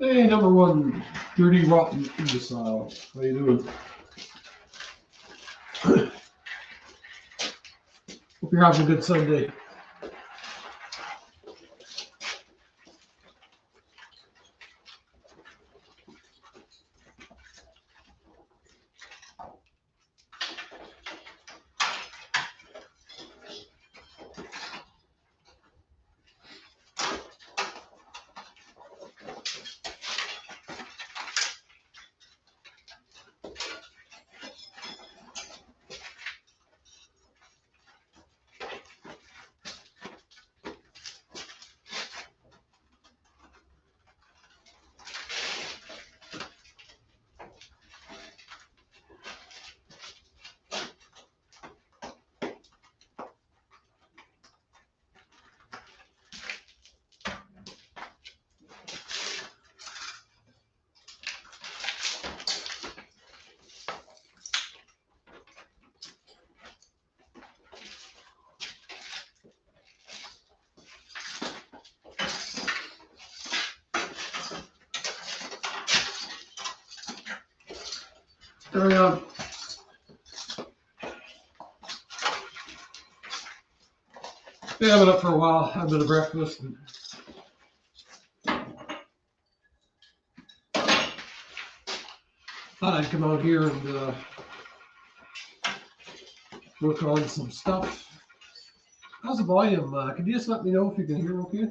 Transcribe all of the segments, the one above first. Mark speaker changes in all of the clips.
Speaker 1: Hey, number one, dirty rotten imbecile. How you doing? Hope you're having a good Sunday. There we are. Yeah, I've been up for a while. I've been to breakfast. And thought I'd come out here and work on some stuff. How's the volume? Can you just let me know if you can hear okay?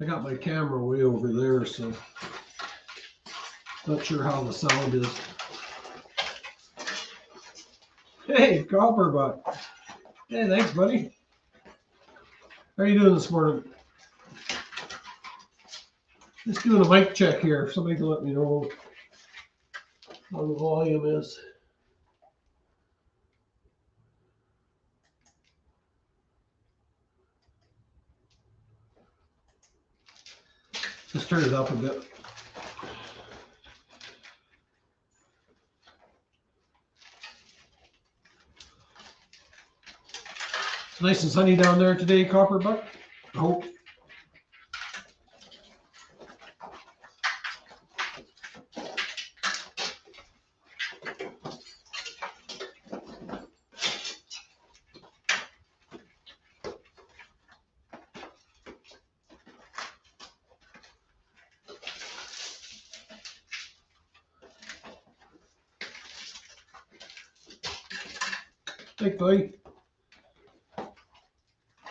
Speaker 1: I got my camera way over there, so not sure how the sound is. Hey, Copperbuck. Hey, thanks, buddy. How are you doing this morning? Just doing a mic check here. If somebody can let me know how the volume is. Just turn it up a bit. It's nice and sunny down there today, Copperbuck. I hope. Thanks, buddy.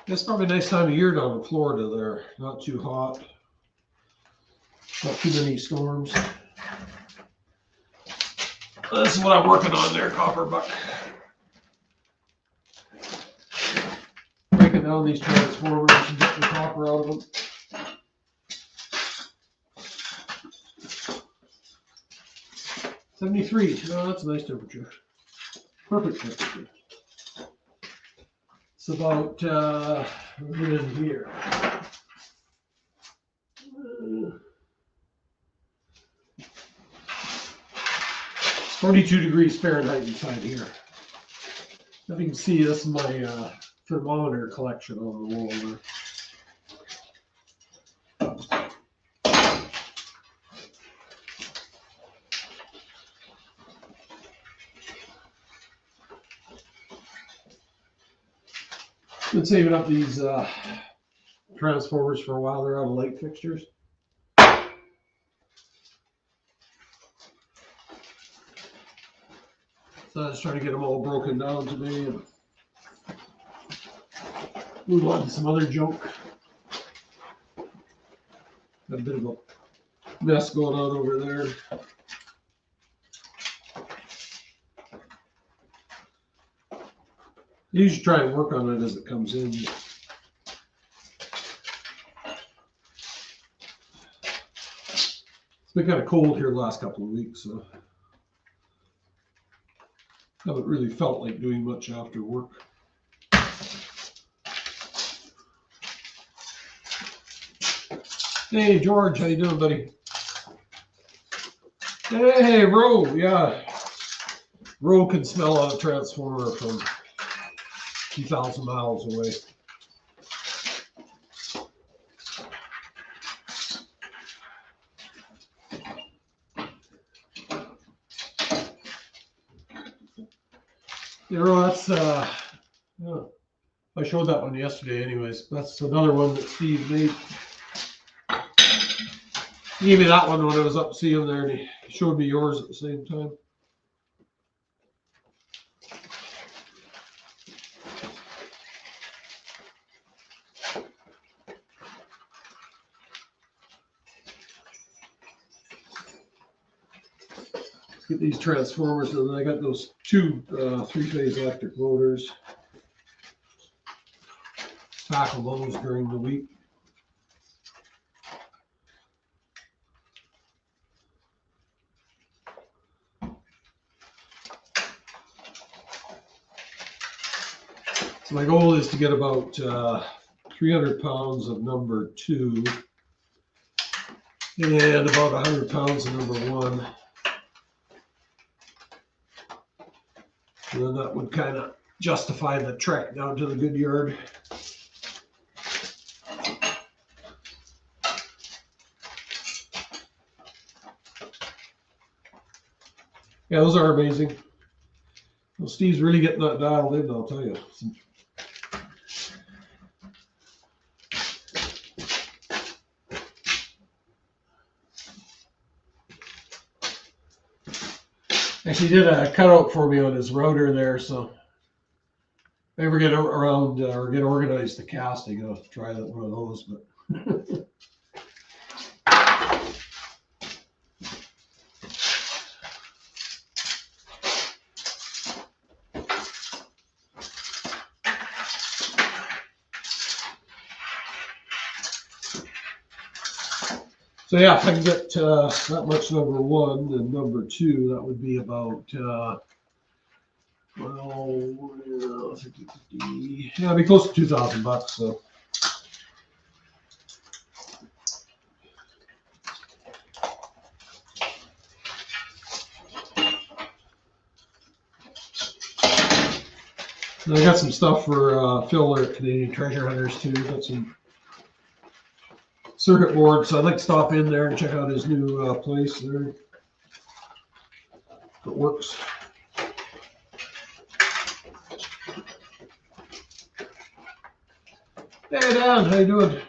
Speaker 1: It's probably a nice time of year down in Florida there. Not too hot. Not too many storms. This is what I'm working on there, Copperbuck. Breaking down these transformers and getting the copper out of them. '73. Oh, that's a nice temperature. Perfect temperature. It's about in here. 42 degrees Fahrenheit inside here. As you can see, this is my thermometer collection on the wall there. Been saving up these transformers for a while. They're out of light fixtures. So I was trying to get them all broken down today and move on to some other junk. Got a bit of a mess going on over there. I usually try and work on it as it comes in. It's been kind of cold here the last couple of weeks, so haven't really felt like doing much after work. Hey, George, how you doing, buddy? Hey, Ro, yeah. Ro can smell a transformer from 2,000 miles away. that's yeah. I showed that one yesterday anyways. That's another one that Steve made. He gave me that one when I was up to see him there, and he showed me yours at the same time. Let's get these transformers, and then I got those two 3-phase electric motors. Tackle those during the week. So my goal is to get about 300 pounds of number 2 and about 100 pounds of number 1. And then that would kind of justify the trek down to the good yard. Yeah, those are amazing. Well, Steve's really getting that dialed in, I'll tell you. Actually, he did a cutout for me on his router there, so if I ever get around or get organized to casting, I'll try one of those. But so yeah, if I can get that much number 1 and number 2, that would be about well, 50, yeah, it'd be close to $2,000. So. And I got some stuff for Phil at Canadian Treasure Hunters too. Got some circuit boards, so I'd like to stop in there and check out his new place there. If it works. Hey Dan, how you doing?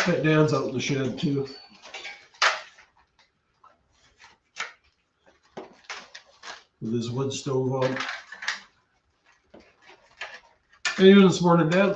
Speaker 1: Bet Dan's out in the shed too. With his wood stove on. How you doing this morning, Dan?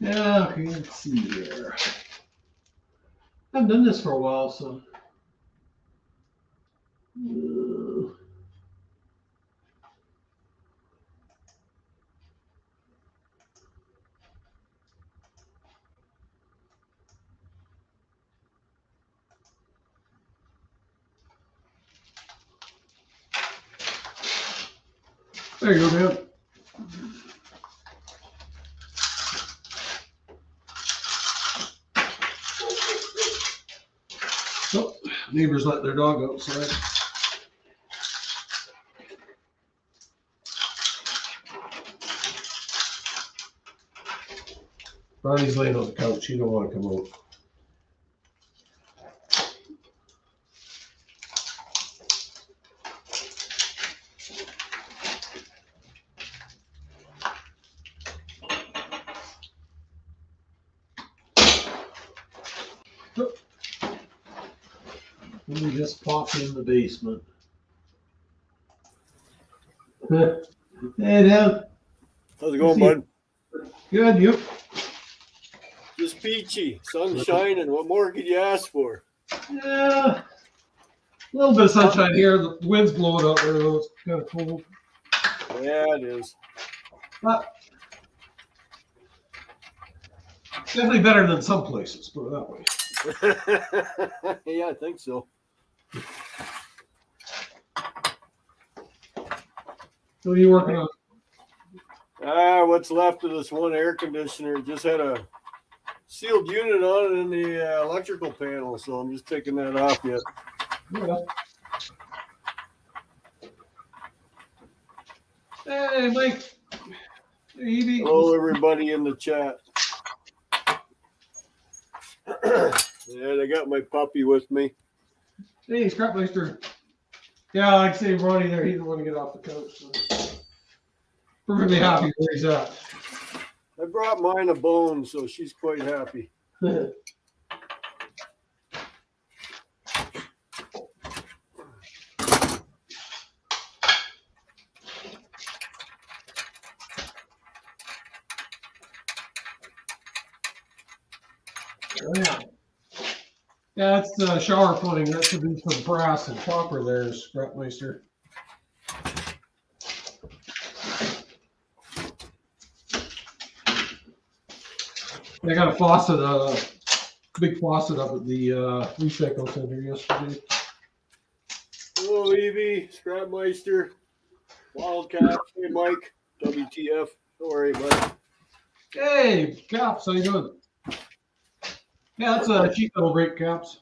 Speaker 1: Yeah, okay, let's see here. I haven't done this for a while, so. There you go, Dan. Oh, neighbors let their dog outside. Barney's laying on the couch. He don't want to come out. Let me just pop in the basement. Hey, Dan.
Speaker 2: How's it going, bud?
Speaker 1: Good, you?
Speaker 2: Just peachy, sun shining. What more could you ask for?
Speaker 1: Yeah. A little bit of sunshine here. The wind's blowing out there, though. It's kind of cold.
Speaker 2: Yeah, it is.
Speaker 1: But definitely better than some places, put it that way.
Speaker 2: Yeah, I think so.
Speaker 1: What are you working on?
Speaker 2: What's left of this one air conditioner? Just had a sealed unit on it in the electrical panel, so I'm just taking that off yet.
Speaker 1: Yeah. Hey, Mike. Hey, Evie.
Speaker 2: Hello, everybody in the chat. Yeah, I got my puppy with me.
Speaker 1: Hey, Scrapmeister. Yeah, like I say, Ronnie there, he didn't want to get off the couch. So. We're really happy where he's at.
Speaker 2: I brought mine a bone, so she's quite happy.
Speaker 1: Yeah. Yeah, that's shower footing. That should be some brass and copper there, Scrapmeister. I got a faucet, big faucet up at the recycle center yesterday.
Speaker 2: Hello, Evie, Scrapmeister, Wildcat, hey, Mike, WTF. Don't worry, bud.
Speaker 1: Hey, Caps, how you doing? Yeah, that's a cheap little break, Caps.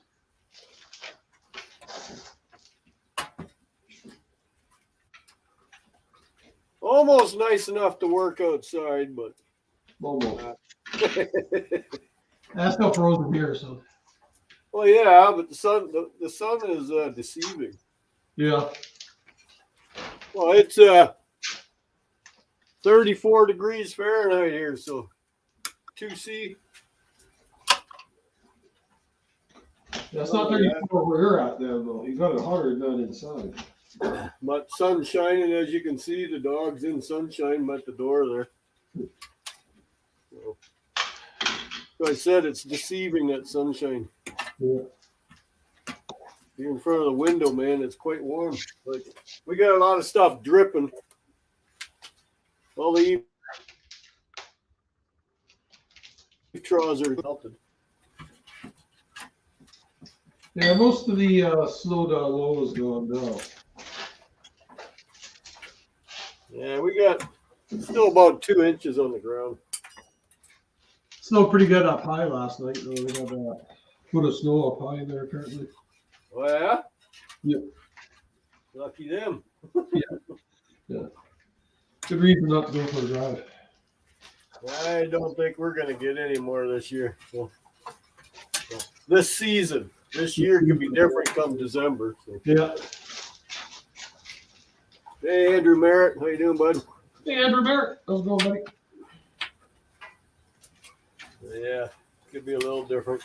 Speaker 2: Almost nice enough to work outside, but
Speaker 1: Almost. That's still frozen here, so.
Speaker 2: well, yeah, but the sun is deceiving.
Speaker 1: Yeah.
Speaker 2: Well, it's 34 degrees Fahrenheit here, so 2C.
Speaker 1: That's not 34 where you're at there, though. You got it hotter than inside.
Speaker 2: But sun shining, as you can see, the dog's in sunshine at the door there. So I said it's deceiving, that sunshine.
Speaker 1: Yeah.
Speaker 2: You're in front of the window, man. It's quite warm. Like, we got a lot of stuff dripping. All the eave troughs are melted.
Speaker 1: Yeah, most of the snow down low is gone now.
Speaker 2: Yeah, we got still about 2 inches on the ground.
Speaker 1: Snowed pretty good up high last night, though. We got a foot of snow up high there, apparently.
Speaker 2: Oh, yeah?
Speaker 1: Yep.
Speaker 2: Lucky them.
Speaker 1: Yeah. Good reason not to go for a drive.
Speaker 2: I don't think we're going to get any more this year. So, this season. This year could be different come December. So.
Speaker 1: Yeah.
Speaker 2: Hey, Andrew Merritt. How you doing, bud?
Speaker 1: Hey, Andrew Merritt. How's it going, buddy?
Speaker 2: Yeah, could be a little different.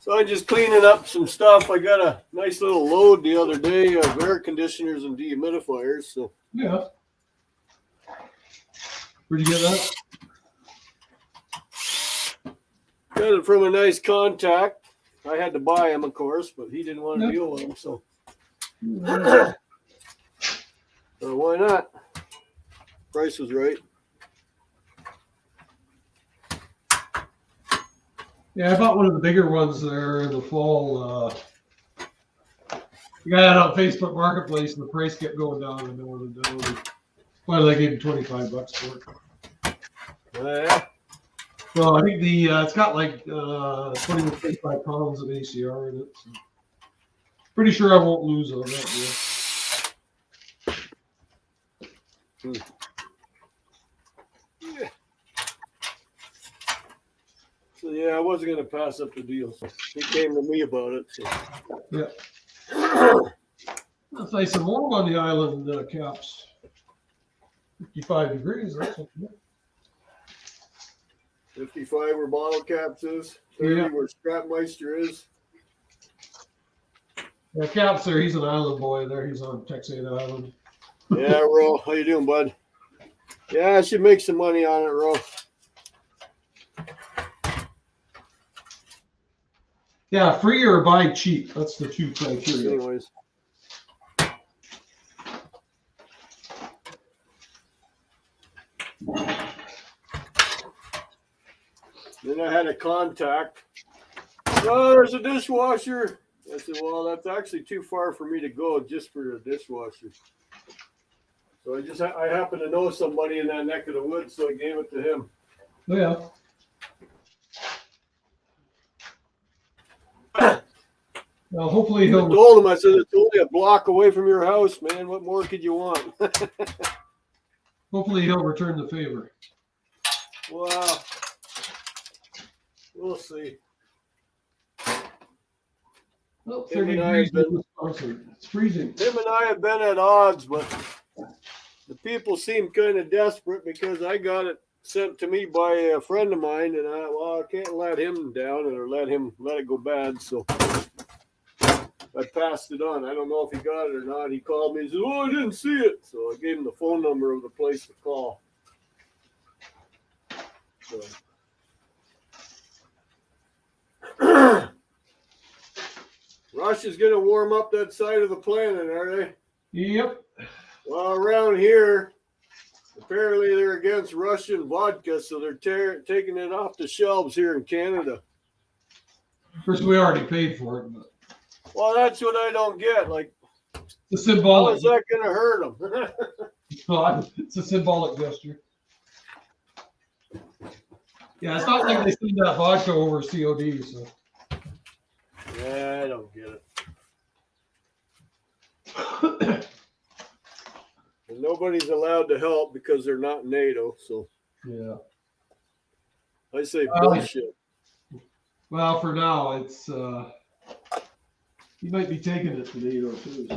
Speaker 2: So I'm just cleaning up some stuff. I got a nice little load the other day of air conditioners and dehumidifiers. So
Speaker 1: yeah. Where'd you get that?
Speaker 2: got it from a nice contact. I had to buy him, of course, but he didn't want to deal with them. So why not? Price was right.
Speaker 1: Yeah, I bought one of the bigger ones there in the fall. You got it on Facebook Marketplace, and the price kept going down and down and down. Finally, I gave him $25 for it.
Speaker 2: Yeah.
Speaker 1: Well, I think it's got like 20 to 25 pounds of ACR in it. So. Pretty sure I won't lose on that.
Speaker 2: Yeah. So yeah, I wasn't going to pass up the deal. So he came to me about it. So.
Speaker 1: Yeah. It's nice and warm on the island, Caps. 55 degrees. That's what,
Speaker 2: 55 where Bottle Caps is. 30 where Scrapmeister is.
Speaker 1: Yeah, Caps there. He's an island boy there. He's on Texas Island.
Speaker 2: Yeah, Ro. How you doing, bud? Yeah, I should make some money on it, Ro.
Speaker 1: Yeah, free or buy cheap. That's the two criteria.
Speaker 2: Anyways. Then I had a contact. Oh, there's a dishwasher. I said, well, that's actually too far for me to go just for a dishwasher. So I happen to know somebody in that neck of the woods, so I gave it to him.
Speaker 1: Oh, yeah. Well, hopefully
Speaker 2: I
Speaker 1: he'll
Speaker 2: told him, I said, it's only a block away from your house, man. What more could you want?
Speaker 1: return the favor.
Speaker 2: Wow. We'll see.
Speaker 1: Well,
Speaker 2: Him
Speaker 1: 30
Speaker 2: and I
Speaker 1: degrees
Speaker 2: have
Speaker 1: in Wisconsin. It's freezing.
Speaker 2: Him and I have been at odds, but the people seem kind of desperate because I got it sent to me by a friend of mine, and I can't let him down or let it go bad. So I passed it on. I don't know if he got it or not. He called me and said, "Oh, I didn't see it." So I gave him the phone number of the place to call. So. Rush is going to warm up that side of the planet, are they?
Speaker 1: Yep.
Speaker 2: Well, around here, apparently they're against Russian vodka, so they're taking it off the shelves here in Canada.
Speaker 1: Of course, we already paid for it, but
Speaker 2: Well, that's what I don't get. Like,
Speaker 1: it's
Speaker 2: how
Speaker 1: symbolic.
Speaker 2: is that going to hurt them?
Speaker 1: It's a symbolic gesture. Yeah, it's not like they send that vodka over COD, so.
Speaker 2: Yeah, I don't get it. And nobody's allowed to help because they're not NATO. So
Speaker 1: Yeah.
Speaker 2: I say bullshit.
Speaker 1: Well, for now, it's you might be taking it to NATO too.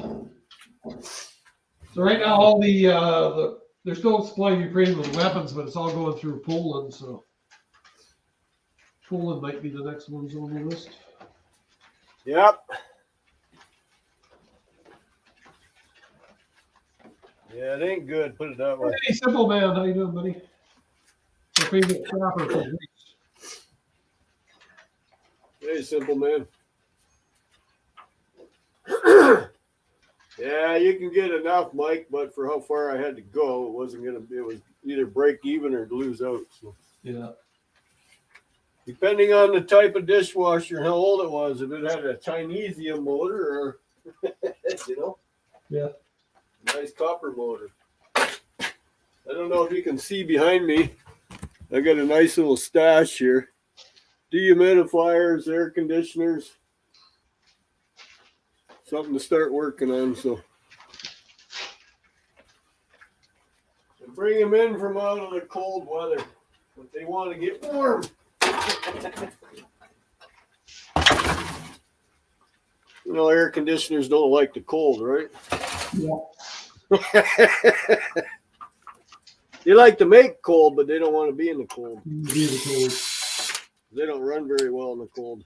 Speaker 1: So right now, all they're still supplying Ukraine with weapons, but it's all going through Poland. So Poland might be the next ones on the list.
Speaker 2: Yep. Yeah, it ain't good. Put it that way.
Speaker 1: Hey, Simple Man, how you doing, buddy? Our favorite trapper for weeks.
Speaker 2: Hey, Simple Man. Yeah, you can get enough, Mike, but for how far I had to go, it was either break even or lose out. So.
Speaker 1: Yeah.
Speaker 2: Depending on the type of dishwasher and how old it was, if it had a Chinesium motor or,
Speaker 1: Yeah.
Speaker 2: nice copper motor. I don't know if you can see behind me. I got a nice little stash here. Dehumidifiers, air conditioners. Something to start working on. So, and bring them in from out of the cold weather, but they want to get warm. Air conditioners don't like the cold, right?
Speaker 1: Yeah.
Speaker 2: They like to make cold, but they don't want to be in the cold.
Speaker 1: Be the cold.
Speaker 2: They don't run very well in the cold.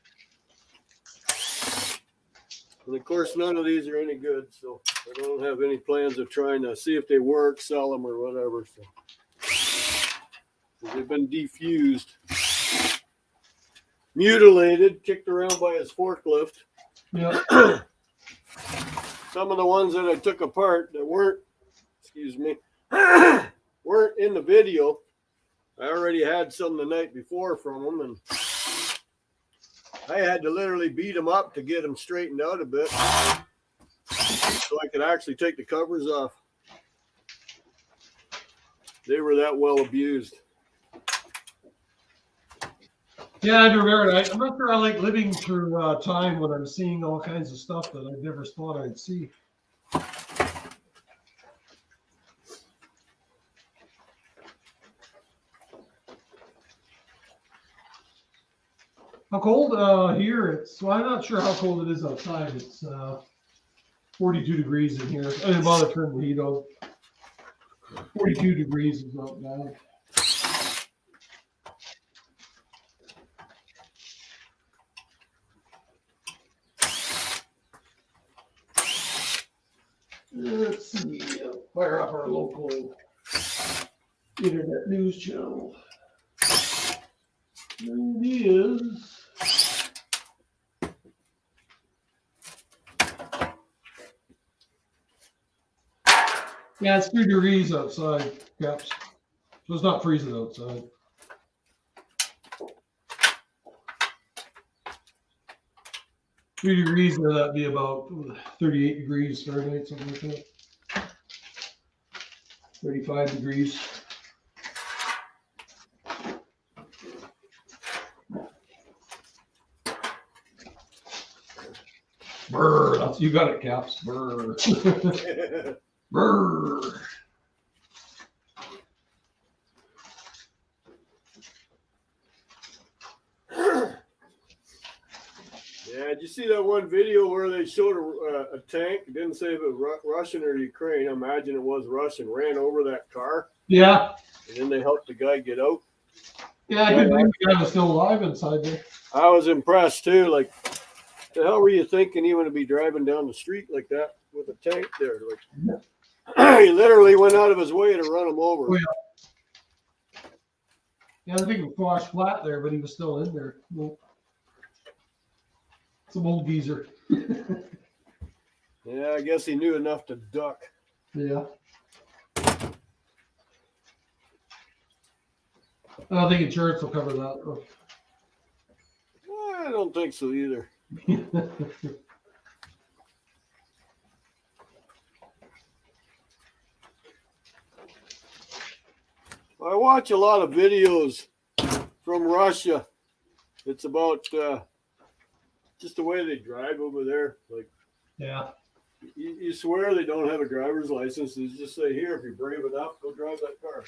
Speaker 2: And of course, none of these are any good, so I don't have any plans of trying to see if they work, sell them, or whatever. So they've been defused, mutilated, kicked around by his forklift.
Speaker 1: Yeah.
Speaker 2: Some of the ones that I took apart that weren't in the video. I already had some the night before from them, and I had to literally beat them up to get them straightened out a bit so I could actually take the covers off. They were that well abused.
Speaker 1: Yeah, I remember. I'm not sure I like living through time when I'm seeing all kinds of stuff that I never thought I'd see. How cold here? I'm not sure how cold it is outside. It's 42 degrees in here. I didn't bother to turn the heat on. 42 degrees is not bad. Let's see. Fire up our local internet news channel. There it is. Yeah, it's 3 degrees outside, Caps. So it's not freezing outside. 3 degrees, that'd be about 38 degrees Fahrenheit, something like that. 35 degrees. Brr, that's, you got it, Caps. Brr. Brr.
Speaker 2: Yeah, did you see that one video where they showed a tank? It didn't say if it was Russian or Ukraine. I imagine it was Russian. Ran over that car,
Speaker 1: Yeah.
Speaker 2: and then they helped the guy get out.
Speaker 1: Yeah, I couldn't believe the guy was still alive inside there.
Speaker 2: I was impressed too. Like, the hell were you thinking even to be driving down the street like that with a tank there? Like, he literally went out of his way to run him over.
Speaker 1: Oh, yeah. Yeah, I think it was washed flat there, but he was still in there. Well, some old geezer.
Speaker 2: Yeah, I guess he knew enough to duck.
Speaker 1: Yeah. I don't think insurance will cover that.
Speaker 2: I don't think so either. I watch a lot of videos from Russia. It's about just the way they drive over there. Like,
Speaker 1: Yeah.
Speaker 2: you swear they don't have a driver's license. They just say, here, if you're brave enough, go drive that car.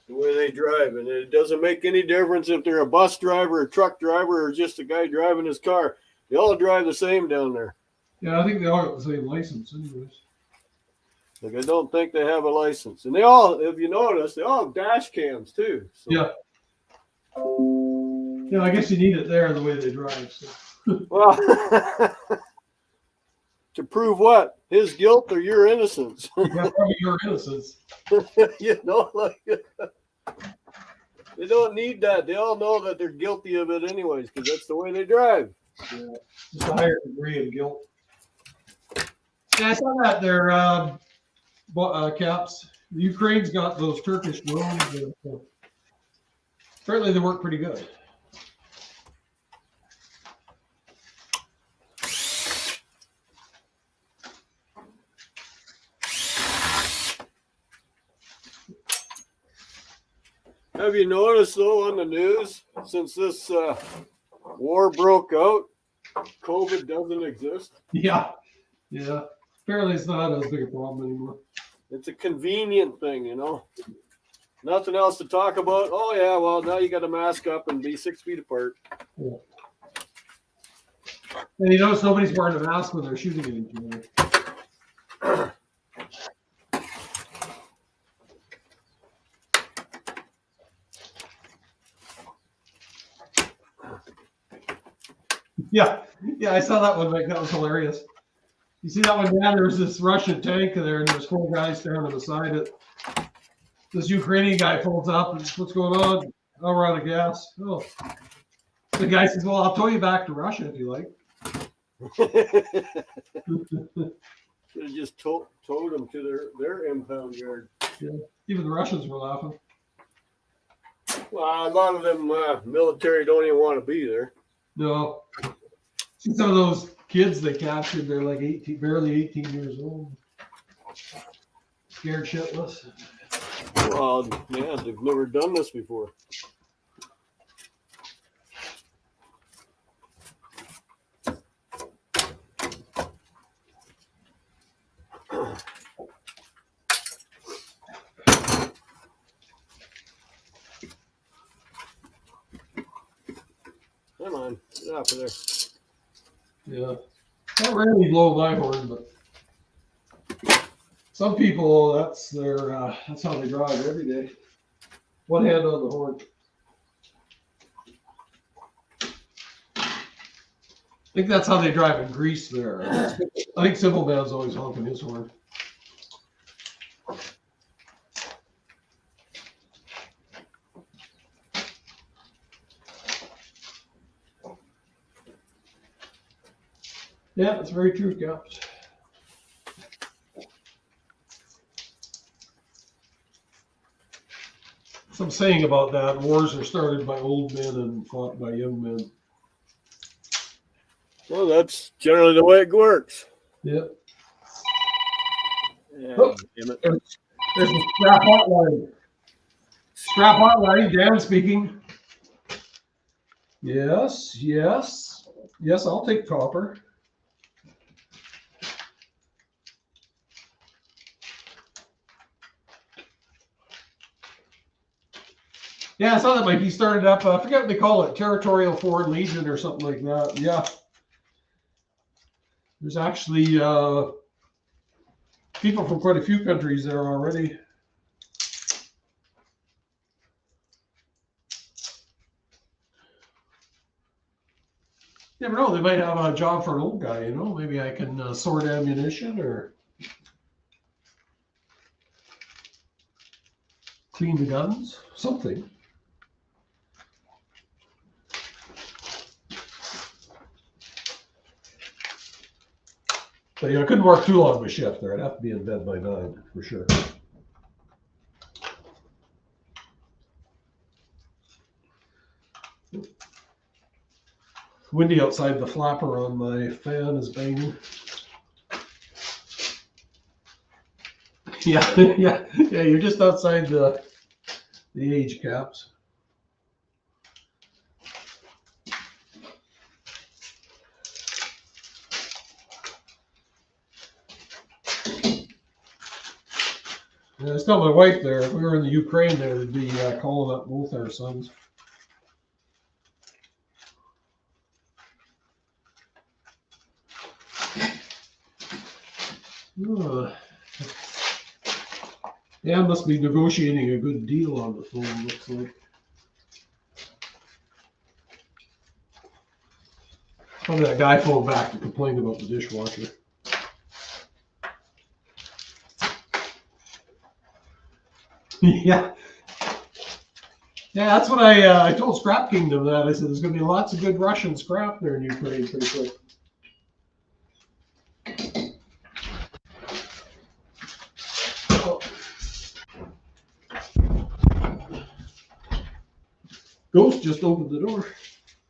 Speaker 2: The way they drive. And it doesn't make any difference if they're a bus driver, a truck driver, or just a guy driving his car. They all drive the same down there.
Speaker 1: Yeah, I think they all got the same license anyways.
Speaker 2: Like, I don't think they have a license. And they all, if you notice, they all have dash cams too. So.
Speaker 1: Yeah. Yeah, I guess you need it there the way they drive. So.
Speaker 2: Well, to prove what? His guilt or your innocence?
Speaker 1: Yeah, probably your innocence.
Speaker 2: You know, like, they don't need that. They all know that they're guilty of it anyways, because that's the way they drive.
Speaker 1: Yeah. Just a higher degree of guilt. Yeah, I saw that there, Caps. The Ukraine's got those Turkish drones. Apparently they work pretty good.
Speaker 2: Have you noticed, though, on the news, since this war broke out, COVID doesn't exist?
Speaker 1: Yeah. Yeah. Apparently it's not as big a problem anymore.
Speaker 2: It's a convenient thing, you know. Nothing else to talk about. Oh, yeah, well, now you got to mask up and be 6 feet apart.
Speaker 1: Yeah. And you notice nobody's wearing a mask when they're shooting at each other. Yeah, yeah, I saw that one, Mike. That was hilarious. You see that one, Dan? There was this Russian tank there, and there's 4 guys standing beside it. This Ukrainian guy pulls up and says, what's going on? Oh, we're out of gas. Oh. The guy says, well, I'll tow you back to Russia if you like.
Speaker 2: Should have just towed them to their impound yard.
Speaker 1: Yeah. Even the Russians were laughing.
Speaker 2: Well, a lot of them military don't even want to be there.
Speaker 1: No. See some of those kids they captured, they're like 18, barely 18 years old. Scared shitless.
Speaker 2: Well, yeah, they've never done this before. Come on, get off of there.
Speaker 1: Yeah. Not really blow my horn, but some people, that's how they drive every day. One hand on the horn. I think that's how they drive in Greece there. I think Simple Man's always honking his horn. Yeah, that's very true, Caps. Some saying about that, wars are started by old men and fought by young men.
Speaker 2: Well, that's generally the way it works.
Speaker 1: Yep.
Speaker 2: Yeah,
Speaker 1: Oh.
Speaker 2: damn it.
Speaker 1: There's the scrap hotline. Scrap hotline, Dan speaking. Yes, yes. Yes, I'll take copper. Yeah, I saw that might be started up. I forget what they call it, Territorial Foreign Legion or something like that. Yeah. There's actually people from quite a few countries there already. Never know, they might have a job for an old guy, you know? Maybe I can sort ammunition or clean the guns, something. But yeah, I couldn't work too long of a shift there. I'd have to be in bed by 9 for sure. Windy outside. The flapper on my fan is banging. Yeah, yeah, yeah. You're just outside the age caps. Yeah, I was telling my wife there, if we were in the Ukraine, there would be calling up both our sons. Yeah, must be negotiating a good deal on the phone, looks like. Probably that guy phoned back to complain about the dishwasher. Yeah. Yeah, that's what I told Scrap Kingdom that. I said there's going to be lots of good Russian scrap there in Ukraine pretty quick. Oh. Ghost just opened the door.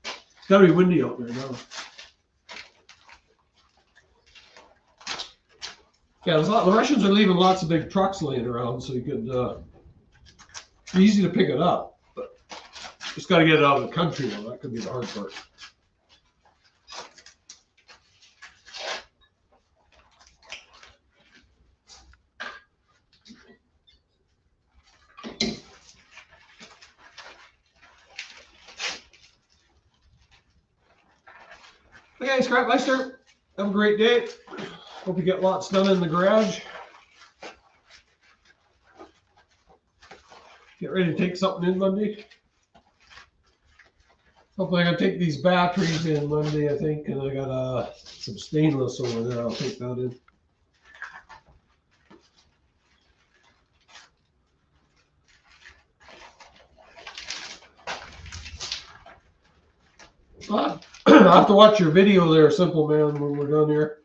Speaker 1: It's got to be windy out there now. Yeah, there's the Russians are leaving lots of big trucks laying around, so you could. It's easy to pick it up, but just got to get it out of the country. Though that could be the hard part. Okay, Scrap Meister, have a great day. Hope you get lots done in the garage. Get ready to take something in Monday. Hopefully I can take these batteries in Monday, I think, and I got some stainless over there. I'll take that in. I'll have to watch your video there, Simple Man, when we're done here.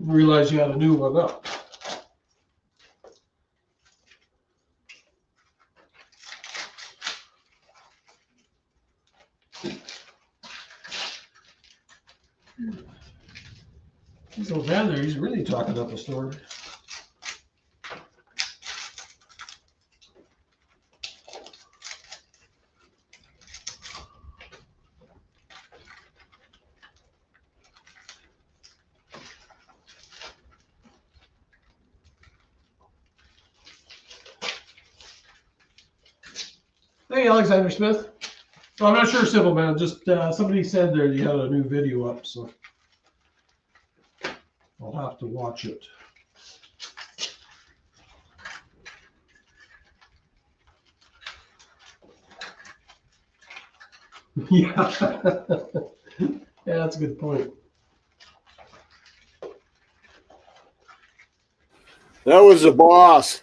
Speaker 1: Realize you had a new one up. He's so down there, he's really talking up a storm. Hey, Alexander Smith. Oh, I'm not sure, Simple Man. Just somebody said there you had a new video up, so I'll have to watch it. Yeah. Yeah, that's a good point.
Speaker 2: That was the boss.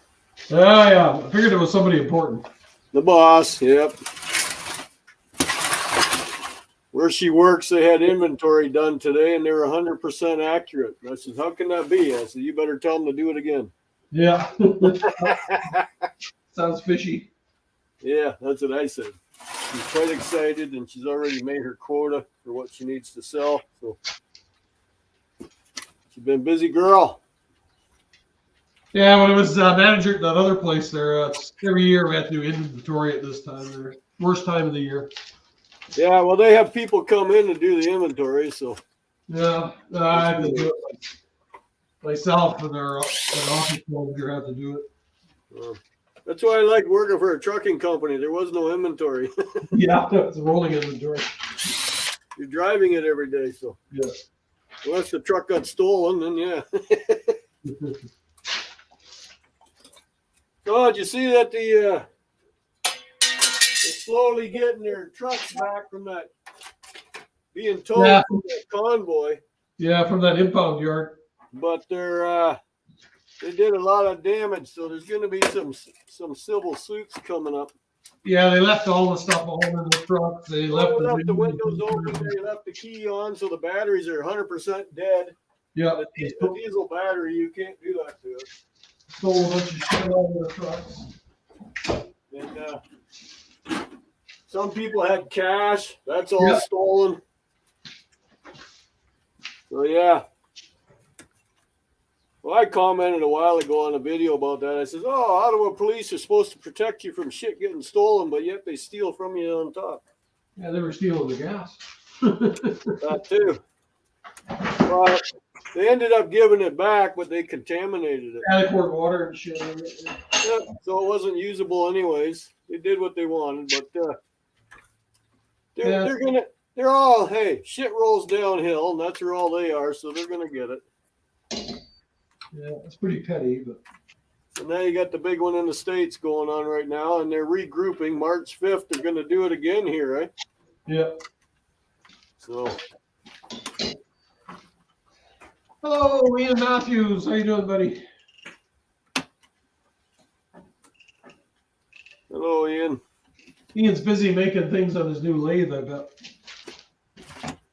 Speaker 1: Oh, yeah. I figured it was somebody important.
Speaker 2: The boss, yep. Where she works, they had inventory done today, and they were 100% accurate. I said, how can that be? I said, you better tell them to do it again.
Speaker 1: Yeah. Sounds fishy.
Speaker 2: Yeah, that's what I said. She's quite excited, and she's already made her quota for what she needs to sell. So she's been a busy girl.
Speaker 1: Yeah, when I was manager at that other place there, every year we have to do inventory at this time. Or worst time of the year.
Speaker 2: Yeah, well, they have people come in and do the inventory, so
Speaker 1: Yeah, I have to do it myself, and our office manager have to do it.
Speaker 2: That's why I like working for a trucking company. There was no inventory.
Speaker 1: Yeah, it's a rolling inventory.
Speaker 2: You're driving it every day, so
Speaker 1: Yeah.
Speaker 2: unless the truck got stolen, then yeah. Oh, did you see that they're slowly getting their trucks back from that being towed
Speaker 1: Yeah.
Speaker 2: from that convoy?
Speaker 1: Yeah, from that impound yard.
Speaker 2: But they did a lot of damage, so there's going to be some civil suits coming up.
Speaker 1: Yeah, they left all the stuff all in the truck. They left
Speaker 2: The windows open. They left the key on, so the batteries are 100% dead.
Speaker 1: Yeah,
Speaker 2: A diesel battery, you can't do that to it.
Speaker 1: stole a bunch of shit out of their trucks.
Speaker 2: And some people had cash. That's all stolen. So yeah. Well, I commented a while ago on a video about that. I said, "Oh, Ottawa police are supposed to protect you from shit getting stolen, but yet they steal from you on top."
Speaker 1: Yeah, they were stealing the gas.
Speaker 2: That too. Well, they ended up giving it back, but they contaminated it.
Speaker 1: Yeah, they poured water and shit in it.
Speaker 2: Yeah, so it wasn't usable anyways. They did what they wanted, but they're all, hey, shit rolls downhill, and that's where all they are, so they're gonna get it.
Speaker 1: Yeah, it's pretty petty, but.
Speaker 2: And now you got the big one in the States going on right now, and they're regrouping. March 5th, they're going to do it again here, right?
Speaker 1: Yeah.
Speaker 2: So.
Speaker 1: Hello, Ian Matthews. How you doing, buddy?
Speaker 2: Hello, Ian.
Speaker 1: Ian's busy making things on his new lathe, I bet.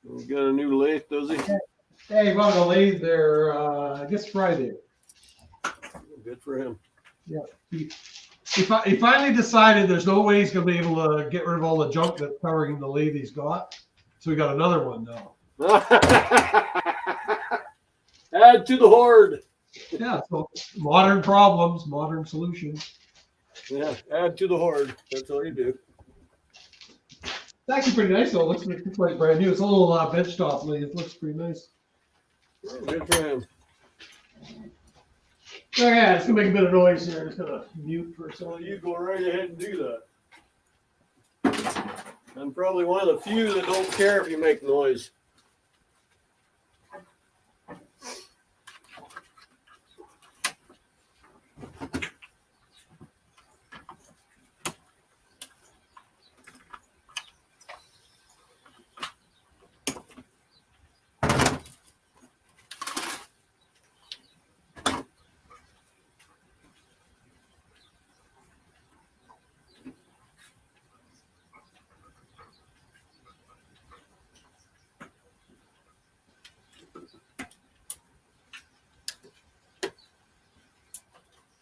Speaker 2: He's got a new lathe, does he?
Speaker 1: Yeah, he bought a lathe there, I guess Friday.
Speaker 2: Good for him.
Speaker 1: Yeah. He finally decided there's no way he's going to be able to get rid of all the junk that's covering the lathe he's got. So we got another one now.
Speaker 2: Add to the horde.
Speaker 1: Yeah, so modern problems, modern solutions.
Speaker 2: Yeah, add to the horde. That's all you do.
Speaker 1: It's actually pretty nice, though. It looks like brand new. It's a little benchtop lathe. It looks pretty nice.
Speaker 2: Good for him.
Speaker 1: Okay, it's going to make a bit of noise here. I'm just going to mute for a
Speaker 2: So
Speaker 1: second.
Speaker 2: you go right ahead and do that. I'm probably one of the few that don't care if you make noise.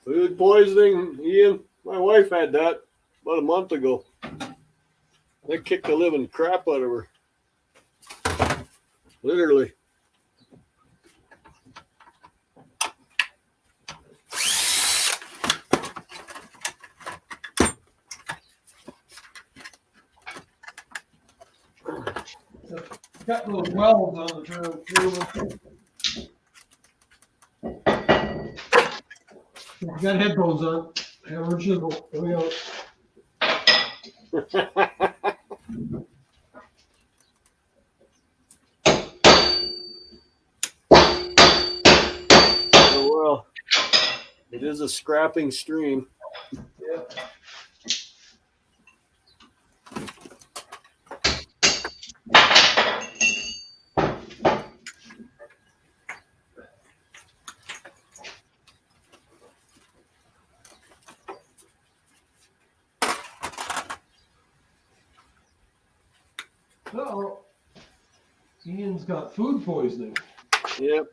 Speaker 2: Food poisoning, Ian. My wife had that about a month ago. They kicked the living crap out of her. Literally.
Speaker 1: Got those welds on the turn. You got headphones on. Hammer and chisel. There we go.
Speaker 2: Oh, well, it is a scrapping stream.
Speaker 1: Yeah. Uh-oh. Ian's got food poisoning.
Speaker 2: Yep.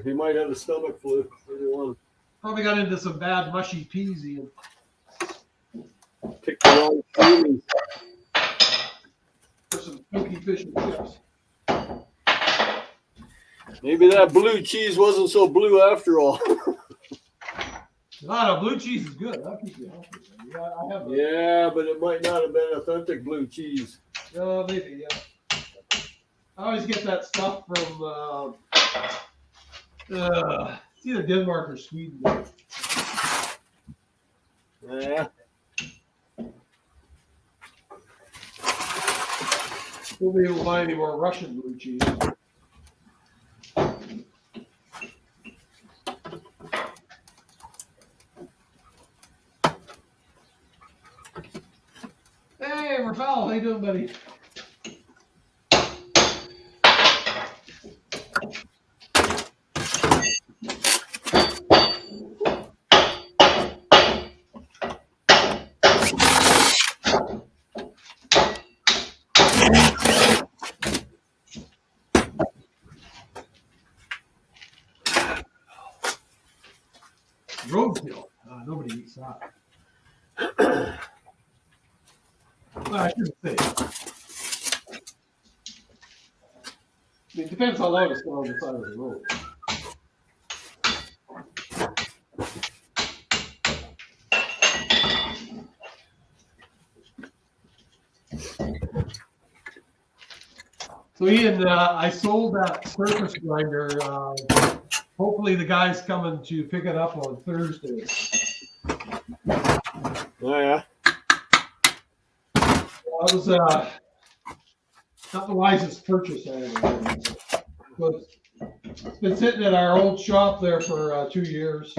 Speaker 2: He might have a stomach flu. Either one.
Speaker 1: Probably got into some bad mushy peas, Ian.
Speaker 2: wrong feeling.
Speaker 1: For some funky fish and chips.
Speaker 2: Maybe that blue cheese wasn't so blue after all.
Speaker 1: No, blue cheese is good. That'll keep you healthy. Yeah, I have.
Speaker 2: Yeah, but it might not have been authentic blue cheese.
Speaker 1: Maybe, yeah. I always get that stuff from it's either Denmark or Sweden.
Speaker 2: Yeah.
Speaker 1: Won't be able to buy any more Russian blue cheese. Hey, Rafael, how you doing, buddy? Roadkill. Nobody eats that. Well, I shouldn't say. I mean, it depends how long it's going on the side of the road. So Ian, I sold that surface grinder. Hopefully the guy's coming to pick it up on Thursday.
Speaker 2: Oh, yeah.
Speaker 1: That was not the wisest purchase I ever made. But it's been sitting at our old shop there for 2 years.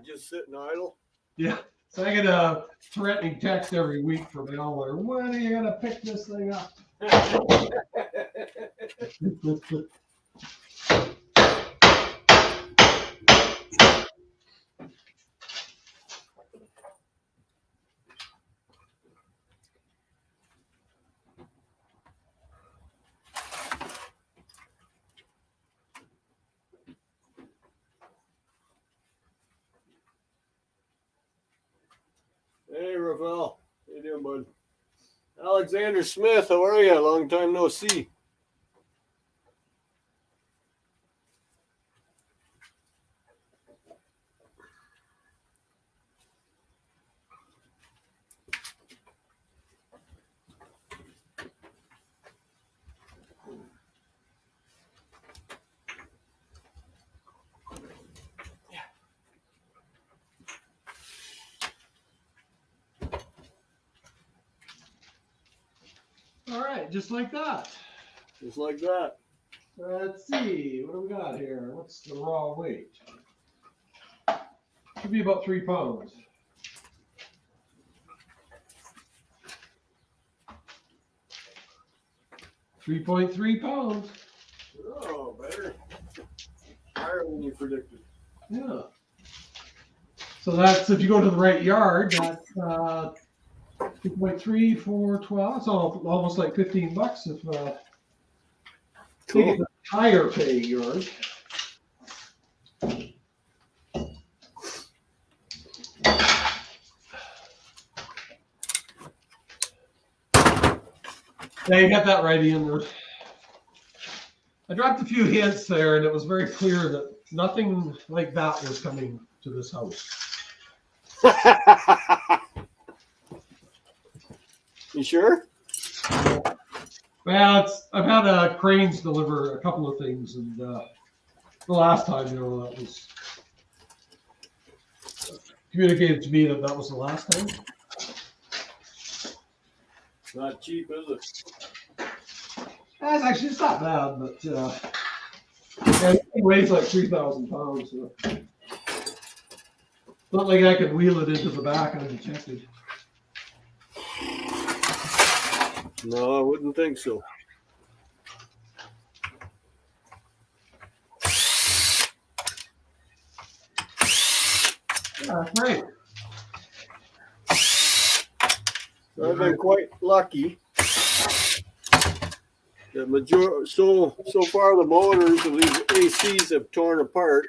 Speaker 2: Just sitting idle.
Speaker 1: Yeah. So I get a threatening text every week from the owner. When are you going to pick this thing up?
Speaker 2: Hey, Rafael. How you doing, bud? Alexander Smith, how are you? Long time no see.
Speaker 1: All right, just like that.
Speaker 2: Just like that.
Speaker 1: Let's see, what do we got here? What's the raw weight? Should be about 3 pounds. £3.3.
Speaker 2: Oh, better. Higher than you predicted.
Speaker 1: Yeah. So that's, if you go to the right yard, that's 2.3 for 12. It's almost like $15 if you get the higher paying yard. Yeah, you got that right, Ian. I dropped a few hints there, and it was very clear that nothing like that was coming to this house.
Speaker 2: You sure?
Speaker 1: Well, I've had cranes deliver a couple of things, and the last time, that was communicated to me that was the last time.
Speaker 2: Not cheap, is it?
Speaker 1: That's actually, it's not bad, but it weighs like 3,000 pounds. So not like I could wheel it into the back undetected.
Speaker 2: No, I wouldn't think so.
Speaker 1: Yeah, great.
Speaker 2: I've been quite lucky. So far the motors of these ACs have torn apart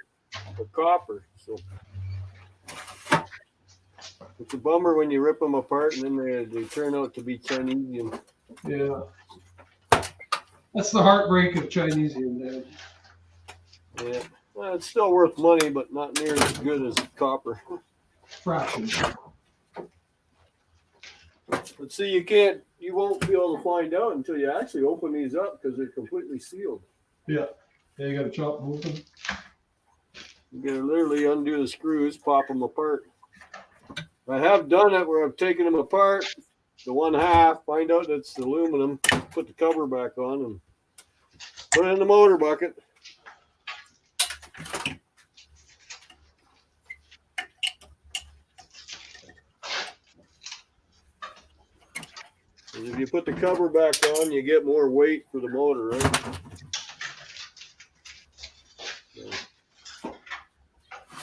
Speaker 2: the copper. So It's a bummer when you rip them apart and then they turn out to be Chinese.
Speaker 1: Yeah. That's the heartbreak of Chinese Dad.
Speaker 2: Yeah. Well, it's still worth money, but not near as good as copper.
Speaker 1: Fraction.
Speaker 2: But see, you won't be able to find out until you actually open these up because they're completely sealed.
Speaker 1: Yeah. Yeah, you got to chop them open.
Speaker 2: You gotta literally undo the screws, pop them apart. I have done it where I've taken them apart, the one half, find out it's aluminum, put the cover back on, and put it in the motor bucket. And if you put the cover back on, you get more weight for the motor, right?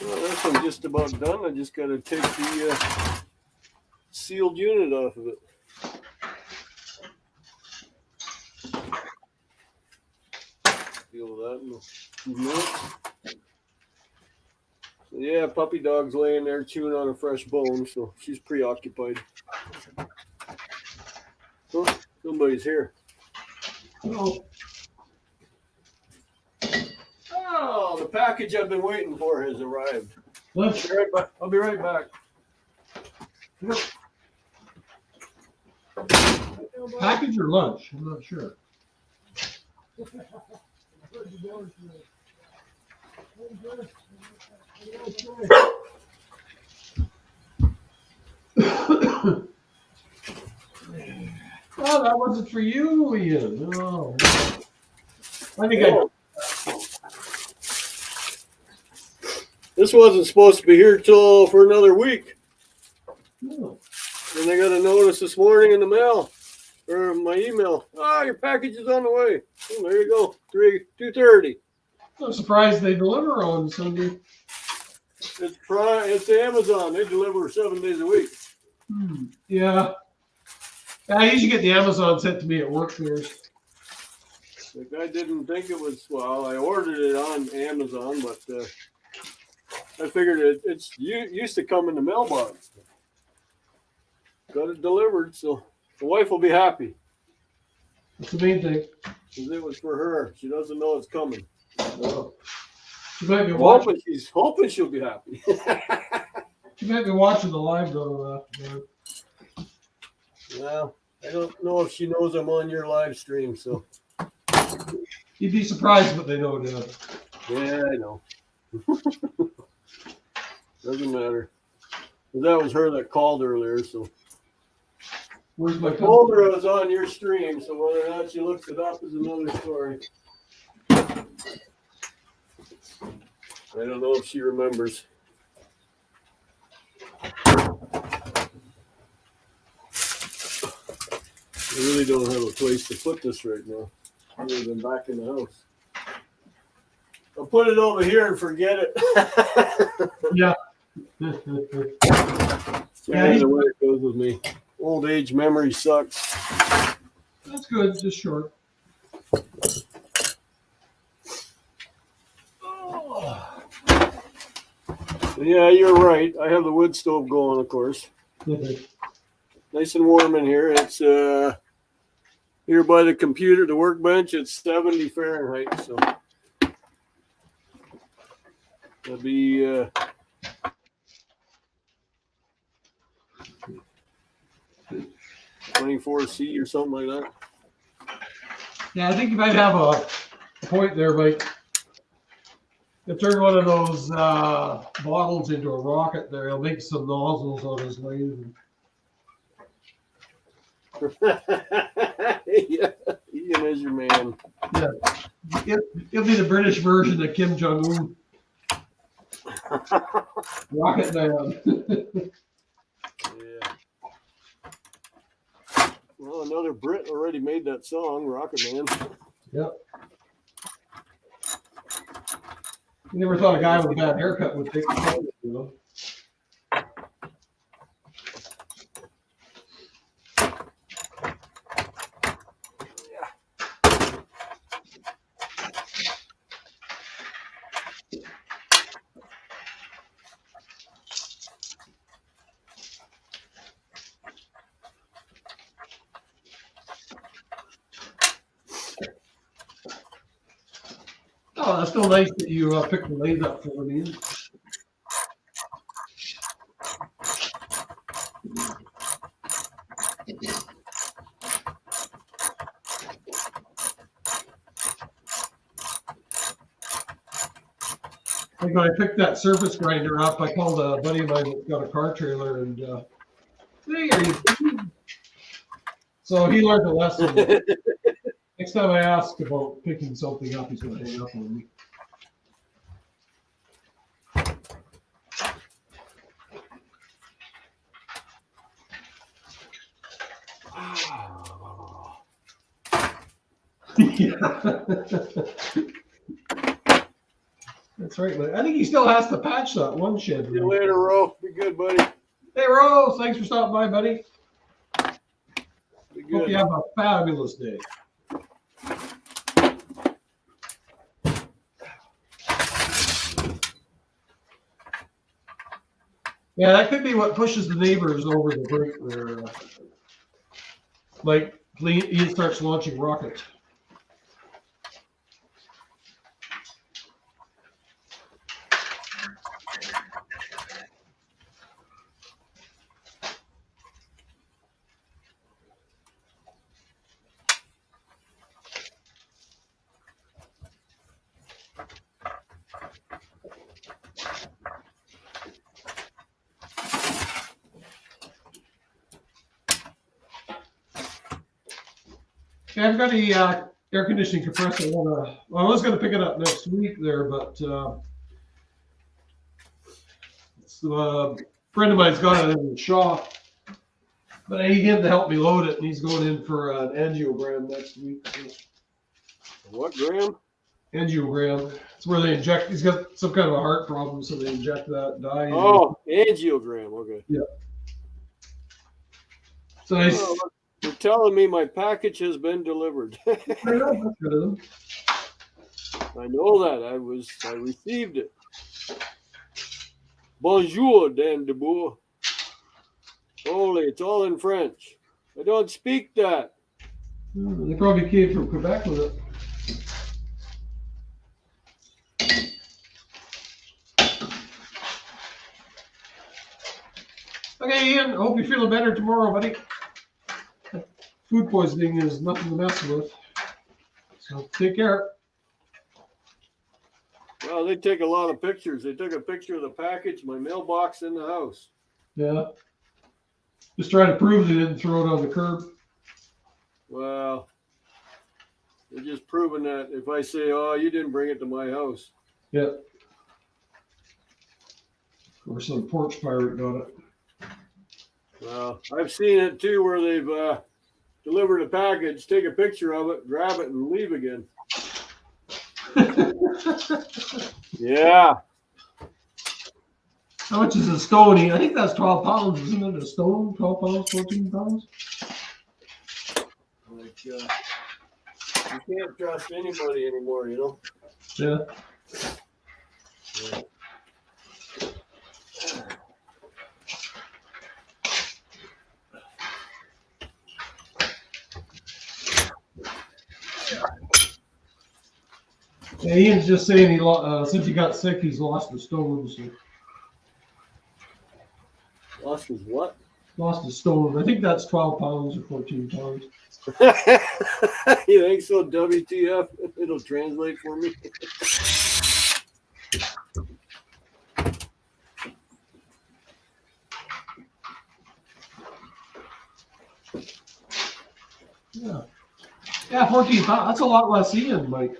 Speaker 2: Well, this one's just about done. I just got to take the sealed unit off of it. Deal with that in a few minutes. So yeah, puppy dog's laying there chewing on a fresh bone, so she's preoccupied. Oh, somebody's here.
Speaker 1: Oh,
Speaker 2: Oh, the package I've been waiting for has arrived.
Speaker 1: lunch.
Speaker 2: I'll be right back.
Speaker 1: Package or lunch? I'm not sure. Oh, that wasn't for you, Ian. Oh. I think
Speaker 2: This wasn't supposed to be here for another week.
Speaker 1: oh.
Speaker 2: And I got a notice this morning in the mail or my email. Oh, your package is on the way. Oh, there you go. 2:30.
Speaker 1: I'm surprised they deliver on Sunday.
Speaker 2: It's Amazon. They deliver 7 days a week.
Speaker 1: Yeah. I usually get the Amazon sent to me at work first.
Speaker 2: Like I didn't think it was. Well, I ordered it on Amazon, but I figured it's used to come in the mailbox. Got it delivered, so the wife will be happy.
Speaker 1: That's the main thing.
Speaker 2: Because it was for her. She doesn't know it's coming.
Speaker 1: Oh. She might be watching.
Speaker 2: She's hoping she'll be happy.
Speaker 1: She might be watching the live though.
Speaker 2: Well, I don't know if she knows I'm on your live stream, so.
Speaker 1: You'd be surprised what they know now.
Speaker 2: Yeah, I know. Doesn't matter. That was her that called earlier, so.
Speaker 1: Where's my
Speaker 2: I told her I was on your stream, so whether or not she looks it up is another story. I don't know if she remembers. I really don't have a place to put this right now, other than back in the house. I'll put it over here and forget it.
Speaker 1: Yeah.
Speaker 2: Yeah, the way it goes with me. Old age memory sucks.
Speaker 1: That's good. Just short.
Speaker 2: Yeah, you're right. I have the wood stove going, of course. Nice and warm in here. It's here by the computer, the workbench. It's 70 Fahrenheit, so it'll be 24C or something like that.
Speaker 1: Yeah, I think you might have a point there, Mike. You turn one of those bottles into a rocket there, he'll make some nozzles on his lathe.
Speaker 2: Yeah, Ian is your man.
Speaker 1: Yeah, it'll be the British version of Kim Jong-un. Rocket Man.
Speaker 2: Yeah. Well, another Brit already made that song, Rocket Man.
Speaker 1: Yep. You never thought a guy with a bad haircut would take the song, you know? that's still nice that you picked the lathe up for me. Like when I picked that surface grinder up, I called a buddy of mine that's got a car trailer and hey, are you picking? So he learned a lesson. Next time I ask about picking something up, he's going to hang up on me. Yeah. That's right, but I think he still has to patch that one shed.
Speaker 2: See you later, Ro. Be good, buddy.
Speaker 1: Hey, Rose, thanks for stopping by, buddy.
Speaker 2: Be
Speaker 1: Hope
Speaker 2: good.
Speaker 1: you have a fabulous day. Yeah, that could be what pushes the neighbors over the brink there. Like, he starts launching rockets. Yeah, I've got a air conditioning compressor. I was going to pick it up next week there, but a friend of mine's got it in the shop. But I need him to help me load it, and he's going in for an angiogram next week.
Speaker 2: What, Graham?
Speaker 1: Angiogram. It's where they inject. He's got some kind of a heart problem, so they inject that dye.
Speaker 2: Oh, angiogram. Okay.
Speaker 1: Yeah. So I.
Speaker 2: Oh, you're telling me my package has been delivered. I know that. I received it. Bonjour, Dan de Boer. Holy, it's all in French. I don't speak that.
Speaker 1: They probably came from Quebec with it. Okay, Ian, I hope you're feeling better tomorrow, buddy. Food poisoning is nothing to mess with. So take care.
Speaker 2: Well, they take a lot of pictures. They took a picture of the package, my mailbox in the house.
Speaker 1: Yeah. Just trying to prove they didn't throw it on the curb.
Speaker 2: Well, they're just proving that if I say, oh, you didn't bring it to my house.
Speaker 1: Yeah. Or some porch pirate got it.
Speaker 2: Well, I've seen it too where they've delivered a package, take a picture of it, grab it, and leave again. Yeah.
Speaker 1: How much is a stone? I think that's 12 pounds, isn't it? A stone? 12 pounds, 14 pounds?
Speaker 2: Like, you can't trust anybody anymore, you know?
Speaker 1: Yeah.
Speaker 2: Yeah.
Speaker 1: Yeah, Ian's just saying since he got sick, he's lost his stone. So.
Speaker 2: Lost his what?
Speaker 1: Lost his stone. I think that's 12 pounds or 14 pounds.
Speaker 2: You think so, WTF? It'll translate for me.
Speaker 1: Yeah. Yeah, 14 pounds. That's a lot less Ian, Mike.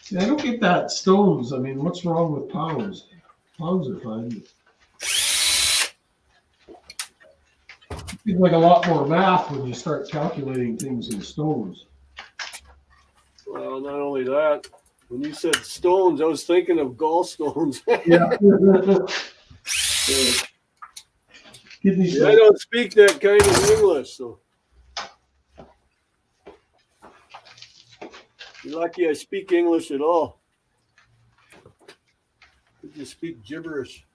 Speaker 1: See, I don't get that stones. I mean, what's wrong with pounds? Pounds are fine. It's like a lot more math when you start calculating things in stones.
Speaker 2: Well, not only that, when you said stones, I was thinking of gallstones.
Speaker 1: Yeah. Kidney
Speaker 2: Yeah, I don't speak that kind of English, so. You're lucky I speak English at all. just speak gibberish.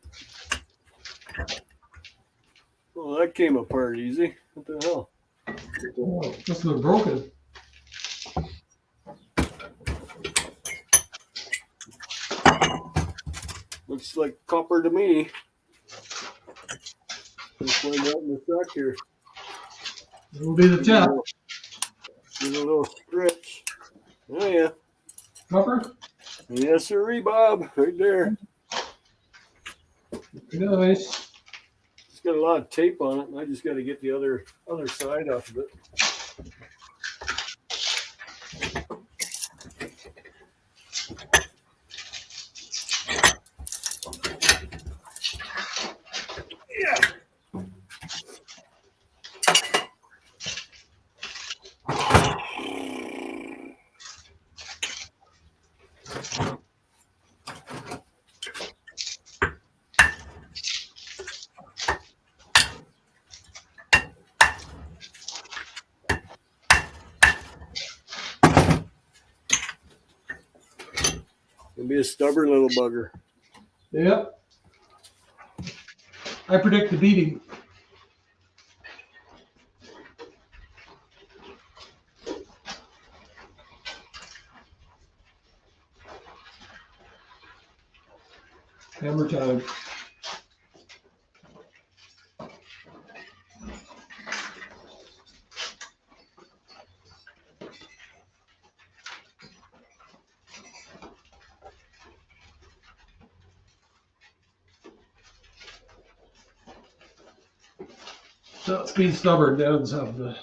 Speaker 2: Well, that came apart easy. What the hell?
Speaker 1: Oh, must have been broken.
Speaker 2: Looks like copper to me. Let's find out in a sec here.
Speaker 1: It'll be the test.
Speaker 2: Give it a little stretch. Oh yeah.
Speaker 1: Copper?
Speaker 2: Yes, sir, Bob. Right there.
Speaker 1: Nice.
Speaker 2: It's got a lot of tape on it, and I just got to get the other side off of it. Yeah. It'll be a stubborn little bugger.
Speaker 1: Yep. I predict the beating. Hammer time. So it's being stubborn. Downs have to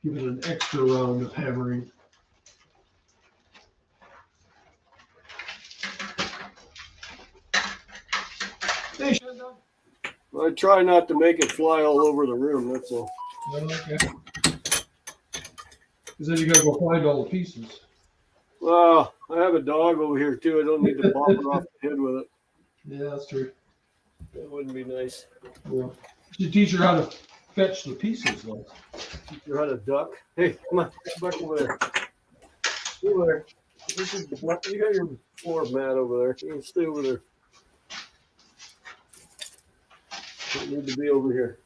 Speaker 1: give it an extra round of hammering. Hey, Shandon.
Speaker 2: I try not to make it fly all over the room. That's all.
Speaker 1: Okay. Because then you gotta go find all the pieces.
Speaker 2: Well, I have a dog over here too. I don't need to bop her off the head with it.
Speaker 1: Yeah, that's true.
Speaker 2: That wouldn't be nice.
Speaker 1: Yeah. You teach her how to fetch the pieces, though.
Speaker 2: Teach her how to duck. Hey, come on, get back over there. Go over there. This is you got your floor mat over there. You can stay over there. Don't need to be over here.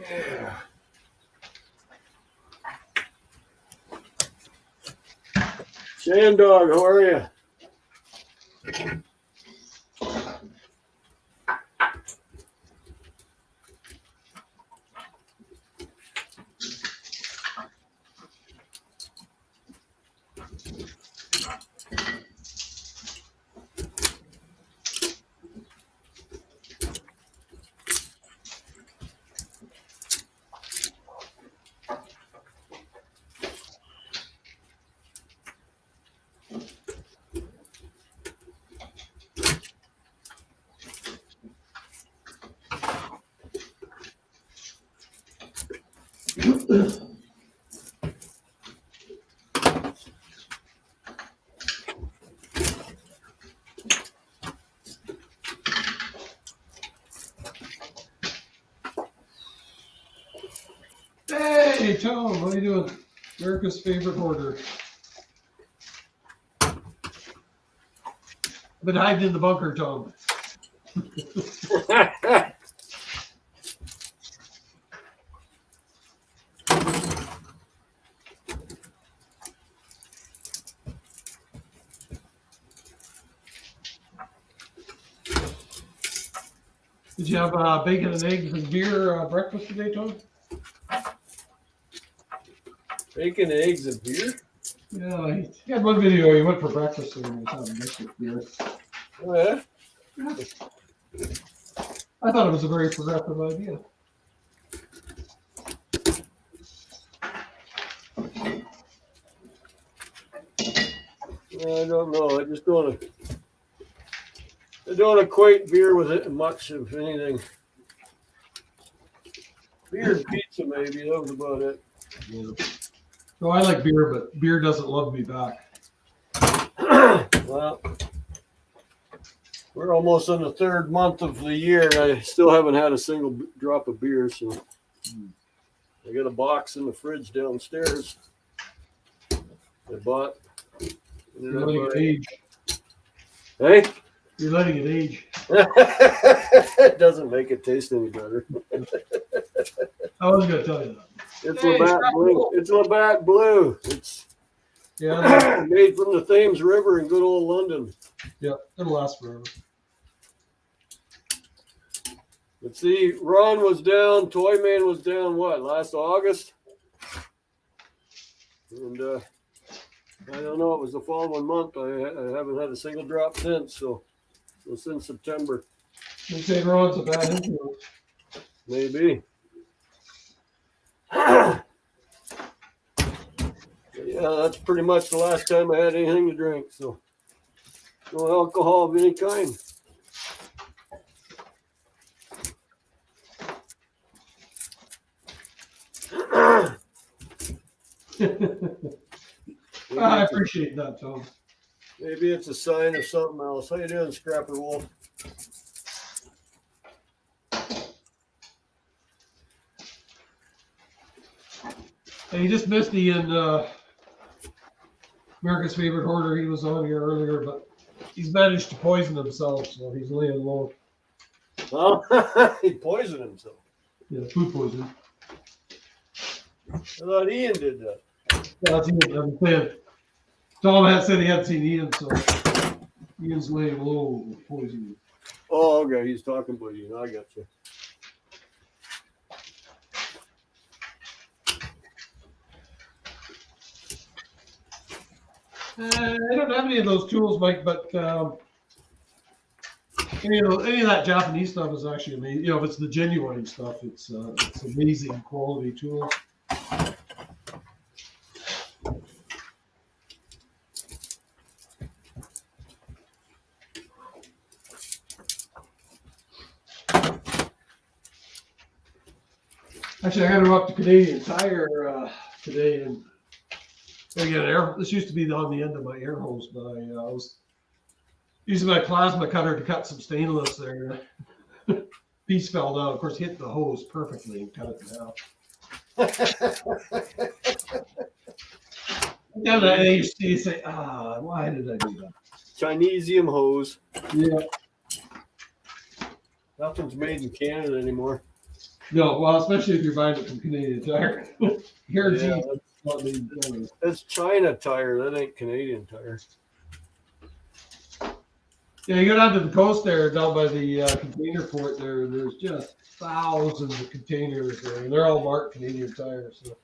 Speaker 2: Yeah. Shandog, how are you?
Speaker 1: Hey, Tom, how you doing? America's favorite hoarder. I've been hiding in the bunker, Tom. Did you have bacon and eggs and beer breakfast today, Tom?
Speaker 2: Bacon, eggs, and beer?
Speaker 1: Yeah, he had one video. He went for breakfast and he was having biscuit beer.
Speaker 2: Oh, yeah?
Speaker 1: I thought it was a very progressive idea.
Speaker 2: I don't know. I don't equate beer with it much, if anything. Beer and pizza, maybe. That was about it.
Speaker 1: Yeah. So I like beer, but beer doesn't love me back.
Speaker 2: Well, we're almost on the third month of the year, and I still haven't had a single drop of beer. So I got a box in the fridge downstairs. I bought.
Speaker 1: You're letting it age.
Speaker 2: Hey?
Speaker 1: You're letting it age.
Speaker 2: It doesn't make it taste any better.
Speaker 1: I was gonna tell you that.
Speaker 2: It's
Speaker 1: Hey,
Speaker 2: Labatt
Speaker 1: Scrap
Speaker 2: Blue.
Speaker 1: Wolf.
Speaker 2: It's Labatt Blue. It's
Speaker 1: Yeah,
Speaker 2: made from the Thames River in good old London.
Speaker 1: yeah, it'll last forever.
Speaker 2: But see, Ron was down, Toyman was down, what, last August? And I don't know, it was the following month. I haven't had a single drop since, so since September.
Speaker 1: They say Ron's a bad influence.
Speaker 2: Maybe. Yeah, that's pretty much the last time I had anything to drink, so no alcohol of any kind.
Speaker 1: I appreciate that, Tom.
Speaker 2: Maybe it's a sign of something else. How you doing, Scrapper Wolf?
Speaker 1: Hey, you just missed Ian, America's Favorite Hoarder. He was on here earlier, but he's managed to poison himself, so he's laying low.
Speaker 2: Oh, he poisoned himself.
Speaker 1: Yeah, food poisoning.
Speaker 2: I thought Ian did that.
Speaker 1: That's Ian. I'm saying. Tom had said he hadn't seen Ian, so Ian's laying low with poisoning.
Speaker 2: Oh, okay. He's talking about you. I got you.
Speaker 1: I don't have any of those tools, Mike, but any of that Japanese stuff is actually amazing. You know, if it's the genuine stuff, it's amazing quality tools. Actually, I got to go up to Canadian Tire today and get an air. This used to be on the end of my air hose, but I was using my plasma cutter to cut some stainless there. Piece fell down. Of course, hit the hose perfectly and cut it in half. Down that age, you say, why did I do that?
Speaker 2: Chinesium hose.
Speaker 1: Yeah.
Speaker 2: Nothing's made in Canada anymore.
Speaker 1: No, well, especially if you're buying it from Canadian Tire. Here,
Speaker 2: Yeah,
Speaker 1: it's not made in Canada.
Speaker 2: that's China Tire. That ain't Canadian Tire.
Speaker 1: Yeah, you go down to the coast there, down by the container port there, there's just thousands of containers there, and they're all marked Canadian Tire. So.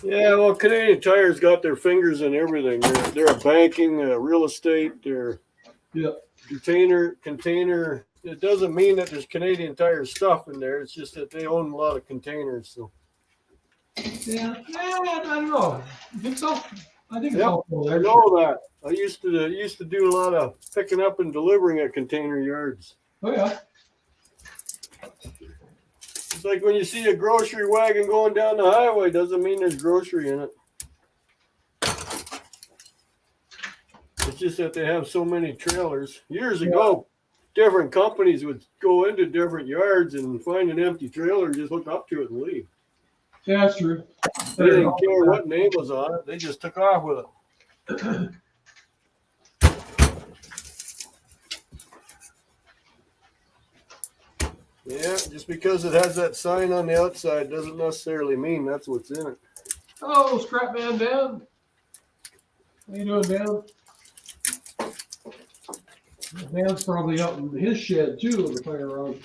Speaker 2: Yeah, well, Canadian Tire's got their fingers in everything. They're a banking, real estate, they're container. It doesn't mean that there's Canadian Tire stuff in there. It's just that they own a lot of containers. So.
Speaker 1: Yeah, I don't know. You think so? I think it's
Speaker 2: Yep,
Speaker 1: all
Speaker 2: I know that. I used to do a lot of picking up and delivering at container yards.
Speaker 1: Oh yeah.
Speaker 2: It's like when you see a grocery wagon going down the highway, doesn't mean there's grocery in it. It's just that they have so many trailers. Years ago, different companies would go into different yards and find an empty trailer and just hook up to it and leave.
Speaker 1: Yeah, that's true.
Speaker 2: They didn't care what name was on it. They just took off with it. Yeah, just because it has that sign on the outside doesn't necessarily mean that's what's in it.
Speaker 1: Oh, Scrap Man Dan. How you doing, Dan? Dan's probably out in his shed too with the fire around.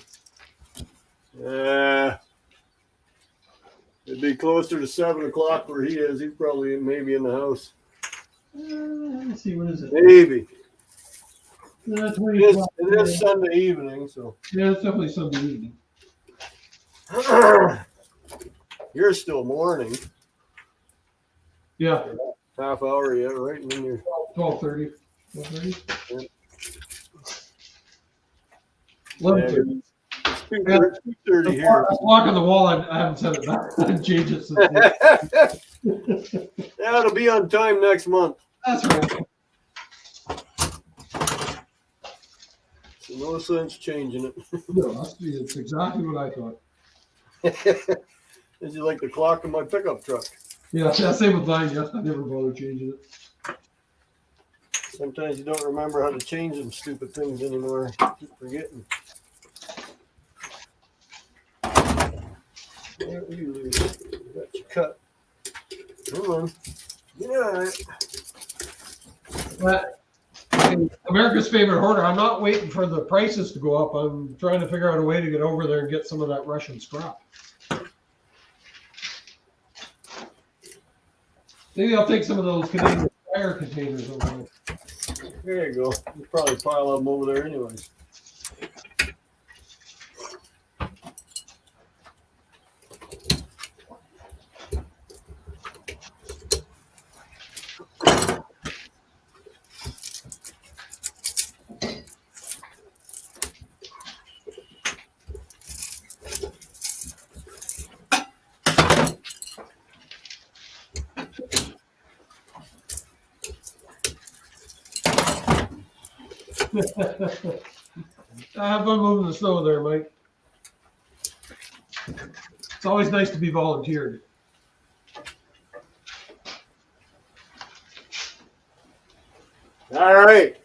Speaker 2: It'd be closer to 7 o'clock where he is. He's probably maybe in the house.
Speaker 1: Let me see, what is it?
Speaker 2: Maybe.
Speaker 1: 20
Speaker 2: It
Speaker 1: o'clock.
Speaker 2: is Sunday evening, so.
Speaker 1: Yeah, it's definitely Sunday evening.
Speaker 2: You're still morning.
Speaker 1: Yeah,
Speaker 2: Half hour yet, right? And then you're
Speaker 1: 12:30. 12:30?
Speaker 2: Yeah.
Speaker 1: 11:30.
Speaker 2: It's 2:30 here.
Speaker 1: I'm blocking the wall. I haven't set it back. I've changed it since.
Speaker 2: That'll be on time next month.
Speaker 1: That's right.
Speaker 2: So no sense changing it.
Speaker 1: No, it's exactly what I thought.
Speaker 2: This is like the clock in my pickup truck.
Speaker 1: Yeah, same with mine. Yeah, I never bothered changing it.
Speaker 2: Sometimes you don't remember how to change them stupid things anymore. Keep forgetting. There you got you cut. Come on. Yeah.
Speaker 1: America's favorite hoarder. I'm not waiting for the prices to go up. I'm trying to figure out a way to get over there and get some of that Russian scrap. Maybe I'll take some of those Canadian Tire containers over there.
Speaker 2: There you go. You probably pile of them over there anyways.
Speaker 1: Have fun moving the snow there, Mike. It's always nice to be volunteered.
Speaker 2: All right.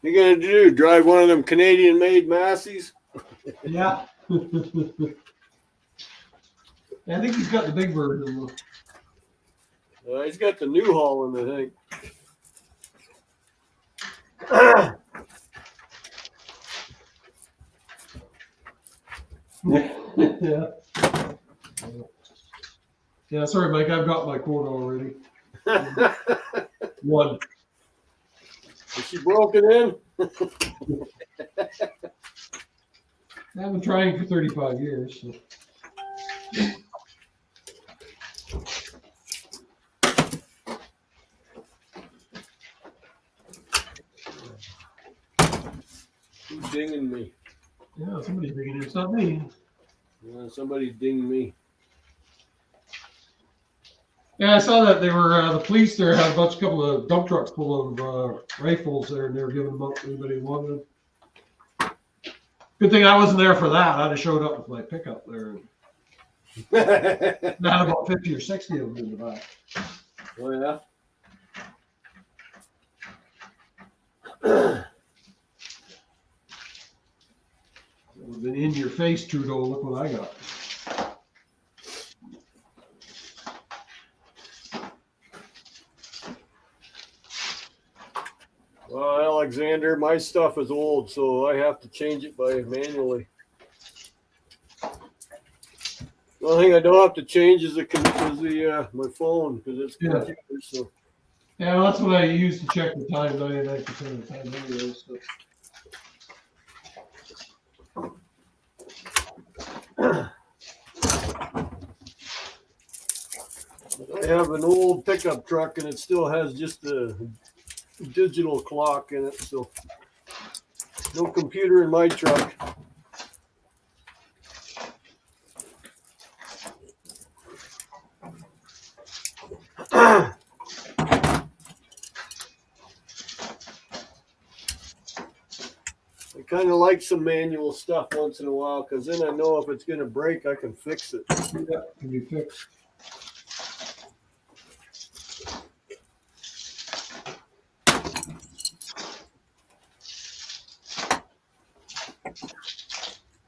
Speaker 2: You gonna do? Drive one of them Canadian-made Massies?
Speaker 1: Yeah. I think he's got the big version.
Speaker 2: He's got the New Holland, I think.
Speaker 1: Yeah. Yeah, sorry, Mike. I've got my quota already. One.
Speaker 2: Is she broken in?
Speaker 1: I've been trying for 35 years. So.
Speaker 2: Who's dinging me?
Speaker 1: Yeah, somebody's digging it. It's not me.
Speaker 2: Somebody's dinging me.
Speaker 1: Yeah, I saw that they were the police there had a couple of dump trucks full of rifles there, and they were giving them up to anybody who wanted them. Good thing I wasn't there for that. I'd have showed up with my pickup there. And had about 50 or 60 of them in the back.
Speaker 2: Oh yeah.
Speaker 1: It would have been in your face, Trudeau. Look what I got.
Speaker 2: Well, Alexander, my stuff is old, so I have to change it by manually. The only thing I don't have to change is my phone because it's computer. So
Speaker 1: Yeah, well, that's what I use to check the time 99% of the time anyway. So.
Speaker 2: I have an old pickup truck and it still has just a digital clock in it, so no computer in my truck. I kind of like some manual stuff once in a while because then I know if it's going to break, I can fix it.
Speaker 1: Yeah, can be fixed.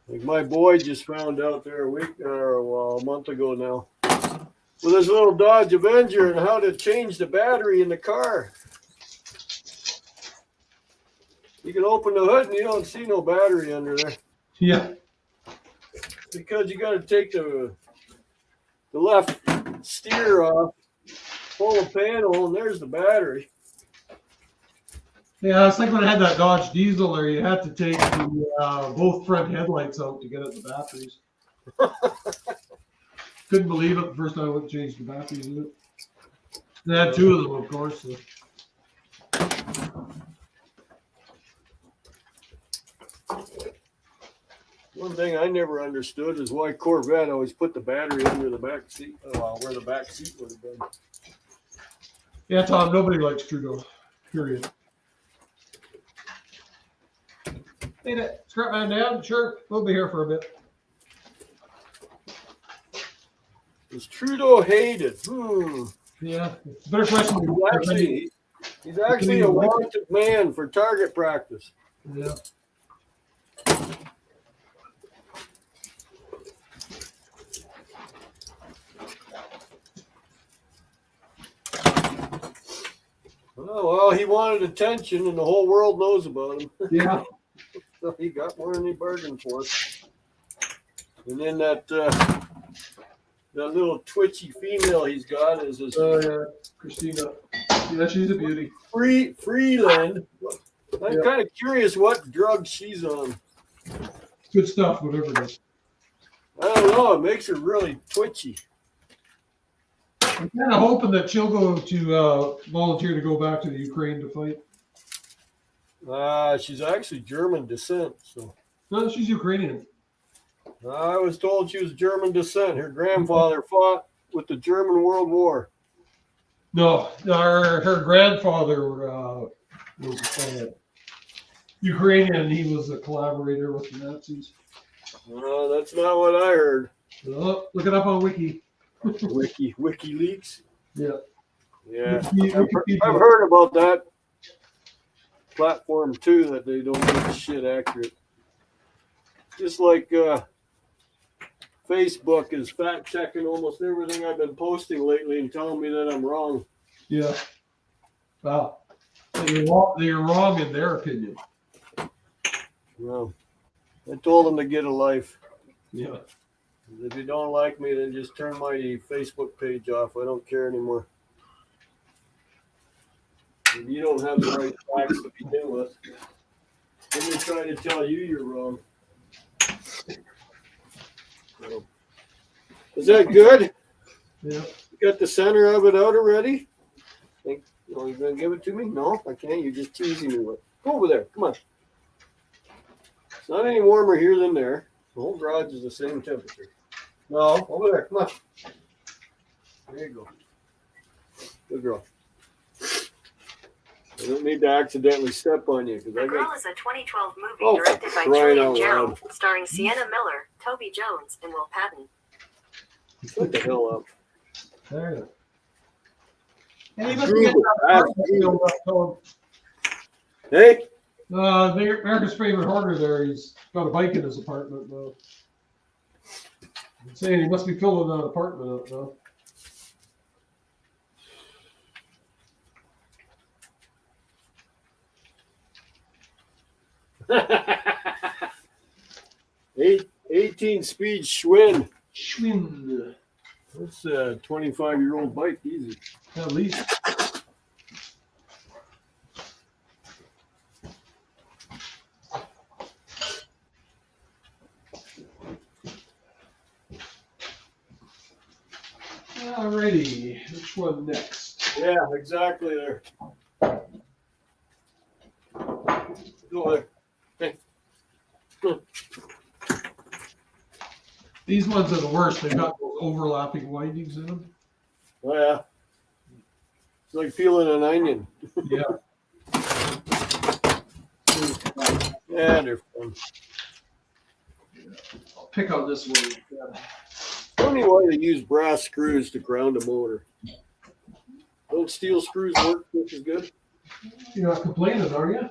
Speaker 2: Like my boy just found out there a month ago now with his little Dodge Avenger and how to change the battery in the car. You can open the hood and you don't see no battery under there.
Speaker 1: Yeah.
Speaker 2: Because you got to take the left steer off, pull the panel, and there's the battery.
Speaker 1: Yeah, it's like when I had that Dodge Diesel there, you had to take the, both front headlights out to get at the batteries. Couldn't believe it the first time I went to change the batteries in it. They had two of them, of course. So.
Speaker 2: One thing I never understood is why Corvette always put the battery under the back seat, where the back seat would have been.
Speaker 1: Yeah, Tom, nobody likes Trudeau, period. Hey, that scrap man down? Sure, we'll be here for a bit.
Speaker 2: Is Trudeau hated?
Speaker 1: Yeah, it's a better question.
Speaker 2: He's actually a wanted man for target practice.
Speaker 1: Yeah.
Speaker 2: Oh, well, he wanted attention, and the whole world knows about him.
Speaker 1: Yeah.
Speaker 2: So he got more than he bargained for. And then that little twitchy female he's got is his
Speaker 1: Yeah, Christina. Yeah, she's a beauty.
Speaker 2: Freeland. I'm kind of curious what drug she's on.
Speaker 1: Good stuff, whatever it is.
Speaker 2: I don't know. It makes her really twitchy.
Speaker 1: I'm kind of hoping that she'll go to volunteer to go back to the Ukraine to fight.
Speaker 2: She's actually German descent. So
Speaker 1: No, she's Ukrainian.
Speaker 2: I was told she was German descent. Her grandfather fought with the German World War.
Speaker 1: No, her grandfather was Ukrainian. He was a collaborator with the Nazis.
Speaker 2: No, that's not what I heard.
Speaker 1: Oh, look it up on Wiki.
Speaker 2: WikiLeaks.
Speaker 1: Yeah.
Speaker 2: Yeah.
Speaker 1: Wikipedia.
Speaker 2: I've heard about that platform too, that they don't get the shit accurate. Just like Facebook is fact checking almost everything I've been posting lately and telling me that I'm wrong.
Speaker 1: Yeah. Wow. You're wrong in their opinion.
Speaker 2: Well, I told them to get a life.
Speaker 1: Yeah.
Speaker 2: If you don't like me, then just turn my Facebook page off. I don't care anymore. If you don't have the right facts to begin with, then they try to tell you you're wrong. So, is that good?
Speaker 1: Yeah.
Speaker 2: You got the center of it out already? Think, you're going to give it to me? No, I can't. You're just teasing me with it. Go over there. Come on. It's not any warmer here than there. The whole garage is the same temperature. No, over there. Come on. There you go. Good girl. I don't need to accidentally step on you.
Speaker 3: The Girl is a 2012 movie
Speaker 2: Oh,
Speaker 3: directed by
Speaker 2: crying
Speaker 3: Julian
Speaker 2: out
Speaker 3: Gerald,
Speaker 2: loud.
Speaker 3: starring Sienna Miller, Toby Jones, and Will Patton.
Speaker 2: Shut the hell up.
Speaker 1: There you go. Hey, you
Speaker 2: Groove
Speaker 1: must
Speaker 2: it. Hey?
Speaker 1: America's favorite hoarder there, he's got a bike in his apartment now. I'm saying he must be filling that apartment up now.
Speaker 2: Eight, 18 speed Schwinn.
Speaker 1: Schwinn.
Speaker 2: That's a 25-year-old bike, easy.
Speaker 1: At least. Alrighty, which one next?
Speaker 2: Yeah, exactly there. Go there. Hey. Go.
Speaker 1: These ones are the worst. They've got those overlapping windings in them.
Speaker 2: Oh, yeah. It's like peeling an onion.
Speaker 1: Yeah.
Speaker 2: Yeah, they're fun.
Speaker 1: I'll pick on this one. Yeah.
Speaker 2: Tell me why they use brass screws to ground a motor. Don't steel screws work just as good?
Speaker 1: You're not complaining, are you?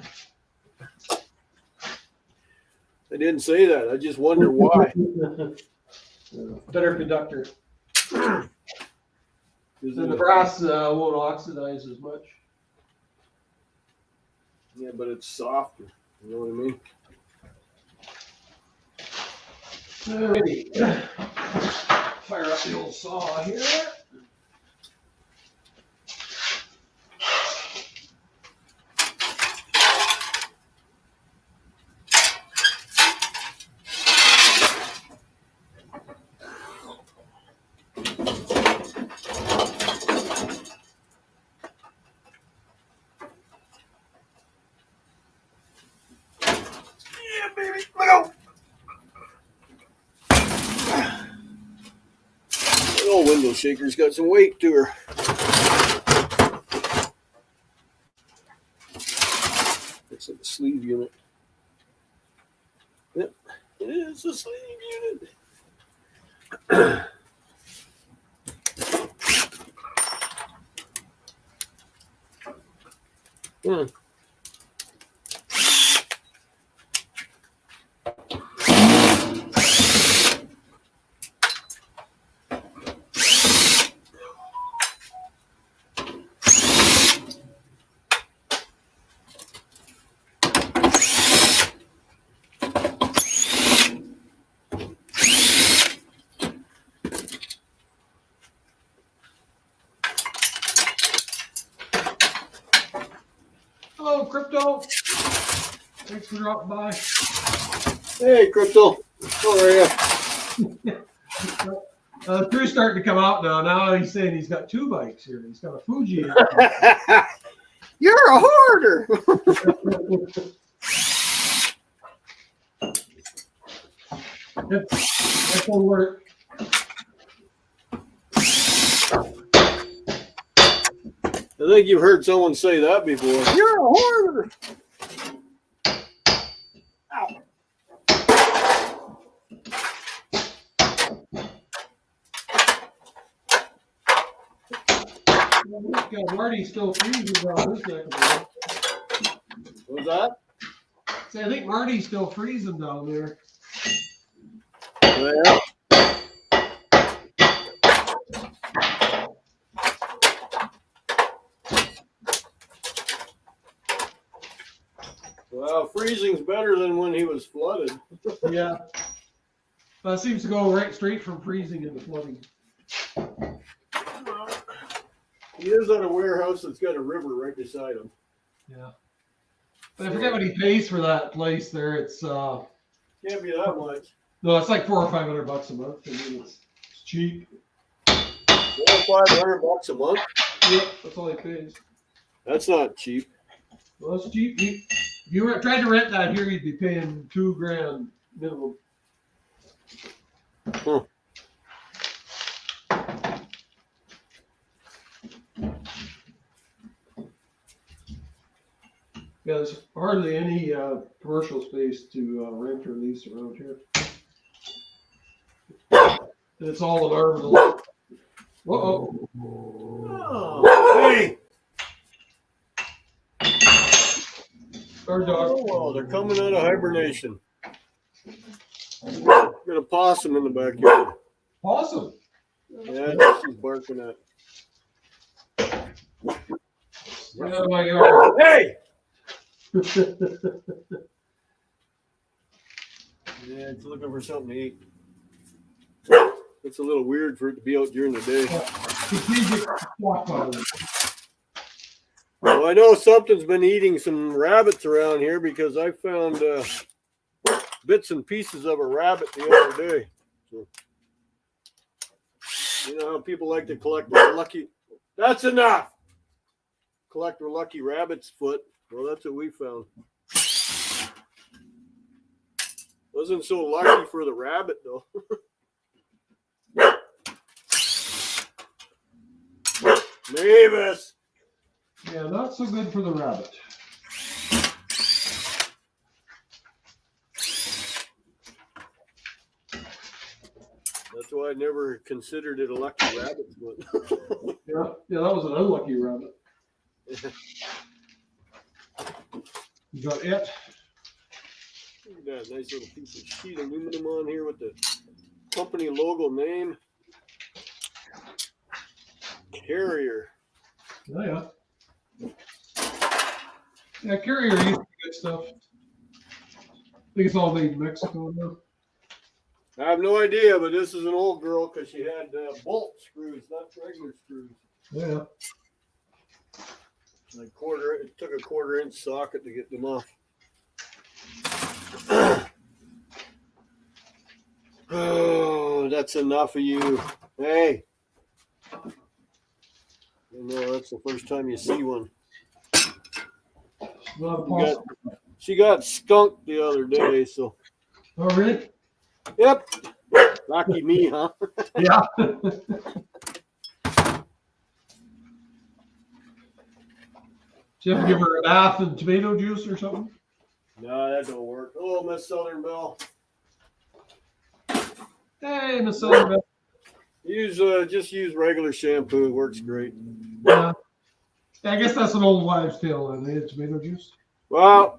Speaker 2: I didn't say that. I just wonder why.
Speaker 1: Better conductor.
Speaker 2: Is
Speaker 1: The
Speaker 2: it
Speaker 1: brass won't oxidize as much.
Speaker 2: yeah, but it's softer. You know what I mean?
Speaker 1: Alrighty. Fire up the old saw here.
Speaker 2: Yeah, baby. Look out. The old window shaker's got some weight to her. It's like a sleeve unit. Yep, it is a sleeve unit. Hmm.
Speaker 1: Hello, Crypto. Thanks for dropping by.
Speaker 2: Hey, Crypto. How are you?
Speaker 1: The crew's starting to come out now. Now he's saying he's got 2 bikes here. He's got a Fuji.
Speaker 2: You're a hoarder.
Speaker 1: That won't work.
Speaker 2: I think you've heard someone say that before. You're a hoarder.
Speaker 1: God, Marty's still freezing down this neck of the woods.
Speaker 2: What was that?
Speaker 1: See, I think Marty's still freezing down there.
Speaker 2: Yeah. Well, freezing's better than when he was flooded.
Speaker 1: Yeah. That seems to go right straight from freezing into flooding.
Speaker 2: He is at a warehouse that's got a river right beside him.
Speaker 1: Yeah. But I forget what he pays for that place there. It's
Speaker 2: Can't be that much.
Speaker 1: no, it's like $400 or $500 a month. I mean, it's cheap.
Speaker 2: $500 a month?
Speaker 1: Yep, that's all he pays.
Speaker 2: That's not cheap.
Speaker 1: Well, that's cheap. If you were tried to rent that here, you'd be paying $2,000 minimum.
Speaker 2: Huh.
Speaker 1: Yeah, there's hardly any commercial space to rent or lease around here. And it's all environmental. Uh-oh.
Speaker 2: Oh, hey!
Speaker 1: Guard dog.
Speaker 2: Oh, well, they're coming out of hibernation. Got a possum in the backyard.
Speaker 1: Awesome.
Speaker 2: Yeah, that's what she's barking at.
Speaker 1: Get out of my yard.
Speaker 2: Hey! Yeah, it's looking for something to eat. It's a little weird for it to be out during the day. Well, I know something's been eating some rabbits around here because I found bits and pieces of a rabbit the other day. So, you know how people like to collect their lucky. That's enough. Collect their lucky rabbit's foot. Well, that's what we found. Wasn't so lucky for the rabbit though. Mavis.
Speaker 1: Yeah, not so good for the rabbit.
Speaker 2: That's why I never considered it a lucky rabbit foot.
Speaker 1: Yeah, that was an unlucky rabbit. You got it?
Speaker 2: Got a nice little piece of sheet aluminum on here with the company logo name. Carrier.
Speaker 1: Oh, yeah. Yeah, Carrier used to be good stuff. I think it's all made in Mexico now.
Speaker 2: I have no idea, but this is an old girl because she had bolt screws, not regular screws.
Speaker 1: Yeah.
Speaker 2: Like it took a 1/4-inch socket to get them off. Oh, that's enough of you. Hey. I know that's the first time you see one.
Speaker 1: Not a possum.
Speaker 2: She got skunked the other day, so.
Speaker 1: Oh, really?
Speaker 2: Yep. Lucky me, huh?
Speaker 1: Yeah. Did you have to give her a bath and tomato juice or something?
Speaker 2: No, that don't work. Oh, Miss Southern Belle.
Speaker 1: Hey, Miss Southern.
Speaker 2: Just use regular shampoo. It works great.
Speaker 1: Yeah. I guess that's an old wives' tale, and they had tomato juice.
Speaker 2: Well,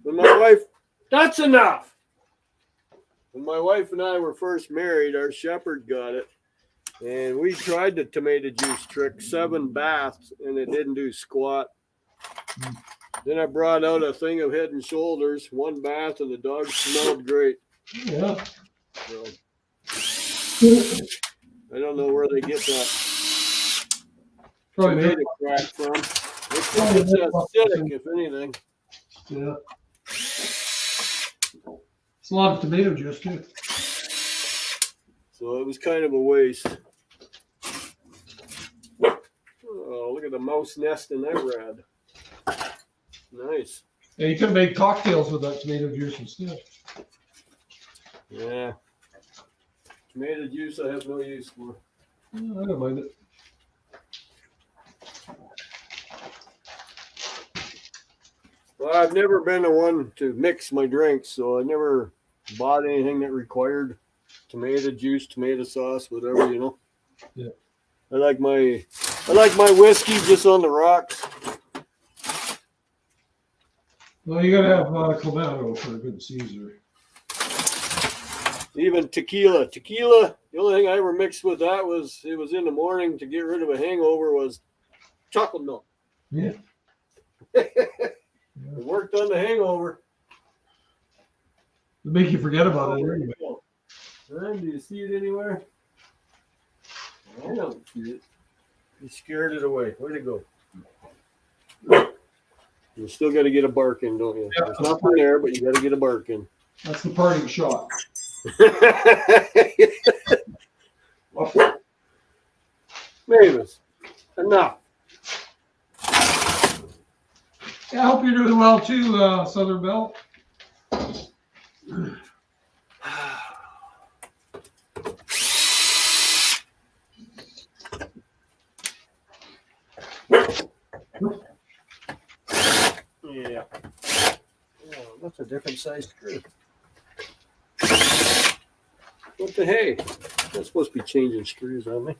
Speaker 2: when my wife, that's enough. When my wife and I were first married, our shepherd got it. And we tried the tomato juice trick, 7 baths, and it didn't do squat. Then I brought out a thing of Head and Shoulders, 1 bath, and the dog smelled great.
Speaker 1: Yeah.
Speaker 2: So, I don't know where they get that
Speaker 1: Probably
Speaker 2: tomato crack from. It's acidic, if anything.
Speaker 1: Yeah. It's a lot of tomato juice too.
Speaker 2: So it was kind of a waste. Oh, look at the mouse nest in that rad. Nice.
Speaker 1: Yeah, you could have made cocktails with that tomato juice instead.
Speaker 2: Yeah. Tomato juice I have no use for.
Speaker 1: I don't mind it.
Speaker 2: Well, I've never been the one to mix my drinks, so I never bought anything that required tomato juice, tomato sauce, whatever, you know.
Speaker 1: Yeah.
Speaker 2: I like my whiskey just on the rocks.
Speaker 1: Well, you gotta have Clamato for a good Caesar.
Speaker 2: Even tequila. Tequila, the only thing I ever mixed with that was it was in the morning to get rid of a hangover was chocolate milk.
Speaker 1: Yeah.
Speaker 2: It worked on the hangover.
Speaker 1: To make you forget about it anyway.
Speaker 2: Do you see it anywhere? I don't see it. You scared it away. Where'd it go? You still got to get a bark in, don't you?
Speaker 1: Yeah.
Speaker 2: There's nothing there, but you got to get a bark in.
Speaker 1: That's the parting shot.
Speaker 2: Mavis, enough.
Speaker 1: Yeah, I hope you're doing well too, Southern Belle.
Speaker 2: Yeah. Oh, that's a different size screw. What the hey? They're supposed to be changing screws, aren't they?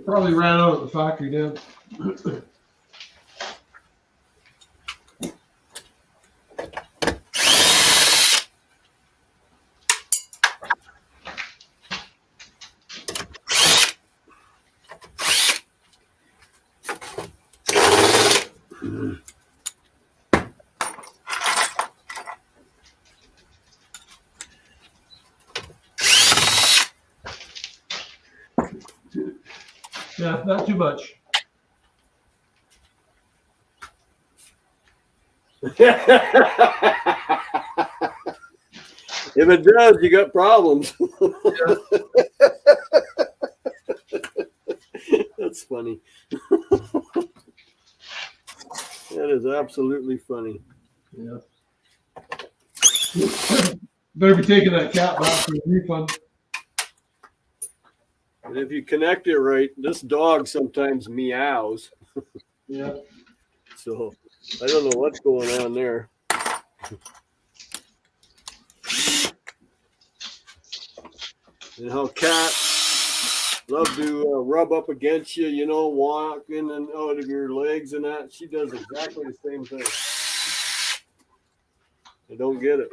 Speaker 1: Probably ran out at the factory now. Yeah, not too much.
Speaker 2: If it does, you got problems. That's funny. That is absolutely funny.
Speaker 1: Yeah. Better be taking that cat back for the refund.
Speaker 2: And if you connect it right, this dog sometimes meows.
Speaker 1: Yeah.
Speaker 2: So I don't know what's going on there. And how cats love to rub up against you, you know, walk in and out of your legs and that. She does exactly the same thing. I don't get it.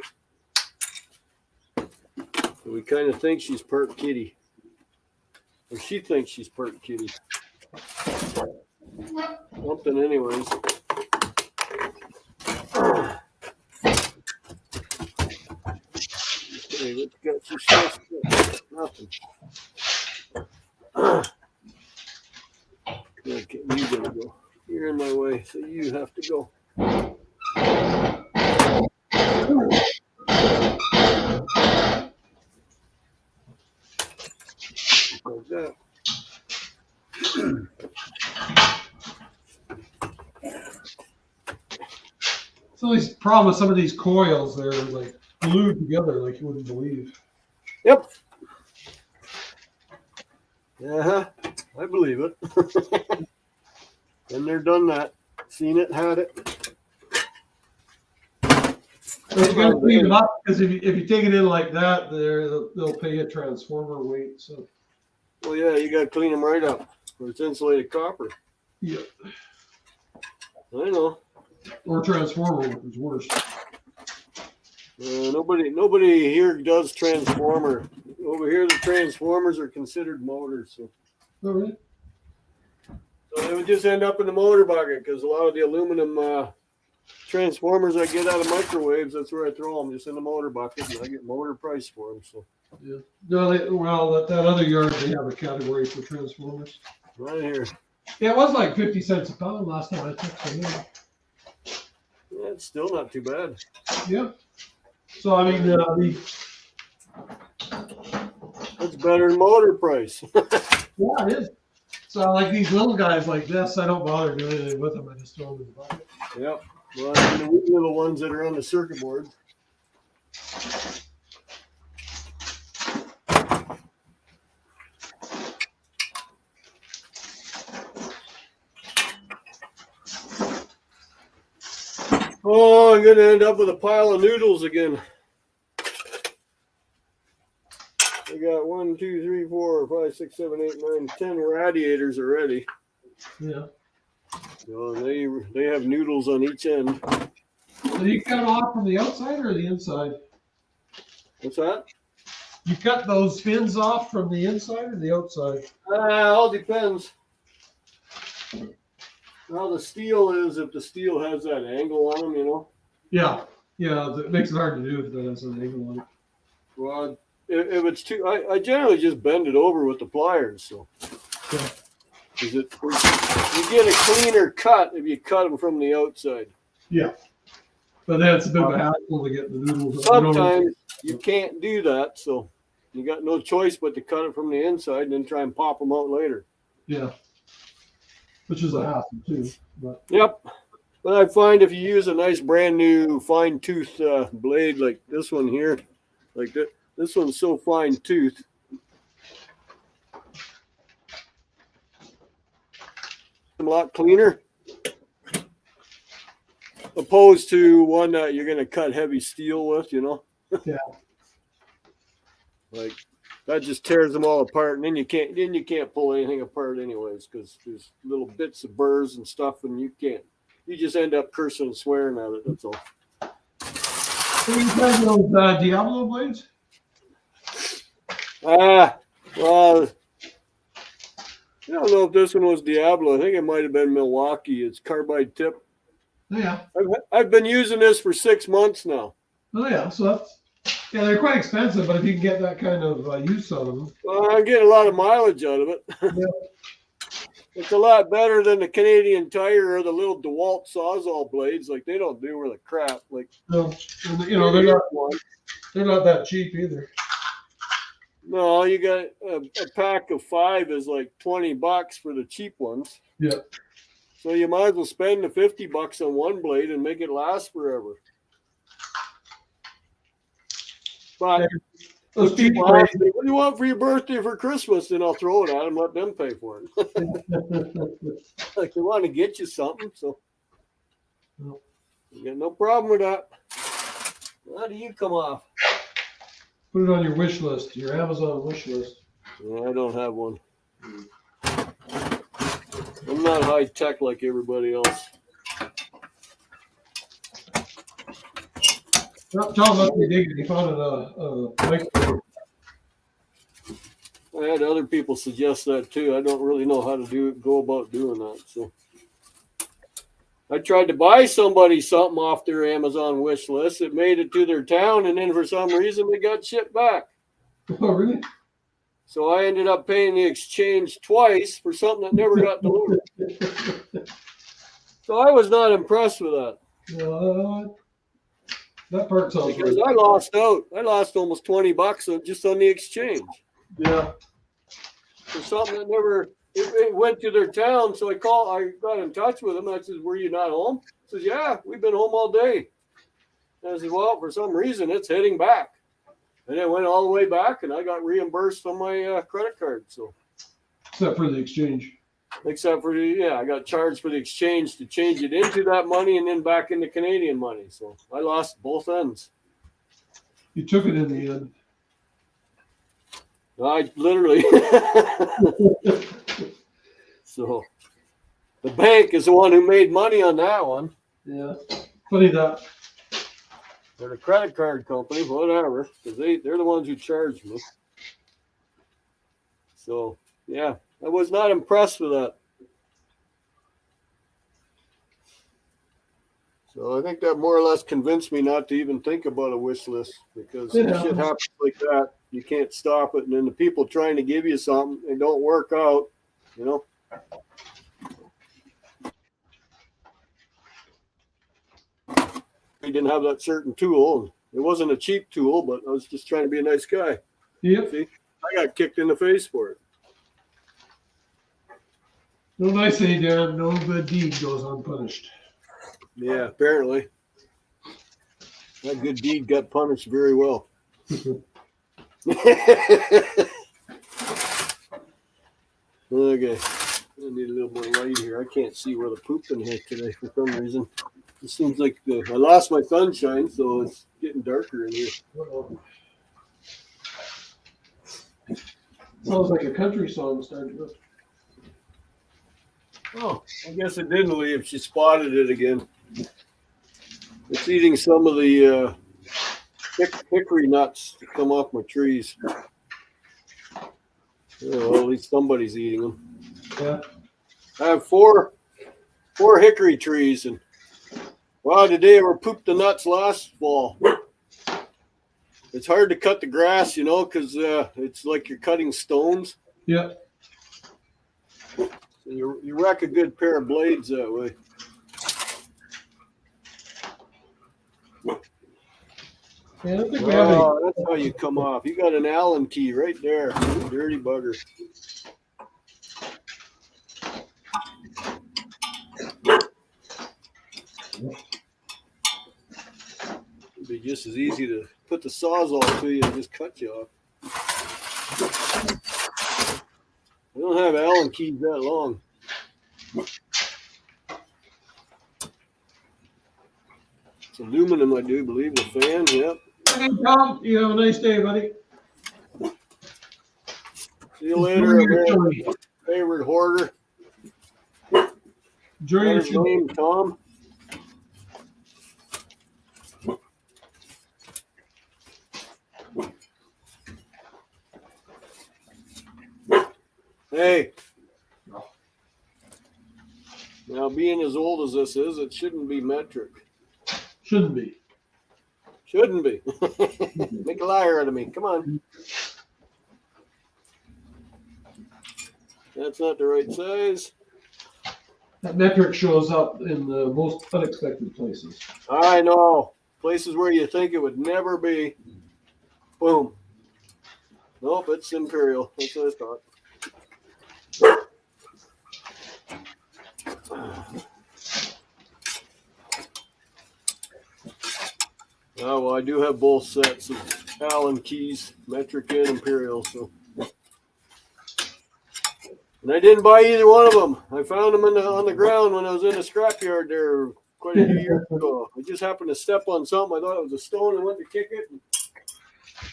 Speaker 2: So we kind of think she's part kitty. Or she thinks she's part kitty. Something anyways. Okay, what you got your stuff? Nothing. Okay, you gotta go. You're in my way, so you have to go. Like that.
Speaker 1: So these problem with some of these coils, they're like glued together like you wouldn't believe.
Speaker 2: Yep. Uh-huh. I believe it. Been there, done that. Seen it, had it.
Speaker 1: You gotta clean it up, because if you take it in like that, they'll pay a transformer weight, so.
Speaker 2: Well, yeah, you got to clean them right up. Or it's insulated copper.
Speaker 1: Yeah.
Speaker 2: I know.
Speaker 1: Or transformer, which is worse.
Speaker 2: Nobody here does transformer. Over here, the transformers are considered motors. So
Speaker 1: Oh, really?
Speaker 2: they would just end up in the motor bucket because a lot of the aluminum transformers I get out of microwaves, that's where I throw them, just in the motor bucket, and I get motor price for them. So
Speaker 1: Yeah. No, that other yard, they have a category for transformers.
Speaker 2: right here,
Speaker 1: Yeah, it was like 50 cents a pound last time I took some in.
Speaker 2: yeah, it's still not too bad.
Speaker 1: Yeah. So, I mean,
Speaker 2: That's better than motor price.
Speaker 1: yeah, it is. So, like these little guys like this, I don't bother doing anything with them. I just throw them in the bucket.
Speaker 2: Yep. Well, I mean, the little ones that are on the circuit board. Oh, I'm gonna end up with a pile of noodles again. I got 1, 2, 3, 4, 5, 6, 7, 8, 9, 10 radiators already.
Speaker 1: Yeah.
Speaker 2: So they have noodles on each end.
Speaker 1: So you cut them off from the outside or the inside?
Speaker 2: What's that?
Speaker 1: You cut those fins off from the inside or the outside?
Speaker 2: All depends. How the steel is, if the steel has that angle on them, you know.
Speaker 1: Yeah. Yeah, it makes it hard to do if it has an angle on it.
Speaker 2: Well, if it's too, I generally just bend it over with the pliers. So,
Speaker 1: Yeah.
Speaker 2: you get a cleaner cut if you cut them from the outside.
Speaker 1: Yeah. But then it's a bit of a hassle to get the noodles.
Speaker 2: Sometimes you can't do that, so you got no choice but to cut it from the inside and then try and pop them out later.
Speaker 1: Yeah. Which is a hassle too. But
Speaker 2: Yep. But I find if you use a nice brand new fine tooth blade like this one here, like that, this one's so fine tooth. A lot cleaner. Opposed to one that you're going to cut heavy steel with, you know?
Speaker 1: Yeah.
Speaker 2: Like that just tears them all apart, and then you can't pull anything apart anyways because there's little bits of burrs and stuff, and you just end up cursing and swearing at it. That's all.
Speaker 1: so you have those Diablo blades?
Speaker 2: Well, I don't know if this one was Diablo. I think it might have been Milwaukee. It's carbide tip.
Speaker 1: Oh, yeah.
Speaker 2: I've been using this for 6 months now.
Speaker 1: Oh yeah. So that's they're quite expensive, but if you can get that kind of use out of them.
Speaker 2: Well, I'm getting a lot of mileage out of it.
Speaker 1: Yeah.
Speaker 2: It's a lot better than the Canadian Tire or the little DeWalt Sawzall blades. Like they don't do worth a crap. Like
Speaker 1: No, and, they're not that cheap either.
Speaker 2: no, you got a pack of 5 is like $20 for the cheap ones.
Speaker 1: Yeah.
Speaker 2: So you might as well spend the $50 on one blade and make it last forever. But
Speaker 1: Those cheap
Speaker 2: people ask me, what do you want for your birthday for Christmas? Then I'll throw it at them, let them pay for it.
Speaker 1: blades.
Speaker 2: Like they want to get you something, so
Speaker 1: No.
Speaker 2: you got no problem with that. How do you come off?
Speaker 1: Put it on your wish list, your Amazon wish list.
Speaker 2: Yeah, I don't have one. I'm not high tech like everybody else.
Speaker 1: Tom must be digging. He found a microwave.
Speaker 2: I had other people suggest that too. I don't really know how to go about doing that. So I tried to buy somebody something off their Amazon wish list. It made it to their town, and then for some reason they got shipped back.
Speaker 1: Oh, really?
Speaker 2: So I ended up paying the exchange twice for something that never got delivered. So I was not impressed with that.
Speaker 1: That part sounds
Speaker 2: Because
Speaker 1: right.
Speaker 2: I lost out. I lost almost $20 just on the exchange
Speaker 1: Yeah.
Speaker 2: for something that never it went to their town. So I got in touch with them. I said, "Were you not home?" He says, "Yeah, we've been home all day." And I said, "Well, for some reason, it's heading back." And it went all the way back, and I got reimbursed on my credit card. So,
Speaker 1: Except for the exchange.
Speaker 2: Except for I got charged for the exchange to change it into that money and then back into Canadian money. So I lost both ends.
Speaker 1: You took it in the end.
Speaker 2: I literally. So the bank is the one who made money on that one.
Speaker 1: Yeah. Funny that.
Speaker 2: They're the credit card company, whatever, because they're the ones who charged me. So yeah, I was not impressed with that. So I think that more or less convinced me not to even think about a wish list, because
Speaker 1: It
Speaker 2: if shit
Speaker 1: happens.
Speaker 2: happens like that, you can't stop it. And then the people trying to give you something, they don't work out, you know. I didn't have that certain tool. It wasn't a cheap tool, but I was just trying to be a nice guy.
Speaker 1: Yep.
Speaker 2: See, I got kicked in the face for it.
Speaker 1: No nice say, Dan. No good deed goes unpunished.
Speaker 2: Yeah, apparently. That good deed got punished very well. Okay. I need a little more light here. I can't see where the poop in here today for some reason. It seems like I lost my sunshine, so it's getting darker in here.
Speaker 1: Sounds like a country song starting up.
Speaker 2: Oh, I guess it didn't leave. She spotted it again. It's eating some of the hickory nuts that come off my trees. Well, at least somebody's eating them.
Speaker 1: Yeah.
Speaker 2: I have four hickory trees, and wow, did they ever poop the nuts last fall? It's hard to cut the grass, you know, because it's like you're cutting stones.
Speaker 1: Yeah.
Speaker 2: So you wreck a good pair of blades that way.
Speaker 1: Yeah, I don't think we have any.
Speaker 2: Oh, that's how you come off. You got an Allen key right there. You dirty bugger. It'd be just as easy to put the sawzall to you and just cut you off. I don't have Allen keys that long. It's aluminum, I do believe. The fan, yep.
Speaker 1: Hey, Tom, you have a nice day, buddy.
Speaker 2: See you later, man. Favorite hoarder.
Speaker 1: Enjoy your
Speaker 2: What's his name, Tom? Hey. Now, being as old as this is, it shouldn't be metric.
Speaker 1: Shouldn't be.
Speaker 2: Shouldn't be. Make a liar out of me. Come on. That's not the right size.
Speaker 1: That metric shows up in the most unexpected places.
Speaker 2: I know. Places where you think it would never be. Boom. Nope, it's imperial. That's what I thought. Oh, well, I do have both sets of Allen keys, metric and imperial, so. And I didn't buy either one of them. I found them on the ground when I was in the scrapyard there quite a few years ago. I just happened to step on something. I thought it was a stone and went to kick it. And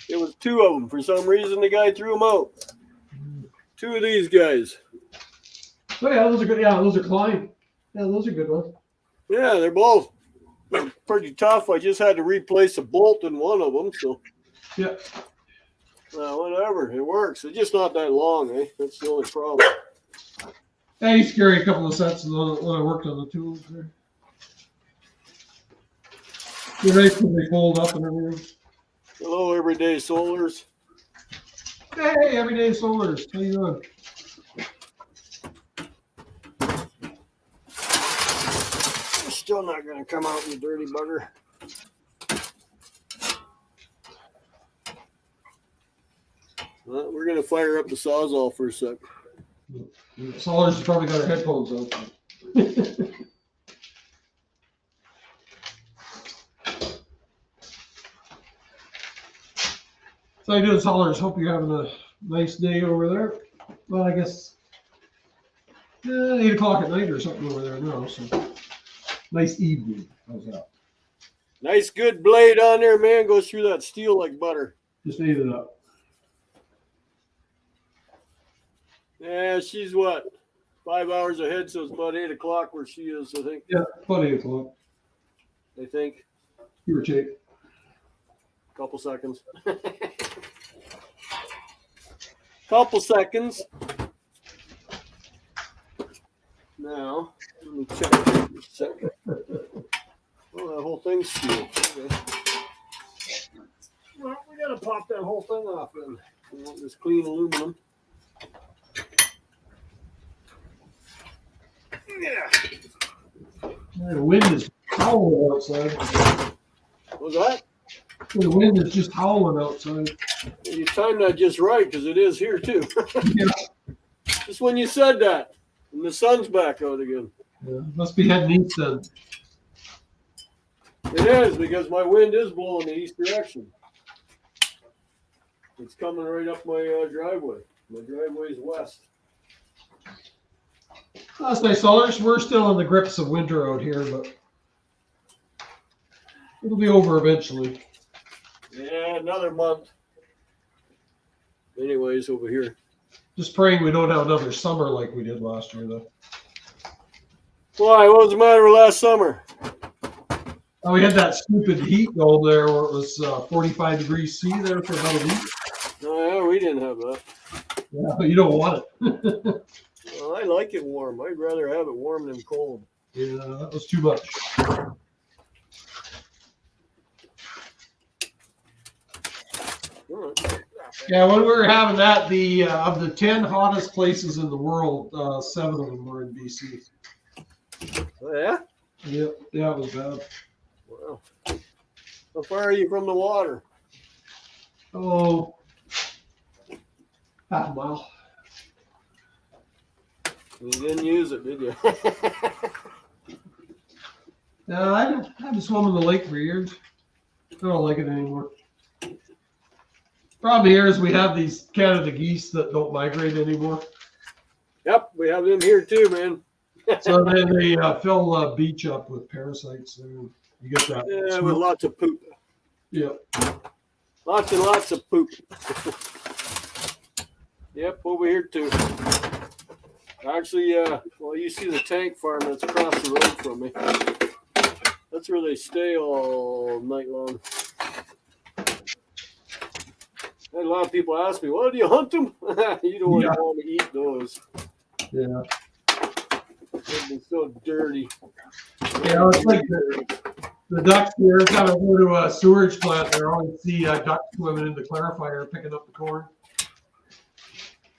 Speaker 2: it was two of them. For some reason, the guy threw them out. Two of these guys.
Speaker 1: Oh, yeah, those are good. Yeah, those are Klein. Yeah, those are good ones.
Speaker 2: Yeah, they're both pretty tough. I just had to replace a bolt in one of them, so.
Speaker 1: Yeah.
Speaker 2: Whatever, it works. It's just not that long, eh? That's the only problem.
Speaker 1: I used to carry a couple of sets when I worked on the tools there. They're nice when they fold up and everything.
Speaker 2: Hello, everyday solars.
Speaker 1: Hey, everyday solars. How you doing?
Speaker 2: You're still not going to come out, you dirty bugger. Well, we're going to fire up the Sawzall for a sec.
Speaker 1: Solars probably got her headphones on. So how you doing, Solars? Hope you're having a nice day over there. Well, I guess 8 o'clock at night or something over there now. So nice evening. How's that?
Speaker 2: Nice good blade on there, man. Goes through that steel like butter.
Speaker 1: Just ate it up.
Speaker 2: Yeah, she's what? 5 hours ahead, so it's about 8 o'clock where she is, I think.
Speaker 1: Yeah, about 8 o'clock.
Speaker 2: I think.
Speaker 1: Give or take.
Speaker 2: Couple seconds. Couple seconds. Now, let me check for a second. Oh, that whole thing's steel. Okay. Well, we gotta pop that whole thing off then. We want this clean aluminum. Yeah.
Speaker 1: The wind is howling outside.
Speaker 2: What was that?
Speaker 1: The wind is just howling outside.
Speaker 2: You timed that just right because it is here too.
Speaker 1: Yeah.
Speaker 2: Just when you said that, and the sun's back out again.
Speaker 1: Yeah, must be heading east then.
Speaker 2: It is because my wind is blowing the east direction. It's coming right up my driveway. My driveway's west.
Speaker 1: That's nice. So we're still in the grips of winter out here, but it'll be over eventually.
Speaker 2: Yeah, another month. Anyways, over here.
Speaker 1: Just praying we don't have another summer like we did last year, though.
Speaker 2: Why? What was the matter with last summer?
Speaker 1: Oh, we had that stupid heat over there where it was 45 degrees C there for about a week.
Speaker 2: Oh, yeah, we didn't have that.
Speaker 1: Yeah, but you don't want it.
Speaker 2: Well, I like it warm. I'd rather have it warm than cold.
Speaker 1: Yeah, that was too much.
Speaker 2: All right.
Speaker 1: Yeah, when we were having that, the of the 10 hottest places in the world, 7 of them were in BC.
Speaker 2: Oh, yeah?
Speaker 1: Yeah, it was bad.
Speaker 2: Wow. How far are you from the water?
Speaker 1: Oh, half a mile.
Speaker 2: You didn't use it, did you?
Speaker 1: No, I haven't swum in the lake for years. I don't like it anymore. Problem here is we have these Canada geese that don't migrate anymore.
Speaker 2: Yep, we have them here too, man.
Speaker 1: So then they fill the beach up with parasites. And you get that.
Speaker 2: Yeah, with lots of poop.
Speaker 1: Yeah.
Speaker 2: Lots and lots of poop. Yep, over here too. Actually, well, you see the tank farm that's across the road from me. That's where they stay all night long. I had a lot of people ask me, "Well, do you hunt them?" You don't
Speaker 1: Yeah.
Speaker 2: want to eat those.
Speaker 1: Yeah.
Speaker 2: They'd be so dirty.
Speaker 1: Yeah, it's like the ducks here. Every time I go to a sewage plant, there I always see ducks swimming in the clarifier picking up the corn.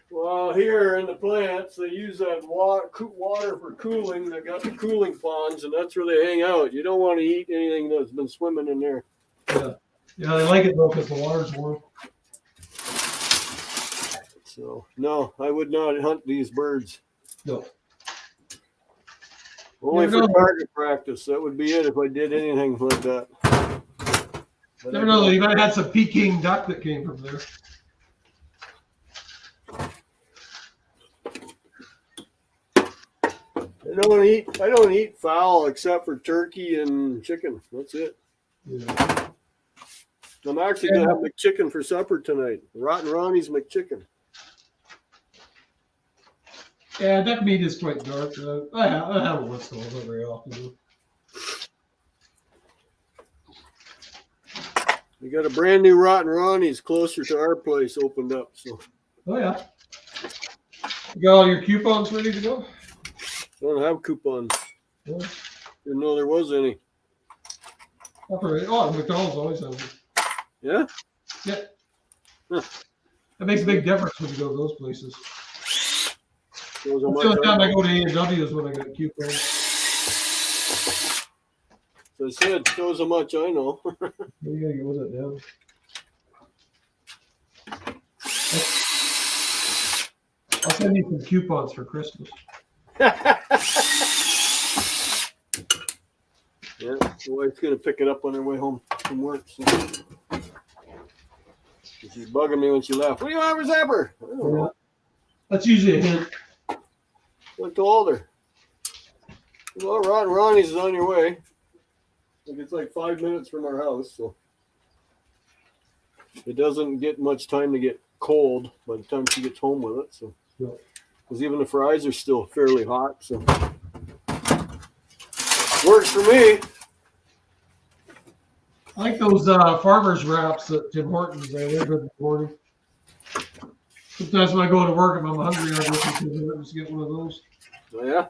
Speaker 2: Well, here in the plants, they use that water for cooling. They got the cooling ponds, and that's where they hang out. You don't want to eat anything that's been swimming in there.
Speaker 1: Yeah. Yeah, they like it though because the water's warm.
Speaker 2: So, no, I would not hunt these birds.
Speaker 1: No.
Speaker 2: Only
Speaker 1: Never
Speaker 2: for
Speaker 1: know.
Speaker 2: target practice. That would be it if I did anything like that. But
Speaker 1: Never know. You might have had some Peking duck that came from there.
Speaker 2: I don't eat fowl except for turkey and chicken. That's it.
Speaker 1: Yeah.
Speaker 2: I'm actually gonna have McChicken for supper tonight. Rotten Ronnie's McChicken.
Speaker 1: Yeah, duck meat is quite dark. I have it once in a while, not very often.
Speaker 2: We got a brand new Rotten Ronnie's closer to our place opened up. So
Speaker 1: Oh yeah. You got all your coupons ready to go?
Speaker 2: I don't have coupons.
Speaker 1: Yeah.
Speaker 2: Didn't know there was any.
Speaker 1: Oh, McDonald's always has it.
Speaker 2: Yeah?
Speaker 1: Yeah.
Speaker 2: Huh.
Speaker 1: That makes a big difference when you go to those places.
Speaker 2: Shows how
Speaker 1: That's
Speaker 2: much
Speaker 1: the only time
Speaker 2: I
Speaker 1: I go to A&W is when I get coupons.
Speaker 2: So I said, shows how much I know.
Speaker 1: You gotta get with it now. I'll send you some coupons for Christmas.
Speaker 2: Yeah, the wife's gonna pick it up on her way home from work. So. She's bugging me when she left. What do you want for supper? I don't know.
Speaker 1: That's usually a hint.
Speaker 2: I told her. Well, Ronnie's is on your way. Like it's like 5 minutes from our house, so it doesn't get much time to get cold by the time she gets home with it. So, because even the fries are still fairly hot, so works for me.
Speaker 1: I like those farmers wraps at Tim Hortons. They're good in the morning. Sometimes when I go to work, if I'm hungry, I go to Tim Hortons to get one of those.
Speaker 2: Oh, yeah.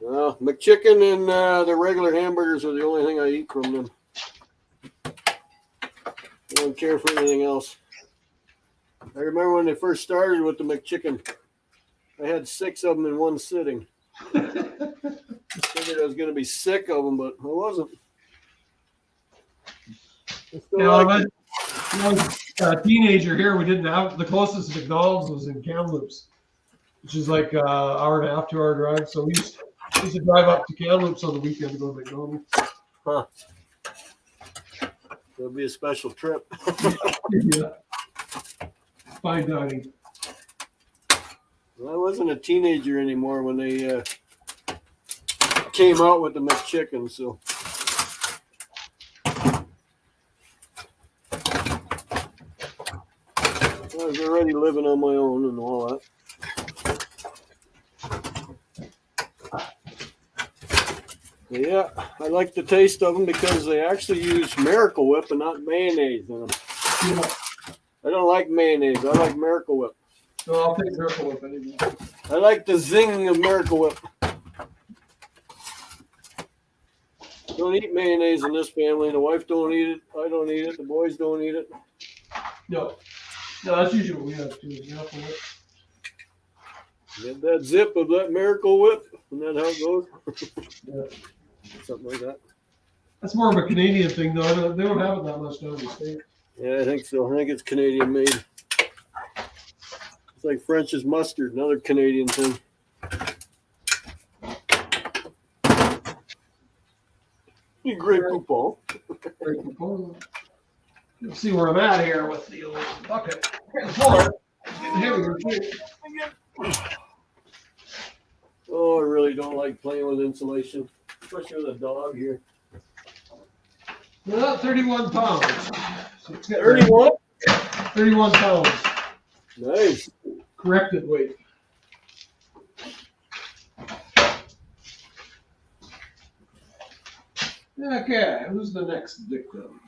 Speaker 2: Well, McChicken and the regular hamburgers are the only thing I eat from them. I don't care for anything else. I remember when they first started with the McChicken, I had 6 of them in one sitting. I figured I was going to be sick of them, but I wasn't.
Speaker 1: When I was a teenager here, we didn't have the closest McDonald's was in Kamloops, which is like an hour and a half, 2 hour drive. So we used to drive up to Kamloops on the weekend to go to McDonald's.
Speaker 2: Huh. It'll be a special trip.
Speaker 1: Yeah. Fine dining.
Speaker 2: Well, I wasn't a teenager anymore when they came out with the McChicken, so. I was already living on my own and all that. But yeah, I like the taste of them because they actually use Miracle Whip and not mayonnaise in them.
Speaker 1: Yeah.
Speaker 2: I don't like mayonnaise. I like Miracle Whip.
Speaker 1: So I'll take Miracle Whip anyway.
Speaker 2: I like the zing of Miracle Whip. Don't eat mayonnaise in this family. The wife don't eat it. I don't eat it. The boys don't eat it.
Speaker 1: No, that's usually what we have too. Is Miracle Whip.
Speaker 2: Get that zip of that Miracle Whip. Isn't that how it goes?
Speaker 1: Yeah.
Speaker 2: Something like that.
Speaker 1: That's more of a Canadian thing, though. They don't have it that much down in the States.
Speaker 2: Yeah, I think so. I think it's Canadian made. It's like French's mustard, another Canadian thing. You great football.
Speaker 1: Great component. You'll see where I'm at here with the old bucket. Getting fuller. Getting heavier too.
Speaker 2: Oh, I really don't like playing with insulation, especially with a dog here.
Speaker 1: Well, 31 pounds. So it's getting
Speaker 2: 31?
Speaker 1: 31 pounds.
Speaker 2: Nice.
Speaker 1: Corrected weight. Okay, who's the next victim?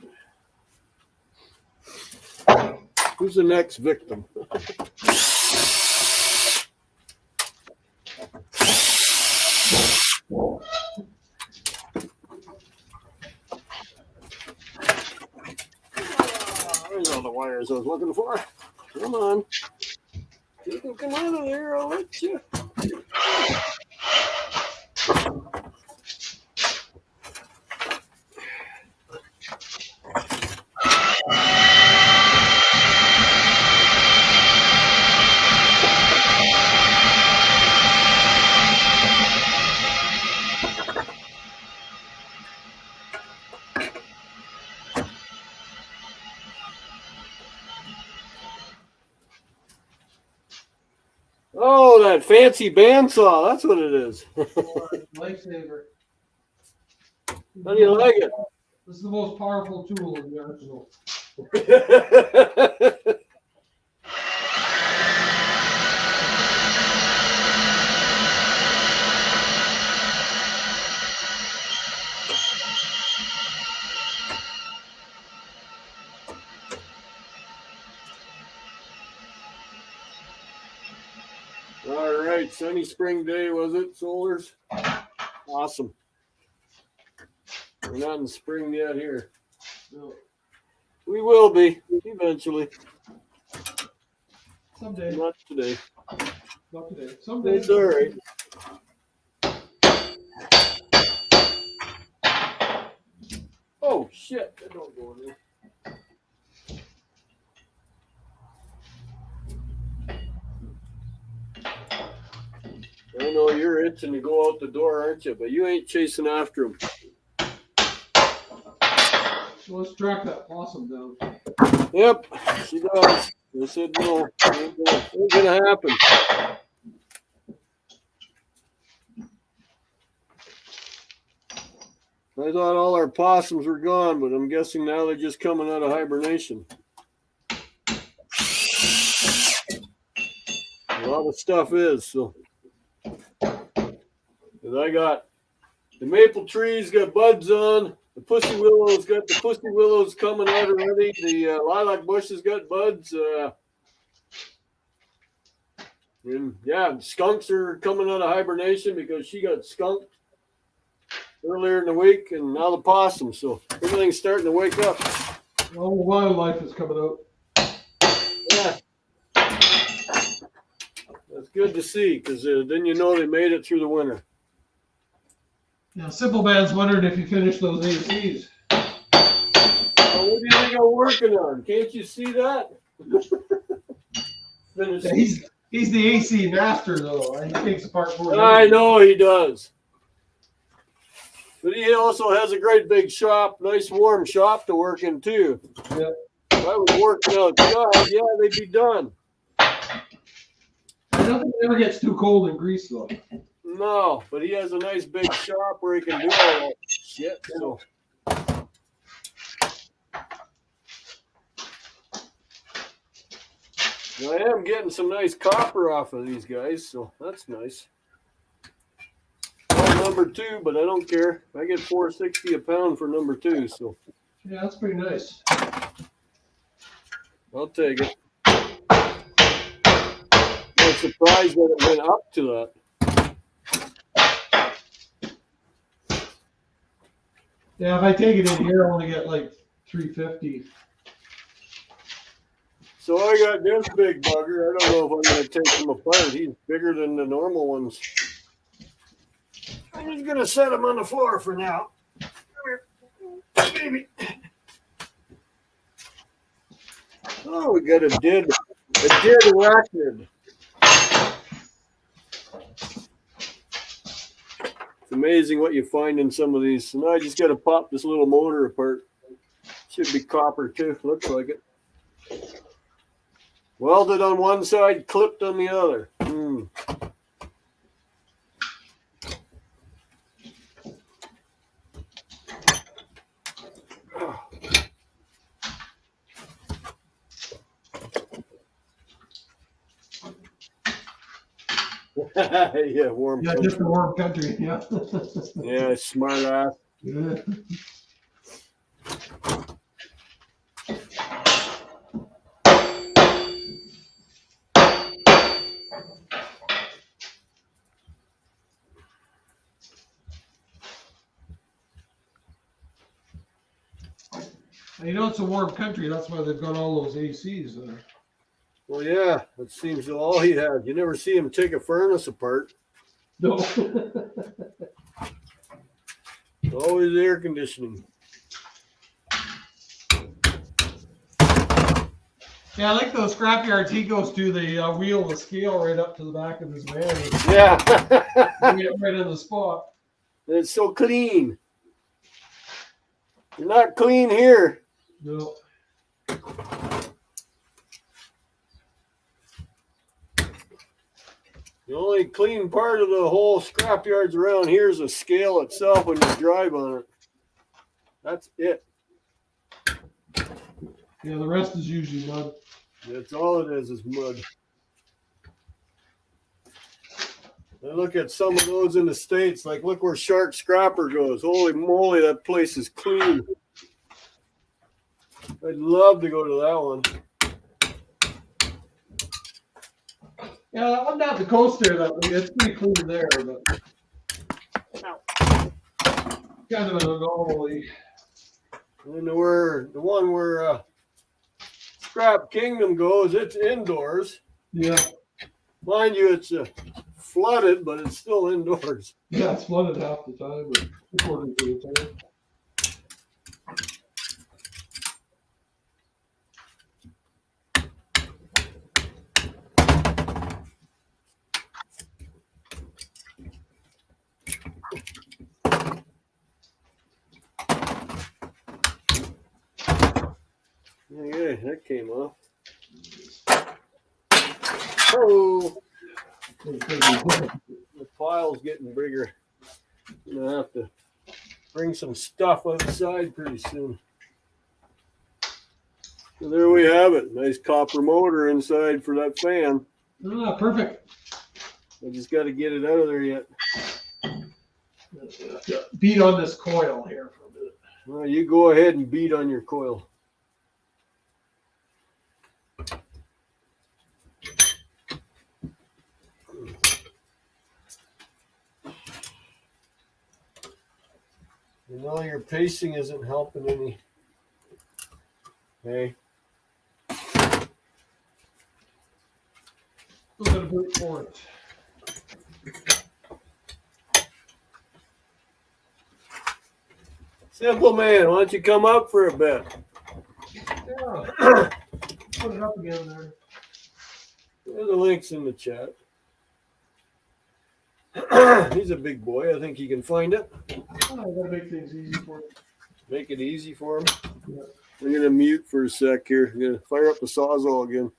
Speaker 2: Who's the next victim? There's all the wires I was looking for. Come on. You can come out of there, I'll let you. Oh, that fancy bandsaw. That's what it is.
Speaker 1: Lifesaver.
Speaker 2: How do you like it?
Speaker 1: This is the most powerful tool in the arsenal.
Speaker 2: All right, sunny spring day, was it, Solers? Awesome. We're not in spring yet here.
Speaker 1: No,
Speaker 2: We will be eventually.
Speaker 1: someday.
Speaker 2: Not today.
Speaker 1: Not today. Someday.
Speaker 2: It's all right. Oh shit! That don't go in there. I know you're itching to go out the door, aren't you? But you ain't chasing after him.
Speaker 1: So let's track that possum down.
Speaker 2: Yep, she does. I said no. Ain't gonna happen. I thought all our possums were gone, but I'm guessing now they're just coming out of hibernation. A lot of stuff is, so. 'Cause I got the maple trees got buds on, the pussy willows got the pussy willows coming out already, the lilac bushes got buds, and yeah, skunks are coming out of hibernation because she got skunked earlier in the week, and now the possum. So everything's starting to wake up.
Speaker 1: All the wildlife is coming out.
Speaker 2: Yeah, that's good to see because then you know they made it through the winter.
Speaker 1: Now, Simple Man's wondering if you finished those ACs.
Speaker 2: Oh, what do you think I'm working on? Can't you see that? Finish.
Speaker 1: Yeah, he's the AC master, though. He takes apart more.
Speaker 2: I know he does. But he also has a great big shop, nice warm shop to work in too.
Speaker 1: Yeah.
Speaker 2: If I was working outside, yeah, they'd be done.
Speaker 1: I don't think it ever gets too cold in Greece, though.
Speaker 2: No, but he has a nice big shop where he can do all that shit. So. I am getting some nice copper off of these guys, so that's nice. Well, number 2, but I don't care. I get $4.60 a pound for number 2, so
Speaker 1: Yeah, that's pretty nice.
Speaker 2: I'll take it. I'm surprised that it went up to that.
Speaker 1: Yeah, if I take it in here, I only get like $3.50.
Speaker 2: So I got this big bugger. I don't know if I'm going to take him apart. He's bigger than the normal ones. I'm just going to set him on the floor for now. Come here, baby. Oh, we got a dead arachnid. It's amazing what you find in some of these. So now I just got to pop this little motor apart. Should be copper too. Looks like it. Welded on one side, clipped on the other. Yeah, warm.
Speaker 1: Yeah,
Speaker 2: country.
Speaker 1: just a warm country. Yeah.
Speaker 2: Yeah, smart ass.
Speaker 1: Yeah. And you know it's a warm country. That's why they've got all those ACs there.
Speaker 2: Well, yeah, it seems all he had. You never see him take a furnace apart.
Speaker 1: No.
Speaker 2: Always air conditioning.
Speaker 1: Yeah, I like those scrapyards he goes to. They wheel the scale right up to the back of his van.
Speaker 2: Yeah.
Speaker 1: And get right in the spot.
Speaker 2: It's so clean. You're not clean here.
Speaker 1: No.
Speaker 2: The only clean part of the whole scrapyards around here is the scale itself when you drive on it. That's it.
Speaker 1: Yeah, the rest is usually mud.
Speaker 2: That's all it is mud. I look at some of those in the States, like look where Shark Scrapper goes. Holy moly, that place is clean. I'd love to go to that one.
Speaker 1: Yeah, I'm down the coast there. It's pretty clean there, but kind of an anomaly.
Speaker 2: And the one where Scrap Kingdom goes, it's indoors.
Speaker 1: Yeah.
Speaker 2: Mind you, it's flooded, but it's still indoors.
Speaker 1: Yeah, it's flooded half the time, but according to the time.
Speaker 2: Yeah, that came off. Oh, the pile's getting bigger. I'm gonna have to bring some stuff outside pretty soon. So there we have it. Nice copper motor inside for that fan.
Speaker 1: Ah, perfect.
Speaker 2: I just got to get it out of there yet.
Speaker 1: Beat on this coil here for a minute.
Speaker 2: Well, you go ahead and beat on your coil. You know, your pacing isn't helping any. Hey,
Speaker 1: A little bit for it.
Speaker 2: Simple Man, why don't you come up for a bit?
Speaker 1: Yeah. Put it up again there.
Speaker 2: The link's in the chat. He's a big boy. I think he can find it.
Speaker 1: Oh, I gotta make things easy for you.
Speaker 2: Make it easy for him.
Speaker 1: Yeah.
Speaker 2: I'm going to mute for a sec here. I'm going to fire up the Sawzall again.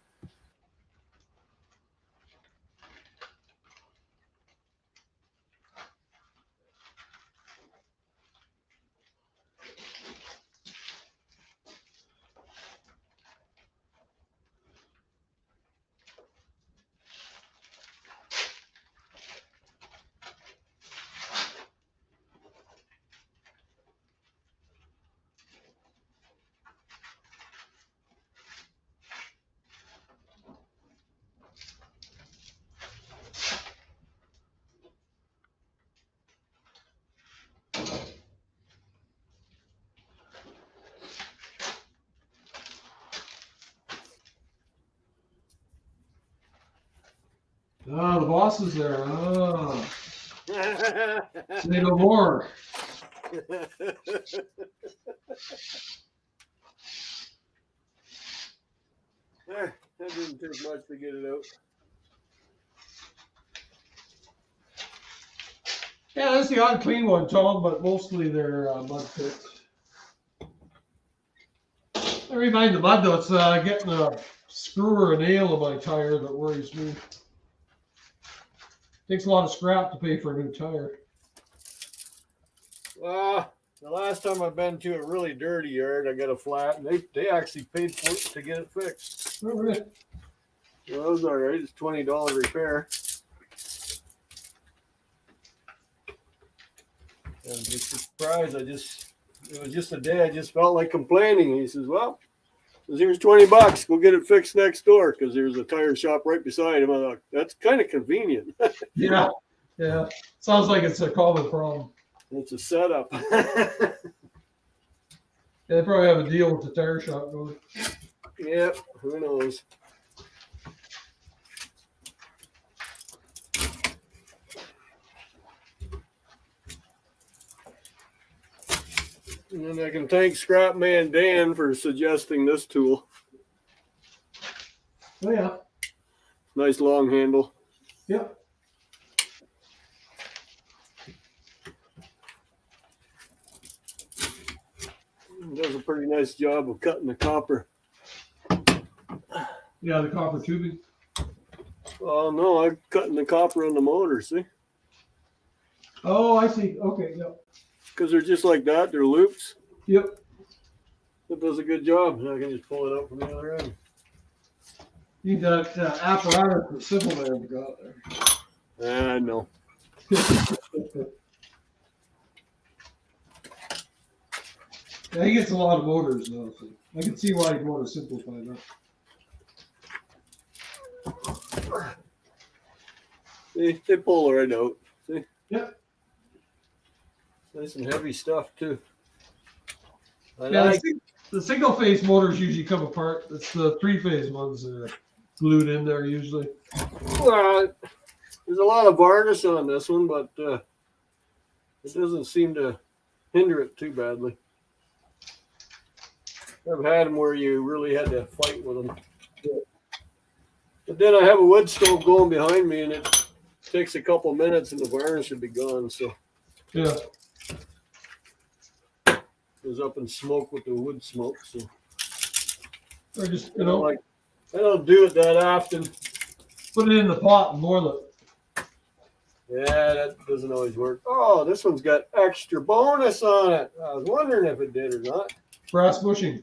Speaker 1: Ah, the boss is there. Ah, say no more.
Speaker 2: That didn't take much to get it out.
Speaker 1: Yeah, that's the unclean one, Tom, but mostly they're mud pits. Never mind the mud though, it's getting a screw or a nail in my tire that worries me. Takes a lot of scrap to pay for a new tire.
Speaker 2: The last time I've been to a really dirty yard, I got a flat, and they actually paid for it to get it fixed.
Speaker 1: All right.
Speaker 2: Well, that was all right. It's $20 repair. I'm just surprised. It was just a day I just felt like complaining. And he says, well, here's $20. Go get it fixed next door because there's a tire shop right beside him. I thought, that's kind of convenient.
Speaker 1: Yeah. Yeah. Sounds like it's a common problem.
Speaker 2: It's a setup.
Speaker 1: Yeah, they probably have a deal with the tire shop going.
Speaker 2: Yep, who knows? And I can thank Scrap Man Dan for suggesting this tool.
Speaker 1: Oh yeah.
Speaker 2: Nice long handle.
Speaker 1: Yep.
Speaker 2: Does a pretty nice job of cutting the copper.
Speaker 1: Yeah, the copper tubing.
Speaker 2: Oh no, I'm cutting the copper on the motor, see?
Speaker 1: Oh, I see. Okay, yep.
Speaker 2: Because they're just like that, they're loops.
Speaker 1: Yep.
Speaker 2: It does a good job. I can just pull it out from the other end.
Speaker 1: You got apparatus that Simple Man got there.
Speaker 2: I know.
Speaker 1: Yeah, he gets a lot of motors though, so I can see why he'd want to simplify that.
Speaker 2: See, they pull right out. See?
Speaker 1: Yep.
Speaker 2: Nice and heavy stuff too.
Speaker 1: Yeah, the single phase motors usually come apart. It's the 3-phase ones that are glued in there usually.
Speaker 2: Well, there's a lot of varnish on this one, but it doesn't seem to hinder it too badly. I've had them where you really had to fight with them. But then I have a wood stove going behind me, and it takes a couple minutes, and the varnish should be gone. So
Speaker 1: Yeah.
Speaker 2: it goes up in smoke with the wood smoke. So
Speaker 1: Or just,
Speaker 2: I don't do it that often.
Speaker 1: put it in the pot and boil it.
Speaker 2: Yeah, that doesn't always work. Oh, this one's got extra bonus on it. I was wondering if it did or not.
Speaker 1: Brass bushing.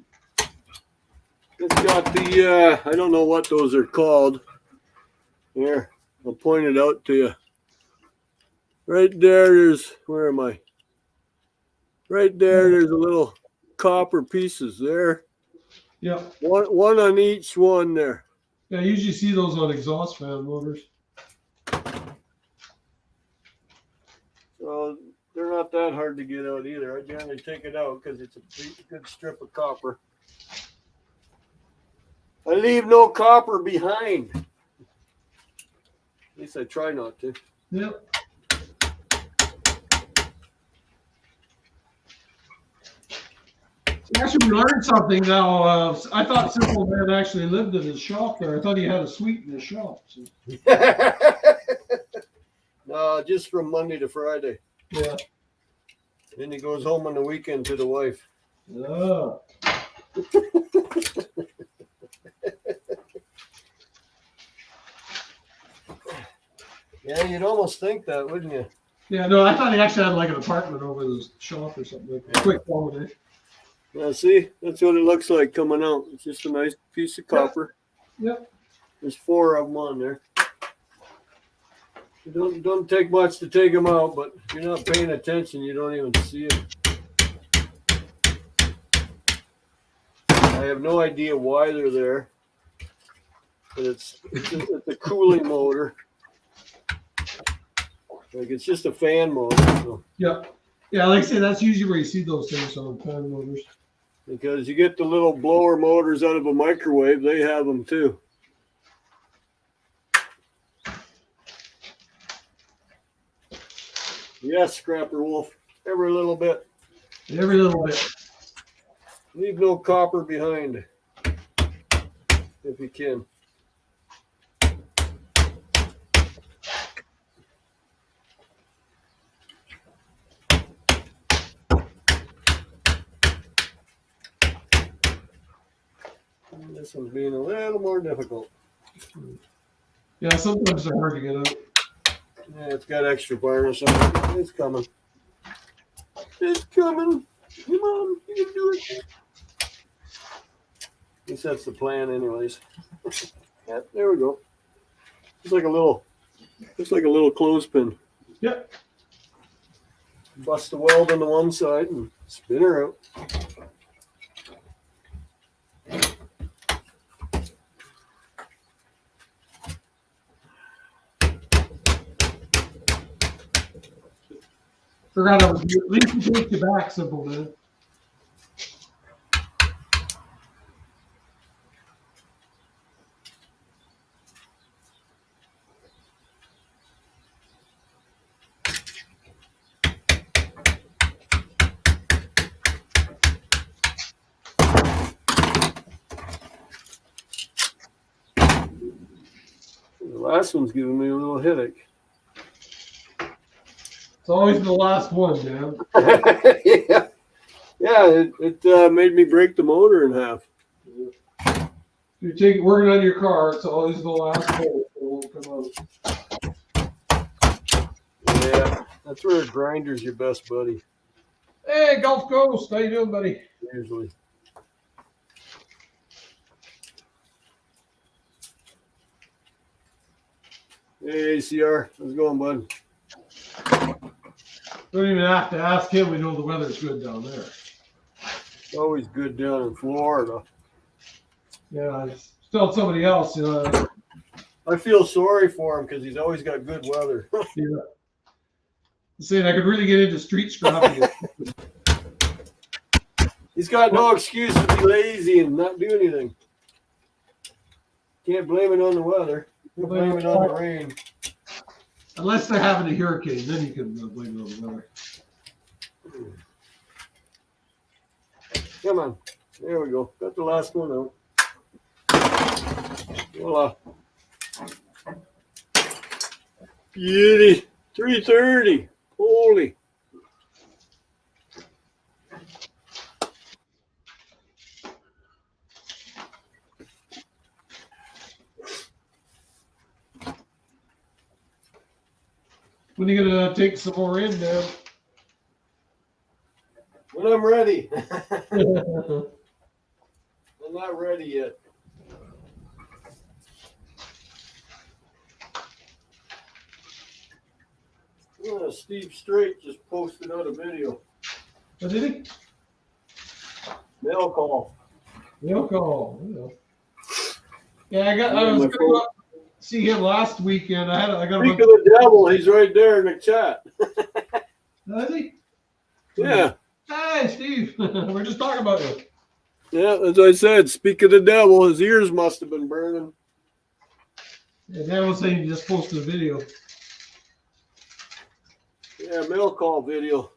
Speaker 2: It's got the, I don't know what those are called. Here, I'll point it out to you. Right there, where am I? Right there, there's a little copper pieces there.
Speaker 1: Yeah.
Speaker 2: One on each one there.
Speaker 1: Yeah, I usually see those on exhaust fan motors.
Speaker 2: So they're not that hard to get out either. I generally take it out because it's a good strip of copper. I leave no copper behind. At least I try not to.
Speaker 1: Yep. Actually, we learned something now. I thought Simple Man actually lived in his shop there. I thought he had a suite in his shop. So.
Speaker 2: No, just from Monday to Friday.
Speaker 1: Yeah.
Speaker 2: Then he goes home on the weekend to the wife.
Speaker 1: Oh.
Speaker 2: Yeah, you'd almost think that, wouldn't you?
Speaker 1: Yeah, no, I thought he actually had like an apartment over his shop or something like that. Quick holiday.
Speaker 2: Yeah, see, that's what it looks like coming out. It's just a nice piece of copper.
Speaker 1: Yep.
Speaker 2: There's 4 of them on there. It don't take much to take them out, but if you're not paying attention, you don't even see it. I have no idea why they're there, but it's a cooling motor. Like it's just a fan motor. So.
Speaker 1: Yeah. Yeah, like I say, that's usually where you see those things on fan motors.
Speaker 2: Because you get the little blower motors out of a microwave, they have them too. Yes, Scrapper Wolf, every little bit.
Speaker 1: Every little bit.
Speaker 2: Leave no copper behind, if you can. This one's being a little more difficult.
Speaker 1: Yeah, sometimes they're hard to get out.
Speaker 2: Yeah, it's got extra varnish on it. It's coming. It's coming. Come on, you can do it. At least that's the plan, anyways. Yeah, there we go. It's like a little clothespin.
Speaker 1: Yep.
Speaker 2: Bust the weld on the one side and spin her out.
Speaker 1: Forgot I was at least you take your back, Simple Man.
Speaker 2: The last one's giving me a little headache.
Speaker 1: It's always the last one, man.
Speaker 2: Yeah, it made me break the motor in half.
Speaker 1: If you're working on your car, it's always the last one. It won't come out.
Speaker 2: Yeah, that's where a grinder's your best buddy.
Speaker 1: Hey, Gulf Coast, how you doing, buddy?
Speaker 2: Usually. Hey, ACR, how's it going, bud?
Speaker 1: Don't even have to ask him. We know the weather's good down there.
Speaker 2: It's always good down in Florida.
Speaker 1: Yeah, I was telling somebody else, you know.
Speaker 2: I feel sorry for him because he's always got good weather.
Speaker 1: Yeah. Saying I could really get into street scrapping.
Speaker 2: He's got no excuse to be lazy and not do anything. Can't blame it on the weather. Can't blame it on the rain.
Speaker 1: Unless they're having a hurricane, then you can blame it on the weather.
Speaker 2: Come on. There we go. Got the last one out. Voila. Beauty. 330. Holy.
Speaker 1: When are you gonna take some more in, Dan?
Speaker 2: When I'm ready. I'm not ready yet. Steve Strait just posted out a video.
Speaker 1: What did he?
Speaker 2: Mail call.
Speaker 1: Mail call. Yeah, I
Speaker 2: Yeah,
Speaker 1: was
Speaker 2: my
Speaker 1: gonna go up see him last weekend. I got a
Speaker 2: Speak of the devil, he's right there in the chat.
Speaker 1: Is he?
Speaker 2: Yeah.
Speaker 1: Hey, Steve. We're just talking about you.
Speaker 2: Yeah, as I said, speak of the devil, his ears must have been burning.
Speaker 1: Yeah, Dan was saying he just posted a video.
Speaker 2: Yeah, mail call video.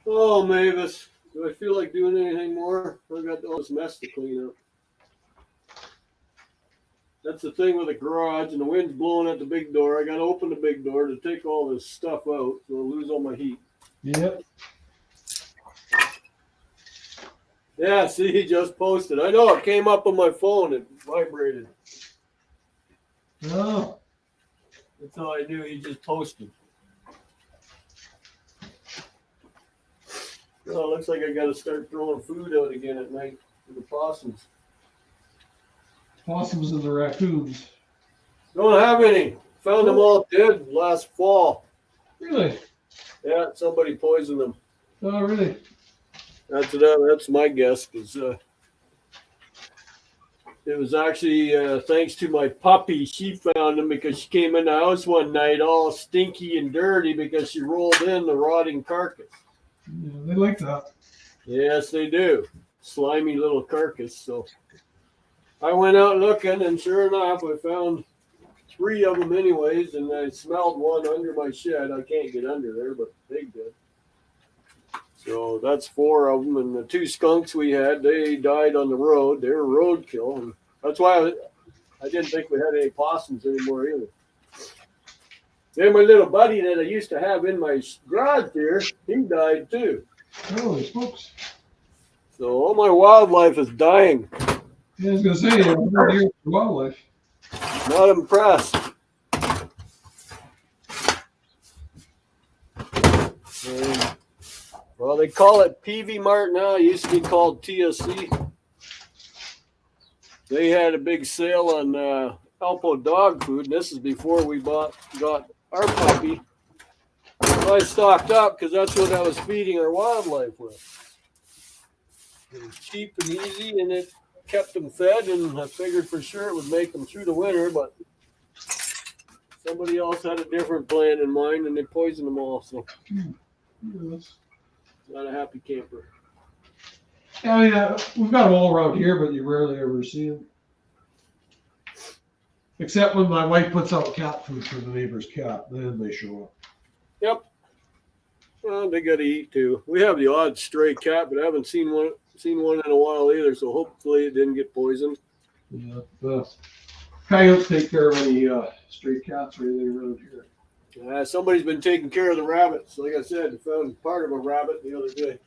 Speaker 2: Oh, Mavis, do I feel like doing anything more? I got all this mess to clean up. That's the thing with the garage, and the wind's blowing at the big door. I got to open the big door to take all this stuff out, so I'll lose all my heat.
Speaker 1: Yep.
Speaker 2: Yeah, see, he just posted. I know, it came up on my phone. It vibrated.
Speaker 1: Oh.
Speaker 2: That's how I knew he just posted. Oh, looks like I got to start throwing food out again at night for the possums.
Speaker 1: Possums and the raccoons.
Speaker 2: Don't have any. Found them all dead last fall.
Speaker 1: Really?
Speaker 2: Yeah, somebody poisoned them.
Speaker 1: Oh, really?
Speaker 2: That's my guess, because it was actually thanks to my puppy. She found them because she came in the house one night all stinky and dirty because she rolled in the rotting carcass.
Speaker 1: Yeah, they like that.
Speaker 2: Yes, they do. Slimy little carcass. So I went out looking, and sure enough, I found 3 of them anyways, and I smelled one under my shed. I can't get under there, but they did. So that's 4 of them, and the 2 skunks we had, they died on the road. They were roadkill, and that's why I didn't think we had any possums anymore either. Then my little buddy that I used to have in my garage here, he died too.
Speaker 1: Holy smokes.
Speaker 2: So all my wildlife is dying.
Speaker 1: Yeah, I was going to say, I'm not here for wildlife.
Speaker 2: Not impressed. Well, they call it PV Mart now. It used to be called TSC. They had a big sale on Alpo dog food, and this is before we got our puppy. So I stocked up because that's what I was feeding our wildlife with. It was cheap and easy, and it kept them fed, and I figured for sure it would make them through the winter, but somebody else had a different plan in mind, and they poisoned them all, so
Speaker 1: Yes.
Speaker 2: not a happy camper.
Speaker 1: Yeah, I mean, we've got them all around here, but you rarely ever see them. Except when my wife puts out cat food for the neighbor's cat, then they show up.
Speaker 2: Yep. Well, they got to eat too. We have the odd stray cat, but I haven't seen one in a while either. So hopefully it didn't get poisoned.
Speaker 1: Yeah, the coyotes take care of any stray cats or anything around here.
Speaker 2: Somebody's been taking care of the rabbits. Like I said, I found part of a rabbit the other day.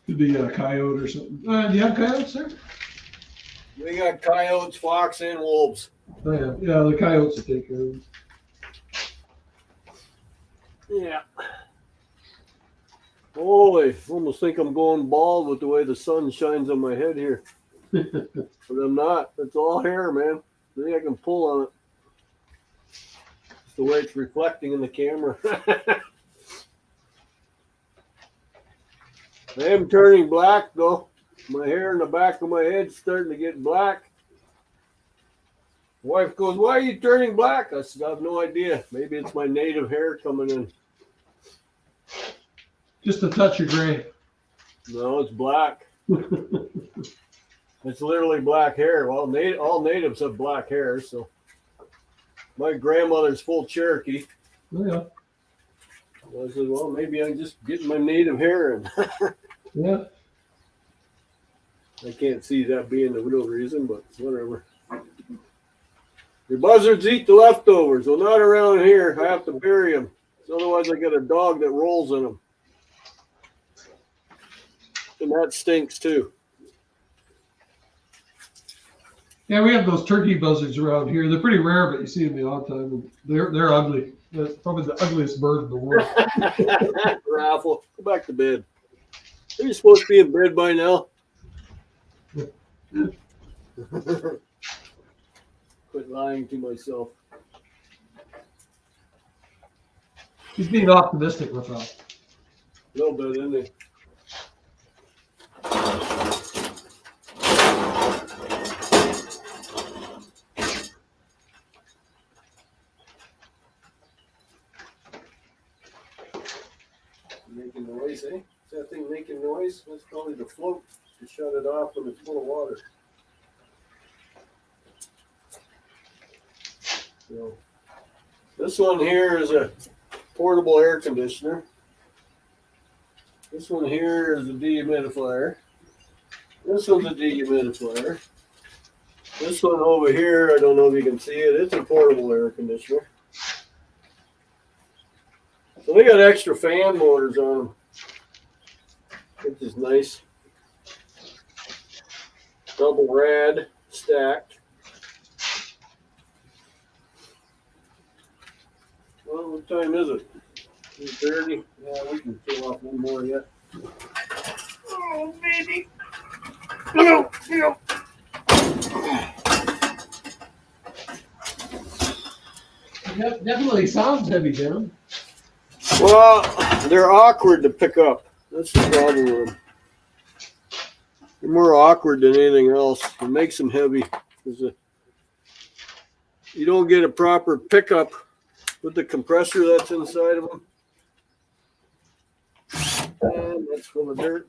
Speaker 1: Could be a coyote or something. Do you have coyotes there?
Speaker 2: We got coyotes, fox, and wolves.
Speaker 1: Oh, yeah. Yeah, the coyotes will take care of them.
Speaker 2: Yeah. Holy, I almost think I'm going bald with the way the sun shines on my head here. But I'm not. It's all hair, man. I think I can pull on it. It's the way it's reflecting in the camera. I am turning black, though. My hair in the back of my head's starting to get black. Wife goes, "Why are you turning black?" I said, "I have no idea. Maybe it's my native hair coming in."
Speaker 1: Just a touch of gray.
Speaker 2: No, it's black. It's literally black hair. Well, all natives have black hair, so my grandmother's full Cherokee.
Speaker 1: Oh, yeah.
Speaker 2: I said, well, maybe I'm just getting my native hair in.
Speaker 1: Yeah.
Speaker 2: I can't see that being the real reason, but whatever. Your buzzards eat the leftovers. Well, not around here. I have to bury them. So otherwise, I got a dog that rolls in them. and that stinks too.
Speaker 1: Yeah, we have those turkey buzzards around here. They're pretty rare, but you see them the odd time. They're ugly. That's probably the ugliest bird in the world.
Speaker 2: Raffle, go back to bed. Are you supposed to be in bed by now? Quit lying to myself.
Speaker 1: He's being optimistic with that.
Speaker 2: A little bit, isn't he? Making noise, eh? Is that thing making noise? That's probably the float to shut it off when it's full of water. So, this one here is a portable air conditioner. This one here is a dehumidifier. This one's a dehumidifier. This one over here, I don't know if you can see it, it's a portable air conditioner. So they got extra fan motors on them, which is nice. Double rad stacked. Well, what time is it? 2:30. Yeah, we can fill off one more yet. Oh, baby. No.
Speaker 1: That definitely sounds heavy, Jim.
Speaker 2: Well, they're awkward to pick up. That's the problem with them. They're more awkward than anything else. It makes them heavy. You don't get a proper pickup with the compressor that's inside of them. And that's full of dirt.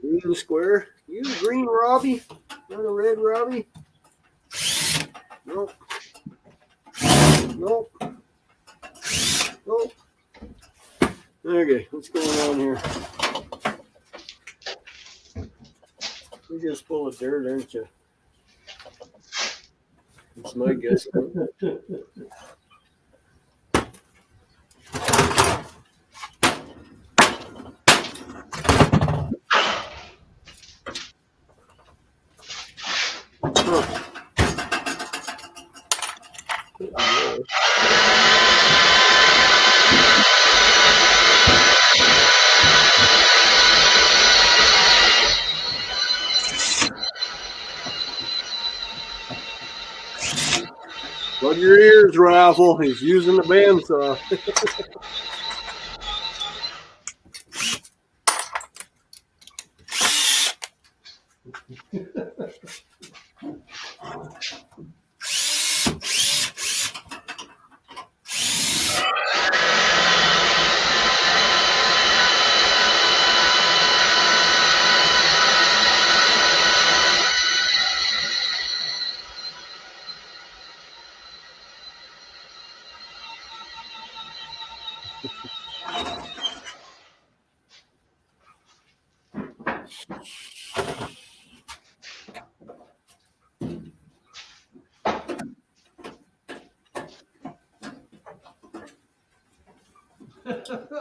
Speaker 2: Green square. You green Robbie? Not a red Robbie? Nope. Nope. Nope. Okay, what's going on here? You're just full of dirt, aren't you? That's my guess. Plug your ears, Raffle. He's using the bandsaw.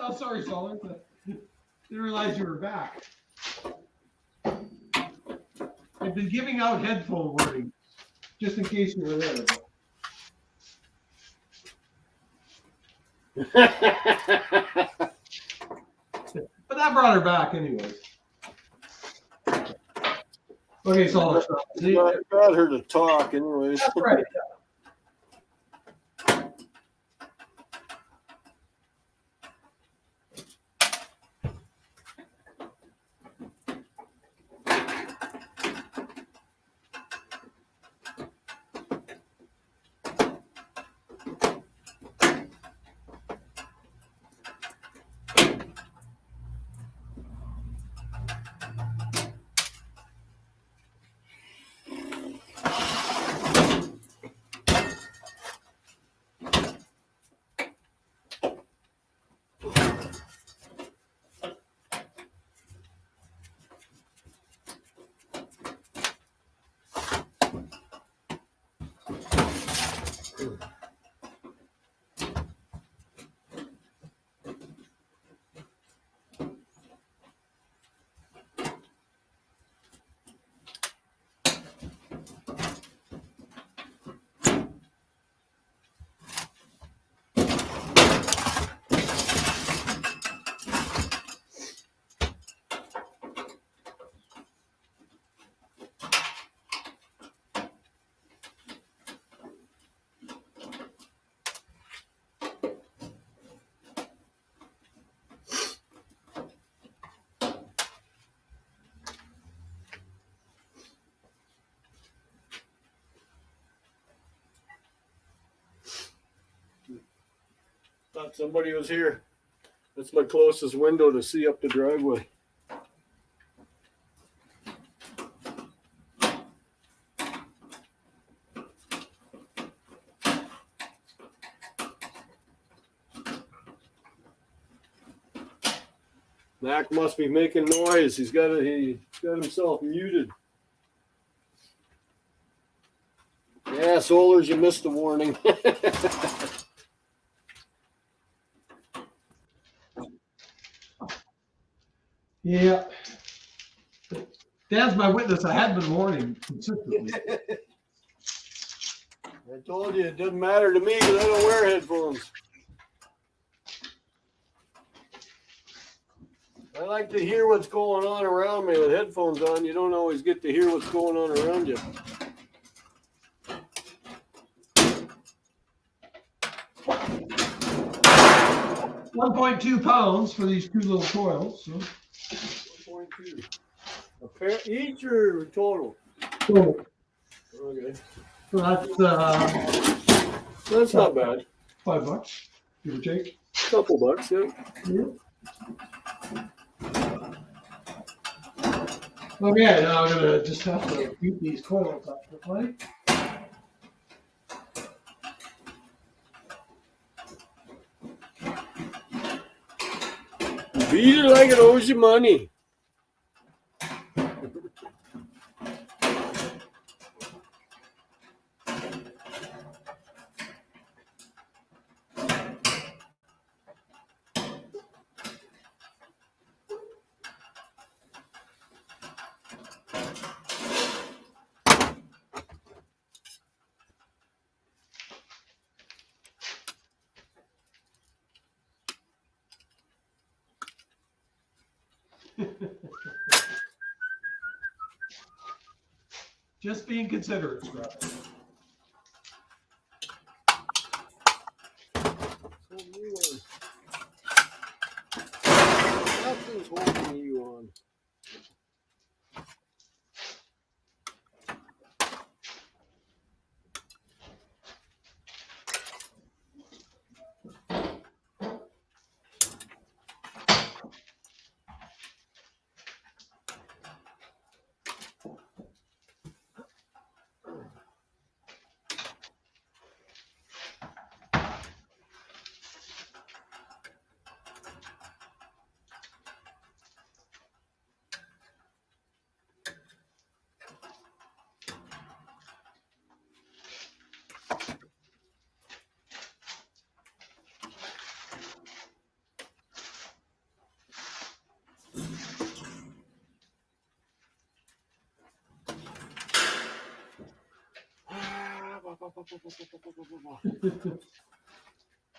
Speaker 1: I'm sorry, Solid. Didn't realize you were back. I've been giving out headphone warnings just in case you were there. But that brought her back, anyways. Okay, Solid.
Speaker 2: Got her to talk, anyways.
Speaker 1: That's right.
Speaker 2: Thought somebody was here. That's my closest window to see up the driveway. Mac must be making noise. He's got himself muted. Yeah, Solars, you missed the warning.
Speaker 1: Yeah. Dad's my witness. I had been warning consistently.
Speaker 2: I told you it doesn't matter to me because I don't wear headphones. I like to hear what's going on around me with headphones on. You don't always get to hear what's going on around you.
Speaker 1: £1.2 for these two little coils. So.
Speaker 2: 1.2. A pair each or total?
Speaker 1: So
Speaker 2: Okay.
Speaker 1: that's
Speaker 2: That's not bad.
Speaker 1: $5, give or take.
Speaker 2: Couple bucks, yeah.
Speaker 1: Yeah. Okay, now I'm gonna just have to beat these coils up to play.
Speaker 2: Beat it like it owes you money.
Speaker 1: Just being considerate, Scott.
Speaker 2: Nothing's holding you on.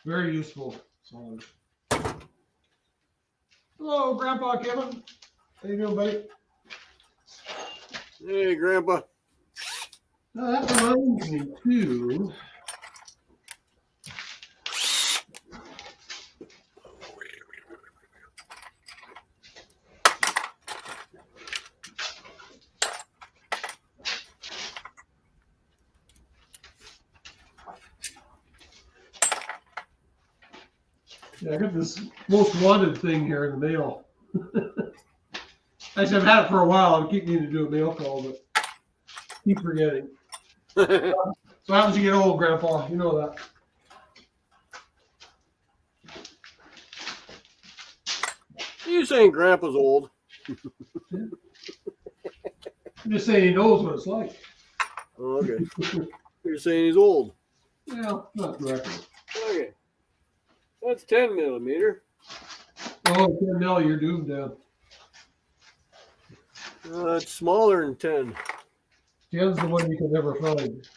Speaker 1: Very useful. Solid. Hello, Grandpa Kevin. How you doing, buddy?
Speaker 2: Hey, Grandpa.
Speaker 1: That reminds me too. Yeah, I got this most wanted thing here in the mail. Actually, I've had it for a while. I keep needing to do a mail call, but keep forgetting. So happens you get old, Grandpa. You know that.
Speaker 2: You saying Grandpa's old?
Speaker 1: I'm just saying he knows what it's like.
Speaker 2: Oh, okay. You're saying he's old.
Speaker 1: Well, not directly.
Speaker 2: Okay. That's 10 millimeter.
Speaker 1: Oh, 10 mil, you're doomed down.
Speaker 2: It's smaller than 10.
Speaker 1: 10's the one you can never find.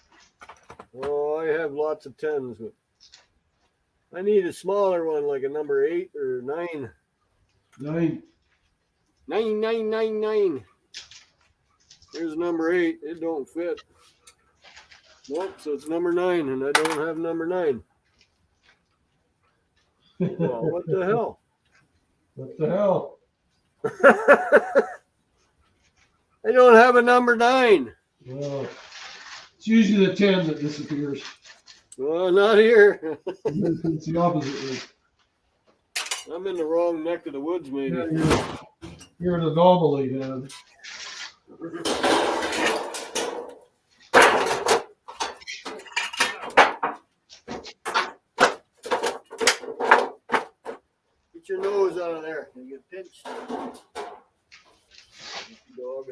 Speaker 2: Oh, I have lots of 10s, but I need a smaller one, like a number 8 or 9.
Speaker 1: 9.
Speaker 2: 9. Here's number 8. It don't fit. Nope, so it's number 9, and I don't have number 9. Well, what the hell?
Speaker 1: What the hell?
Speaker 2: I don't have a number 9.
Speaker 1: Well, it's usually the 10 that disappears.
Speaker 2: Well, not here.
Speaker 1: It's the opposite way.
Speaker 2: I'm in the wrong neck of the woods, maybe.
Speaker 1: Yeah, you're an anomaly, man.
Speaker 2: Get your nose out of there. You get pinched. Dog.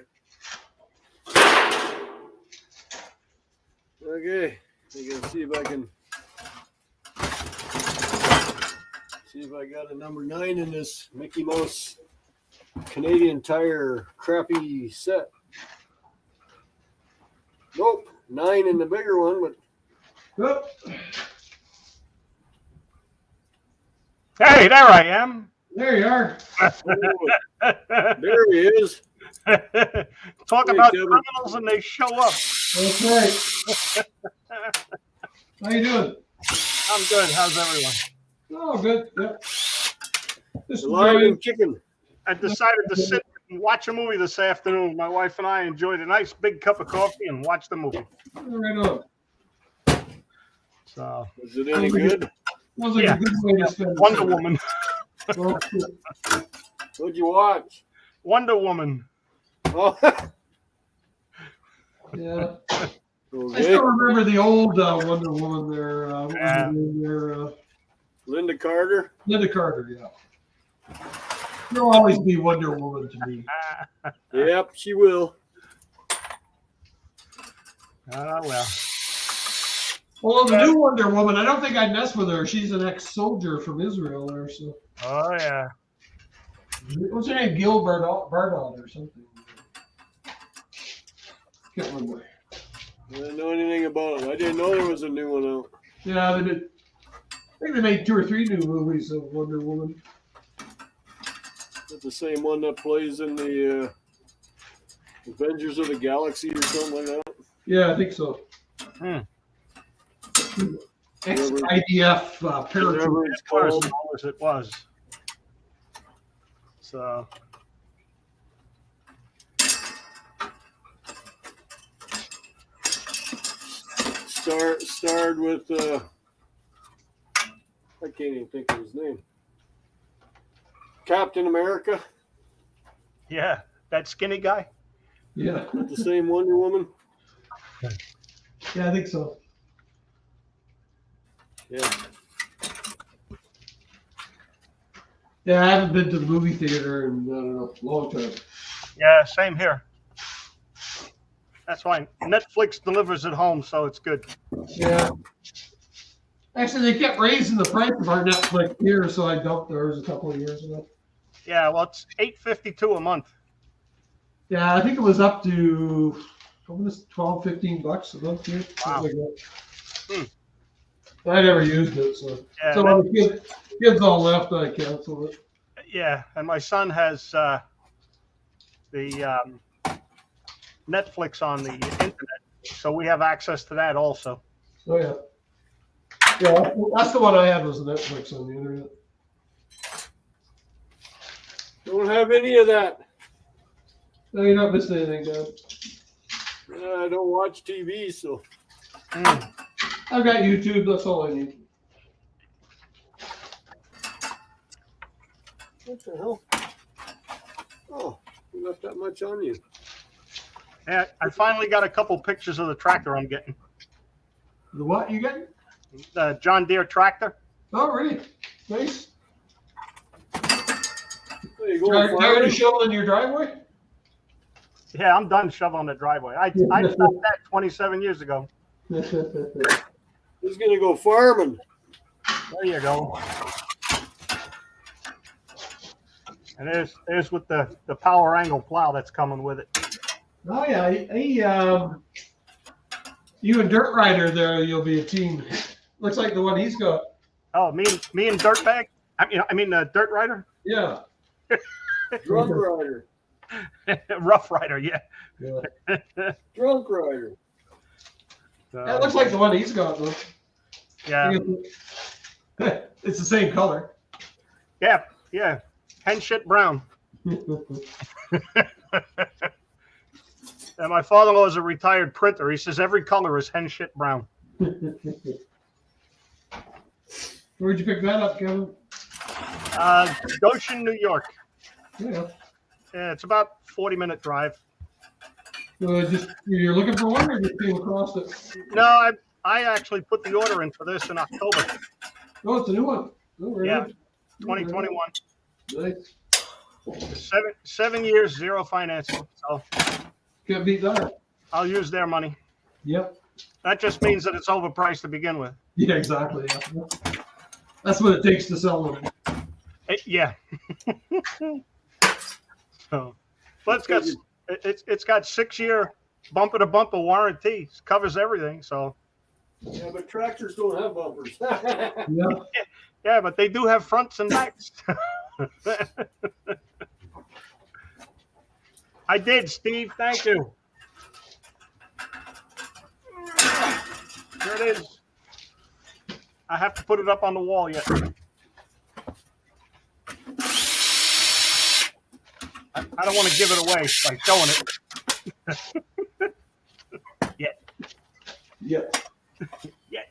Speaker 2: Okay, I'm gonna see if I got a number 9 in this Mickey Mouse Canadian Tire crappy set. Nope, 9 in the bigger one, but
Speaker 1: Oh,
Speaker 4: Hey, there I am.
Speaker 1: there you are.
Speaker 2: there he is.
Speaker 4: Talk
Speaker 2: Hey,
Speaker 4: about
Speaker 2: Kevin.
Speaker 4: criminals and they show up.
Speaker 1: That's right. How you doing?
Speaker 4: I'm good. How's everyone?
Speaker 1: Oh, good. Yep. Just
Speaker 2: Alive
Speaker 1: enjoying.
Speaker 2: and kicking.
Speaker 4: I decided to sit and watch a movie this afternoon. My wife and I enjoyed a nice big cup of coffee and watched the movie.
Speaker 1: Right on.
Speaker 4: So,
Speaker 2: Was it any good?
Speaker 1: Sounds like
Speaker 4: Yeah.
Speaker 1: a good way to spend
Speaker 4: Wonder Woman.
Speaker 1: Well,
Speaker 2: What'd you watch?
Speaker 4: Wonder Woman.
Speaker 2: Oh,
Speaker 1: yeah. I
Speaker 2: okay.
Speaker 1: still remember the old Wonder Woman there. What was
Speaker 4: Yeah.
Speaker 1: her name there?
Speaker 2: Linda Carter.
Speaker 1: Linda Carter, yeah. She'll always be Wonder Woman to me.
Speaker 2: Yep, she will.
Speaker 4: Oh, well.
Speaker 1: Well, the new Wonder Woman, I don't think I'd mess with her. She's an ex-soldier from Israel there, so.
Speaker 4: Oh, yeah.
Speaker 1: What's her name? Gil Bardot or something. Can't remember.
Speaker 2: I didn't know anything about it. I didn't know there was a new one out.
Speaker 1: Yeah, they did. I think they made 2 or 3 new movies of Wonder Woman.
Speaker 2: Is the same one that plays in the Avengers of the Galaxy or something like that?
Speaker 1: Yeah, I think so.
Speaker 4: Hmm.
Speaker 1: Ex-IDF paratrooper.
Speaker 2: Whatever it's
Speaker 4: It was
Speaker 2: called.
Speaker 4: small as it was. So,
Speaker 2: Starred with I can't even think of his name. Captain America.
Speaker 4: yeah. That skinny guy?
Speaker 1: Yeah.
Speaker 2: The same Wonder Woman.
Speaker 1: Yeah, I think so.
Speaker 2: Yeah.
Speaker 1: Yeah, I haven't been to the movie theater in, I don't know, a long time.
Speaker 4: Yeah, same here. That's why Netflix delivers at home, so it's good.
Speaker 1: Yeah. Actually, they kept raising the price of our Netflix here, so I dumped ours a couple of years ago.
Speaker 4: Yeah, well, it's $8.52 a month.
Speaker 1: Yeah, I think it was up to almost $12, $15 a month here.
Speaker 4: Wow.
Speaker 1: Something like that. I never used it, so.
Speaker 4: Yeah,
Speaker 1: So when the kids all left, I canceled it.
Speaker 4: yeah, and my son has the Netflix on the internet, so we have access to that also.
Speaker 1: Oh, yeah. Yeah, that's the one I had was Netflix on the internet.
Speaker 2: Don't have any of that.
Speaker 1: No, you're not missing anything, Dad.
Speaker 2: I don't watch TV, so.
Speaker 4: Mm.
Speaker 1: I've got YouTube, that's all I need.
Speaker 2: What the hell? Oh, you left that much on you.
Speaker 4: Yeah, I finally got a couple pictures of the tractor I'm getting.
Speaker 1: The what you getting?
Speaker 4: The John Deere tractor.
Speaker 1: Oh, really? Nice.
Speaker 2: There you go.
Speaker 1: Tired of shoveling your driveway?
Speaker 4: Yeah, I'm done shoveling the driveway. I stopped that 27 years ago.
Speaker 2: He's gonna go farming.
Speaker 4: There you go. And there's with the power angle plow that's coming with it.
Speaker 1: Oh yeah, you and Dirt Rider there, you'll be a team. Looks like the one he's got.
Speaker 4: Oh, me and Dirtbag. I mean Dirt Rider,
Speaker 1: Yeah.
Speaker 2: Drunk rider.
Speaker 4: Rough Rider. Yeah.
Speaker 1: Yeah.
Speaker 2: Drunk rider.
Speaker 1: That looks like the one he's got though.
Speaker 4: Yeah.
Speaker 1: It's the same color.
Speaker 4: Yeah. Yeah. Hen shit brown. And my father-in-law is a retired printer. He says every color is hen shit brown.
Speaker 1: Where'd you pick that up, Kevin?
Speaker 4: Goshen, New York.
Speaker 1: Yeah.
Speaker 4: Yeah, it's about 40-minute drive.
Speaker 1: Just you're looking for one, or just came across it?
Speaker 4: No, I actually put the order in for this in October.
Speaker 1: Oh, it's a new one. Oh, right
Speaker 4: Yeah.
Speaker 1: on.
Speaker 4: 2021.
Speaker 1: Nice.
Speaker 4: 7 years, 0 financing. So
Speaker 1: Can't beat that.
Speaker 4: I'll use their money.
Speaker 1: Yep.
Speaker 4: That just means that it's overpriced to begin with.
Speaker 1: Yeah, exactly. Yeah. That's what it takes to sell them.
Speaker 4: Yeah. So, but it's got 6-year bumper to bumper warranty. It covers everything. So
Speaker 2: Yeah, but tractors don't have bumpers.
Speaker 1: Yeah.
Speaker 4: yeah, but they do have fronts and backs. I did, Steve. Thank you. Here it is. I have to put it up on the wall yet. I don't want to give it away by showing it. Yet.
Speaker 1: Yeah.
Speaker 4: Yet.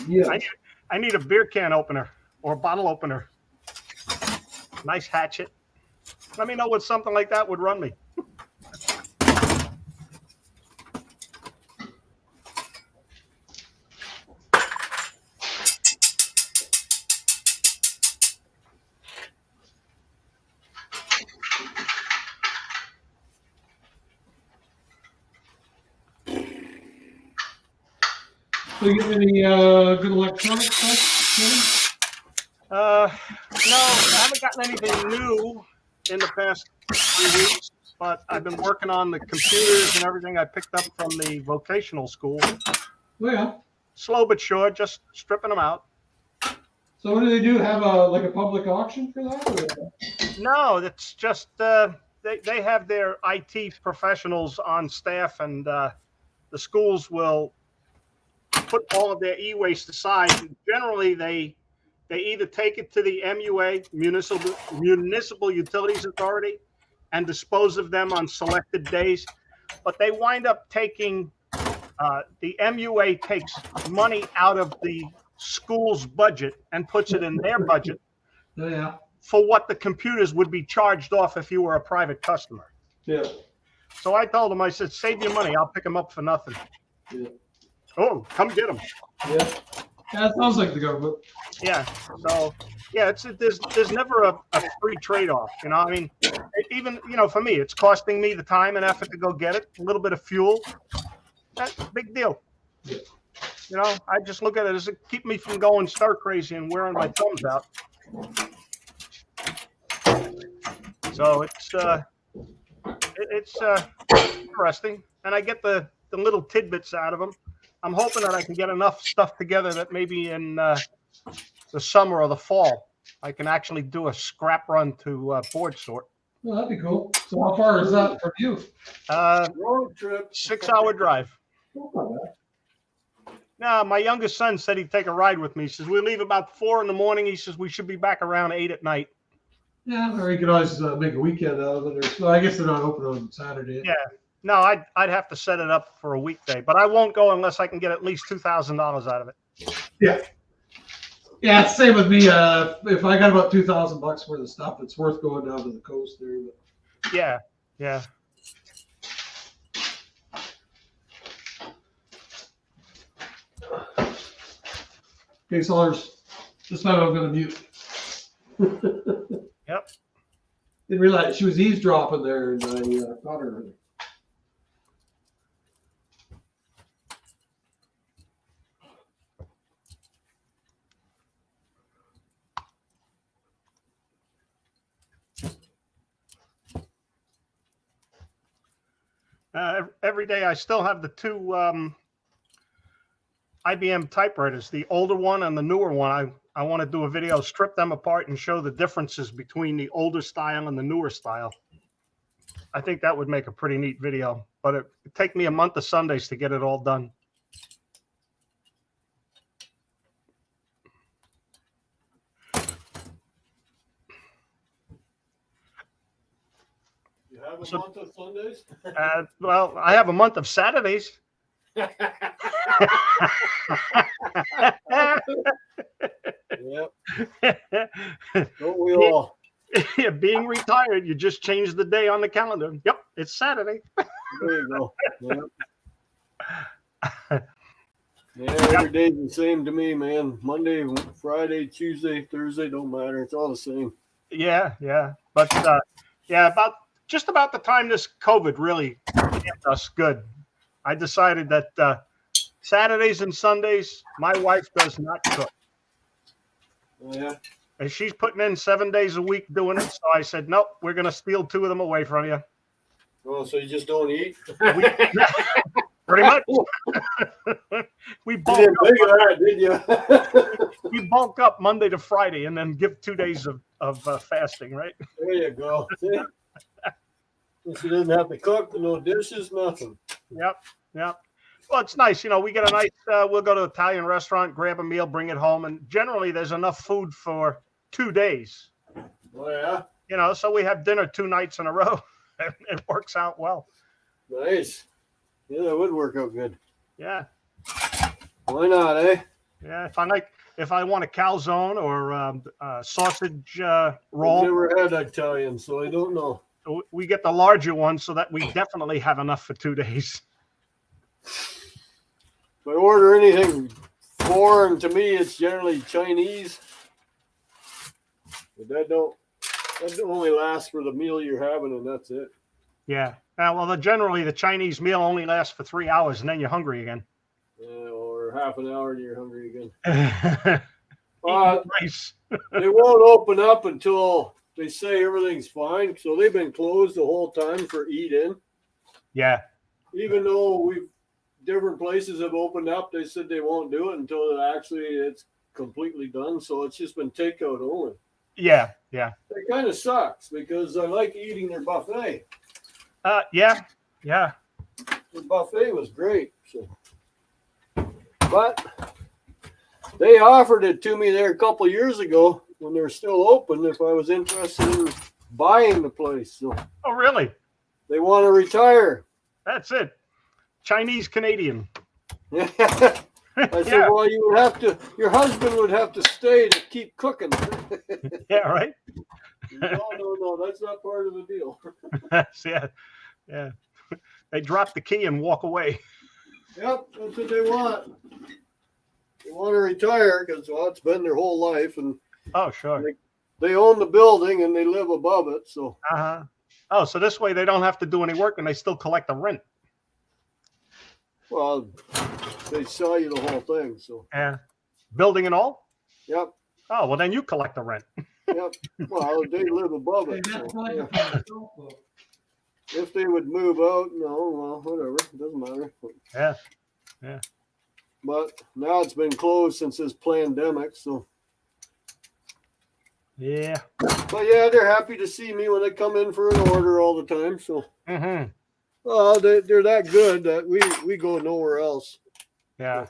Speaker 1: Yeah.
Speaker 4: I need a beer can opener or a bottle opener. Nice hatchet. Let me know what something like that would run me.
Speaker 1: So you get any good electronic stuff?
Speaker 4: No, I haven't gotten anything new in the past 3 weeks, but I've been working on the computers and everything I picked up from the vocational school.
Speaker 1: Oh, yeah.
Speaker 4: Slow but sure, just stripping them out.
Speaker 1: So what do they do? Have a public auction for that? Or?
Speaker 4: No, it's just they have their IT professionals on staff, and the schools will put all of their e-waste aside. Generally, they either take it to the MUA, Municipal Utilities Authority, and dispose of them on selected days. But they wind up taking, the MUA takes money out of the school's budget and puts it in their budget
Speaker 1: Oh, yeah.
Speaker 4: for what the computers would be charged off if you were a private customer.
Speaker 1: Yeah.
Speaker 4: So I told them, I said, save your money. I'll pick them up for nothing.
Speaker 1: Yeah.
Speaker 4: Oh, come get them.
Speaker 1: Yeah. Yeah, it sounds like the government.
Speaker 4: Yeah. So yeah, there's never a free trade-off. You know, I mean, even, for me, it's costing me the time and effort to go get it, a little bit of fuel. That's a big deal.
Speaker 1: Yeah.
Speaker 4: I just look at it as it keep me from going stir crazy and wearing my thumbs out. So it's interesting, and I get the little tidbits out of them. I'm hoping that I can get enough stuff together that maybe in the summer or the fall, I can actually do a scrap run to board sort.
Speaker 1: Well, that'd be cool. So how far is that from you?
Speaker 2: Road trip.
Speaker 4: 6-hour drive. Now, my youngest son said he'd take a ride with me. He says, we leave about 4 a.m. He says, we should be back around 8 at night.
Speaker 1: Yeah, or you could always make a weekend out of it. Well, I guess they're not open on Saturday.
Speaker 4: Yeah. No, I'd have to set it up for a weekday, but I won't go unless I can get at least $2,000 out of it.
Speaker 1: Yeah. Yeah, it's same with me. If I got about $2,000 worth of stuff, it's worth going down to the coast there. But
Speaker 4: Yeah. Yeah.
Speaker 1: okay, Saunders, this time I'm going to mute.
Speaker 4: Yep.
Speaker 1: Didn't realize she was eavesdropping there, and I caught her.
Speaker 4: Every day I still have the two IBM typewriters, the older one and the newer one. I want to do a video, strip them apart and show the differences between the older style and the newer style. I think that would make a pretty neat video, but it'd take me a month of Sundays to get it all done.
Speaker 2: You have a month of Sundays?
Speaker 4: Well, I have a month of Saturdays.
Speaker 2: Yep. Don't we all?
Speaker 4: Yeah, being retired, you just change the day on the calendar. Yep, it's Saturday.
Speaker 2: There you go. Yep. Yeah, every day's the same to me, man. Monday, Friday, Tuesday, Thursday, don't matter. It's all the same.
Speaker 4: Yeah, yeah. But yeah, just about the time this COVID really hit us good, I decided that Saturdays and Sundays, my wife does not cook.
Speaker 2: Oh, yeah.
Speaker 4: And she's putting in 7 days a week doing it. So I said, nope, we're going to steal 2 of them away from you.
Speaker 2: Oh, so you just don't eat?
Speaker 4: Pretty much. We
Speaker 2: You
Speaker 4: bulk
Speaker 2: didn't
Speaker 4: up,
Speaker 2: think of that, did you?
Speaker 4: we bulk up Monday to Friday and then give 2 days of fasting, right?
Speaker 2: There you go. See? She doesn't have to cook, no dishes, nothing.
Speaker 4: Yep, yep. Well, it's nice. We get a nice, we'll go to an Italian restaurant, grab a meal, bring it home. And generally there's enough food for 2 days.
Speaker 2: Oh, yeah?
Speaker 4: So we have dinner 2 nights in a row. And it works out well.
Speaker 2: Nice. Yeah, that would work out good.
Speaker 4: Yeah.
Speaker 2: Why not, eh?
Speaker 4: Yeah. If I want a calzone or sausage
Speaker 2: I've
Speaker 4: roll,
Speaker 2: never had Italian, so I don't know.
Speaker 4: we get the larger one so that we definitely have enough for 2 days.
Speaker 2: If I order anything foreign, to me, it's generally Chinese. But that only lasts for the meal you're having, and that's it.
Speaker 4: Yeah. Well, generally the Chinese meal only lasts for 3 hours and then you're hungry again.
Speaker 2: Or half an hour and you're hungry again.
Speaker 4: Nice.
Speaker 2: They won't open up until they say everything's fine. So they've been closed the whole time for eat-in.
Speaker 4: Yeah.
Speaker 2: Even though different places have opened up, they said they won't do it until it's completely done. So it's just been takeout only.
Speaker 4: Yeah. Yeah.
Speaker 2: It kind of sucks because I like eating their buffet.
Speaker 4: Yeah. Yeah.
Speaker 2: The buffet was great. So, but they offered it to me there a couple of years ago when they were still open if I was interested in buying the place. So
Speaker 4: Oh, really?
Speaker 2: they want to retire.
Speaker 4: That's it. Chinese Canadian.
Speaker 2: I said, well, you would have to, your husband would have to stay to keep cooking.
Speaker 4: Yeah, right.
Speaker 2: No, that's not part of the deal.
Speaker 4: Yeah, yeah. They drop the key and walk away.
Speaker 2: Yep, that's what they want. They want to retire because it's been their whole life, and
Speaker 4: Oh, sure.
Speaker 2: they own the building and they live above it. So
Speaker 4: Uh-huh. Oh, so this way they don't have to do any work and they still collect the rent.
Speaker 2: well, they sell you the whole thing. So
Speaker 4: Yeah. Building and all?
Speaker 2: yep.
Speaker 4: Oh, well then you collect the rent.
Speaker 2: Yep. Well, they live above
Speaker 1: Hey,
Speaker 2: it.
Speaker 1: that's
Speaker 2: So,
Speaker 1: like
Speaker 2: yeah.
Speaker 1: a myself, though.
Speaker 2: If they would move out, no, well, whatever. It doesn't matter.
Speaker 4: Yeah.
Speaker 2: But now it's been closed since this pandemic. So,
Speaker 4: Yeah.
Speaker 2: but yeah, they're happy to see me when they come in for an order all the time. So,
Speaker 4: Mm-hmm.
Speaker 2: they're that good that we go nowhere else.
Speaker 4: Yeah.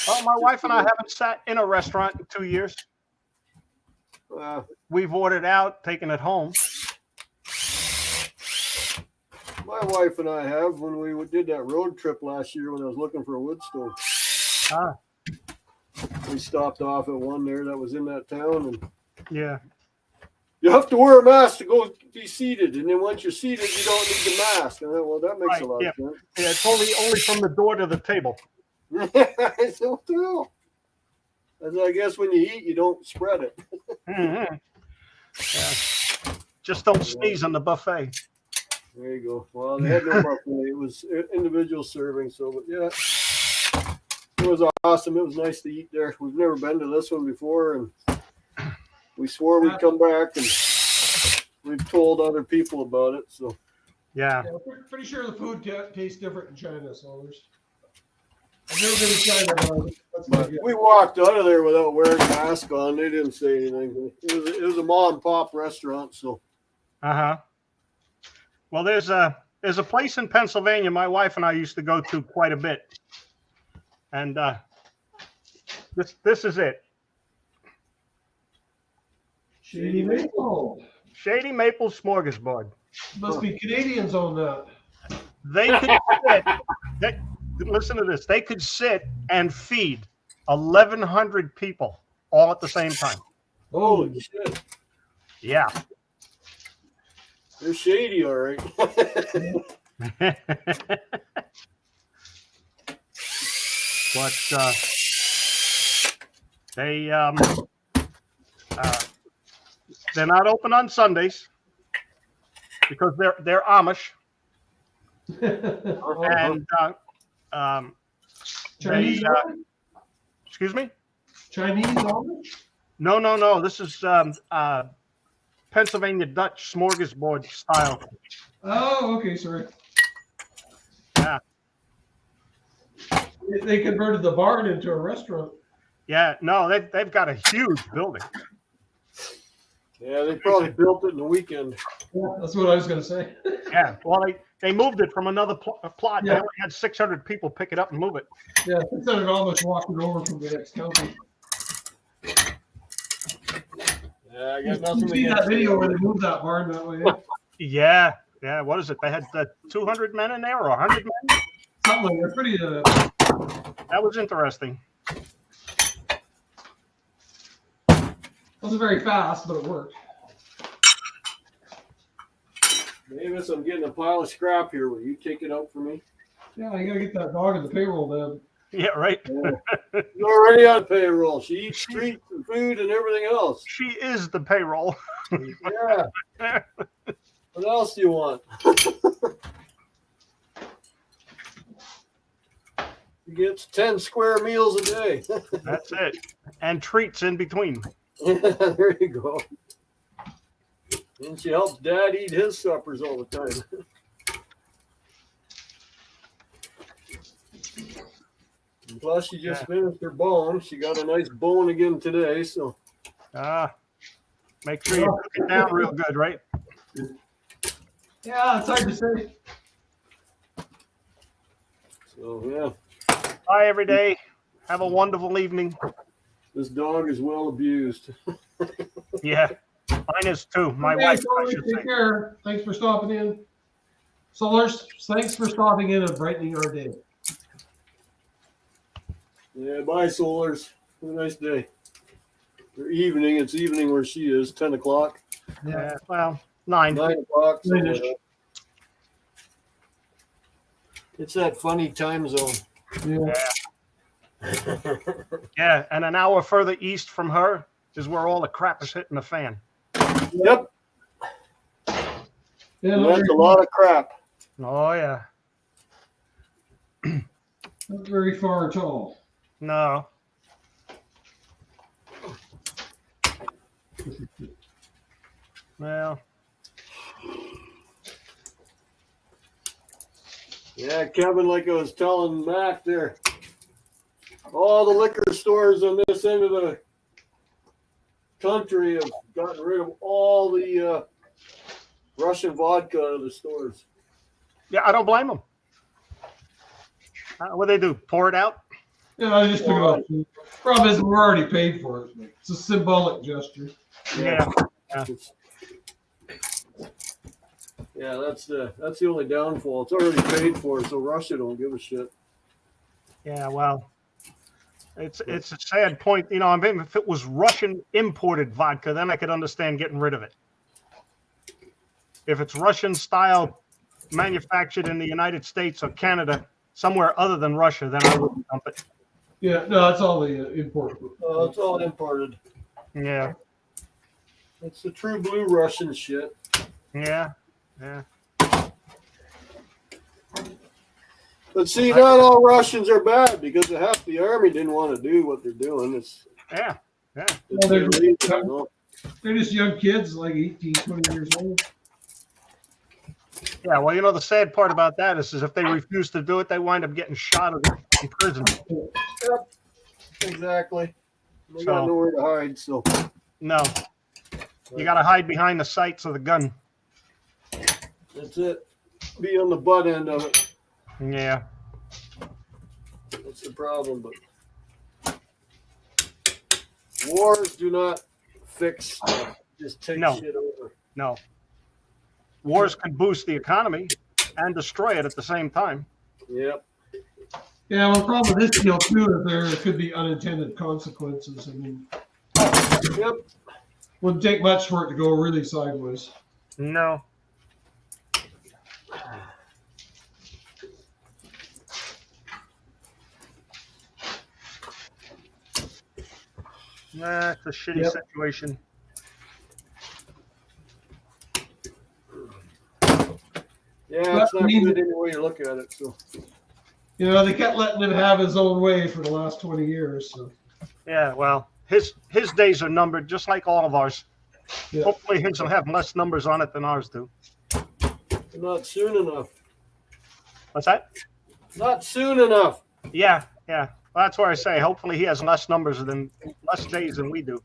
Speaker 4: Well, my wife and I haven't sat in a restaurant in 2 years. We've ordered out, taken it home.
Speaker 2: My wife and I have when we did that road trip last year when I was looking for a wood stove.
Speaker 4: Ah.
Speaker 2: We stopped off at one there that was in that town, and
Speaker 4: Yeah.
Speaker 2: you have to wear a mask to go be seated, and then once you're seated, you don't need the mask. And I thought, well, that makes
Speaker 4: Right,
Speaker 2: a lot
Speaker 4: yeah.
Speaker 2: of sense.
Speaker 4: Yeah, it's only from the door to the table.
Speaker 2: I don't know. I guess when you eat, you don't spread it.
Speaker 4: Mm-hmm. Yeah. Just don't sneeze on the buffet.
Speaker 2: There you go. Well, they had no buffet. It was individual serving. So, but yeah, it was awesome. It was nice to eat there. We've never been to this one before, and we swore we'd come back, and we've told other people about it. So,
Speaker 4: Yeah.
Speaker 1: Yeah, pretty sure the food tastes different in China, so I've never been to China, but that's my
Speaker 2: but
Speaker 1: guess.
Speaker 2: we walked out of there without wearing a mask on. They didn't say anything. It was a mom and pop restaurant. So,
Speaker 4: Uh-huh. Well, there's a place in Pennsylvania my wife and I used to go to quite a bit. And this is it.
Speaker 1: Shady Maple.
Speaker 4: Shady Maple Smorgasbord.
Speaker 1: Must be Canadians on that.
Speaker 4: They could sit, listen to this. They could sit and feed 1,100 people all at the same time.
Speaker 2: Holy shit.
Speaker 4: Yeah.
Speaker 2: They're shady, all right.
Speaker 4: But they're not open on Sundays because they're Amish. And
Speaker 1: Chinese Amish?
Speaker 4: excuse me?
Speaker 1: Chinese Amish?
Speaker 4: No. This is Pennsylvania Dutch smorgasbord style.
Speaker 1: Oh, okay, sorry.
Speaker 4: Yeah.
Speaker 1: They converted the barn into a restaurant.
Speaker 4: Yeah, no, they've got a huge building.
Speaker 2: Yeah, they probably built it in the weekend.
Speaker 1: Yeah, that's what I was going to say.
Speaker 4: Yeah, well, they moved it from another plot. They
Speaker 1: Yeah.
Speaker 4: only had 600 people pick it up and move it.
Speaker 1: Yeah, instead of almost walking over from the next county.
Speaker 2: Yeah, I got
Speaker 1: You
Speaker 2: nothing
Speaker 1: see that
Speaker 2: against
Speaker 1: video
Speaker 2: it.
Speaker 1: where they moved that barn that way?
Speaker 4: Yeah. What is it? They had 200 men in there or 100 men?
Speaker 1: Something like that. Pretty.
Speaker 4: That was interesting.
Speaker 1: Wasn't very fast, but it worked.
Speaker 2: Davis, I'm getting a pile of scrap here. Will you take it out for me?
Speaker 1: Yeah, I gotta get that dog in the payroll then.
Speaker 4: Yeah, right.
Speaker 2: Yeah. She's already on payroll. She eats treats and food and everything else.
Speaker 4: She is the payroll.
Speaker 2: Yeah. What else do you want? She gets 10 square meals a day.
Speaker 4: That's it. And treats in between.
Speaker 2: There you go. And she helps Dad eat his suppers all the time. And plus, she just finished her bone. She got a nice bone again today. So,
Speaker 4: Make sure you cook it down real good, right?
Speaker 1: Yeah, it's hard to say.
Speaker 2: so yeah,
Speaker 4: Bye every day. Have a wonderful evening.
Speaker 2: this dog is well abused.
Speaker 4: Yeah. Mine is too. My
Speaker 1: Okay,
Speaker 4: wife, I
Speaker 1: Solars,
Speaker 4: should
Speaker 1: take
Speaker 4: say.
Speaker 1: care. Thanks for stopping in. Solars, thanks for stopping in and brightening our day.
Speaker 2: Yeah, bye, Solars. Have a nice day. Or evening. It's evening where she is. 10 o'clock.
Speaker 4: Yeah, well, 9.
Speaker 2: 9 o'clock. something like
Speaker 1: Nine-ish.
Speaker 2: that. It's that funny time zone.
Speaker 1: Yeah.
Speaker 4: Yeah, and an hour further east from her is where all the crap is hitting the fan.
Speaker 2: Yep.
Speaker 1: Yeah,
Speaker 2: That's a lot of crap.
Speaker 4: Oh, yeah.
Speaker 1: not very far at all.
Speaker 4: No. Well,
Speaker 2: Yeah, Kevin, like I was telling Mac there, all the liquor stores on this end of the country have gotten rid of all the Russian vodka out of the stores.
Speaker 4: yeah, I don't blame them. What they do? Pour it out?
Speaker 1: Yeah, I just took it off. Problem is, we're already paid for it. It's a symbolic gesture.
Speaker 4: Yeah.
Speaker 2: It's- yeah, that's the only downfall. It's already paid for, so Russia don't give a shit.
Speaker 4: Yeah, well, it's a sad point. You know, I mean, if it was Russian imported vodka, then I could understand getting rid of it. If it's Russian style manufactured in the United States or Canada, somewhere other than Russia, then I wouldn't dump it.
Speaker 1: Yeah, no, that's all the import.
Speaker 2: It's all imported.
Speaker 4: Yeah,
Speaker 2: It's the true blue Russian shit.
Speaker 4: yeah.
Speaker 2: But see, not all Russians are bad because half the army didn't want to do what they're doing. It's
Speaker 4: Yeah.
Speaker 2: their
Speaker 1: they're-
Speaker 2: reason, you know?
Speaker 1: They're just young kids, like 18, 20 years old.
Speaker 4: Yeah, well, you know, the sad part about that is if they refuse to do it, they wind up getting shot or in prison.
Speaker 2: Yep, exactly. They
Speaker 4: So-
Speaker 2: got nowhere to hide, so
Speaker 4: No, you got to hide behind the sights of the gun.
Speaker 2: that's it. Be on the butt end of it.
Speaker 4: Yeah,
Speaker 2: That's the problem. But wars do not fix stuff. Just take
Speaker 4: No.
Speaker 2: shit over.
Speaker 4: no. Wars can boost the economy and destroy it at the same time.
Speaker 2: Yep.
Speaker 1: Yeah, well, the problem with this deal too is there could be unintended consequences. I mean,
Speaker 2: Yep.
Speaker 1: wouldn't take much for it to go really sideways.
Speaker 4: No. Nah, it's a shitty
Speaker 1: Yep.
Speaker 4: situation.
Speaker 2: Yeah, it's not good any way you look at it. So
Speaker 1: You know, they kept letting him have his own way for the last 20 years. So.
Speaker 4: Yeah, well, his days are numbered, just like all of ours.
Speaker 1: Yeah.
Speaker 4: Hopefully, his will have less numbers on it than ours do.
Speaker 2: not soon enough.
Speaker 4: What's that?
Speaker 2: Not soon enough.
Speaker 4: Yeah. Well, that's where I say. Hopefully, he has less days than we do.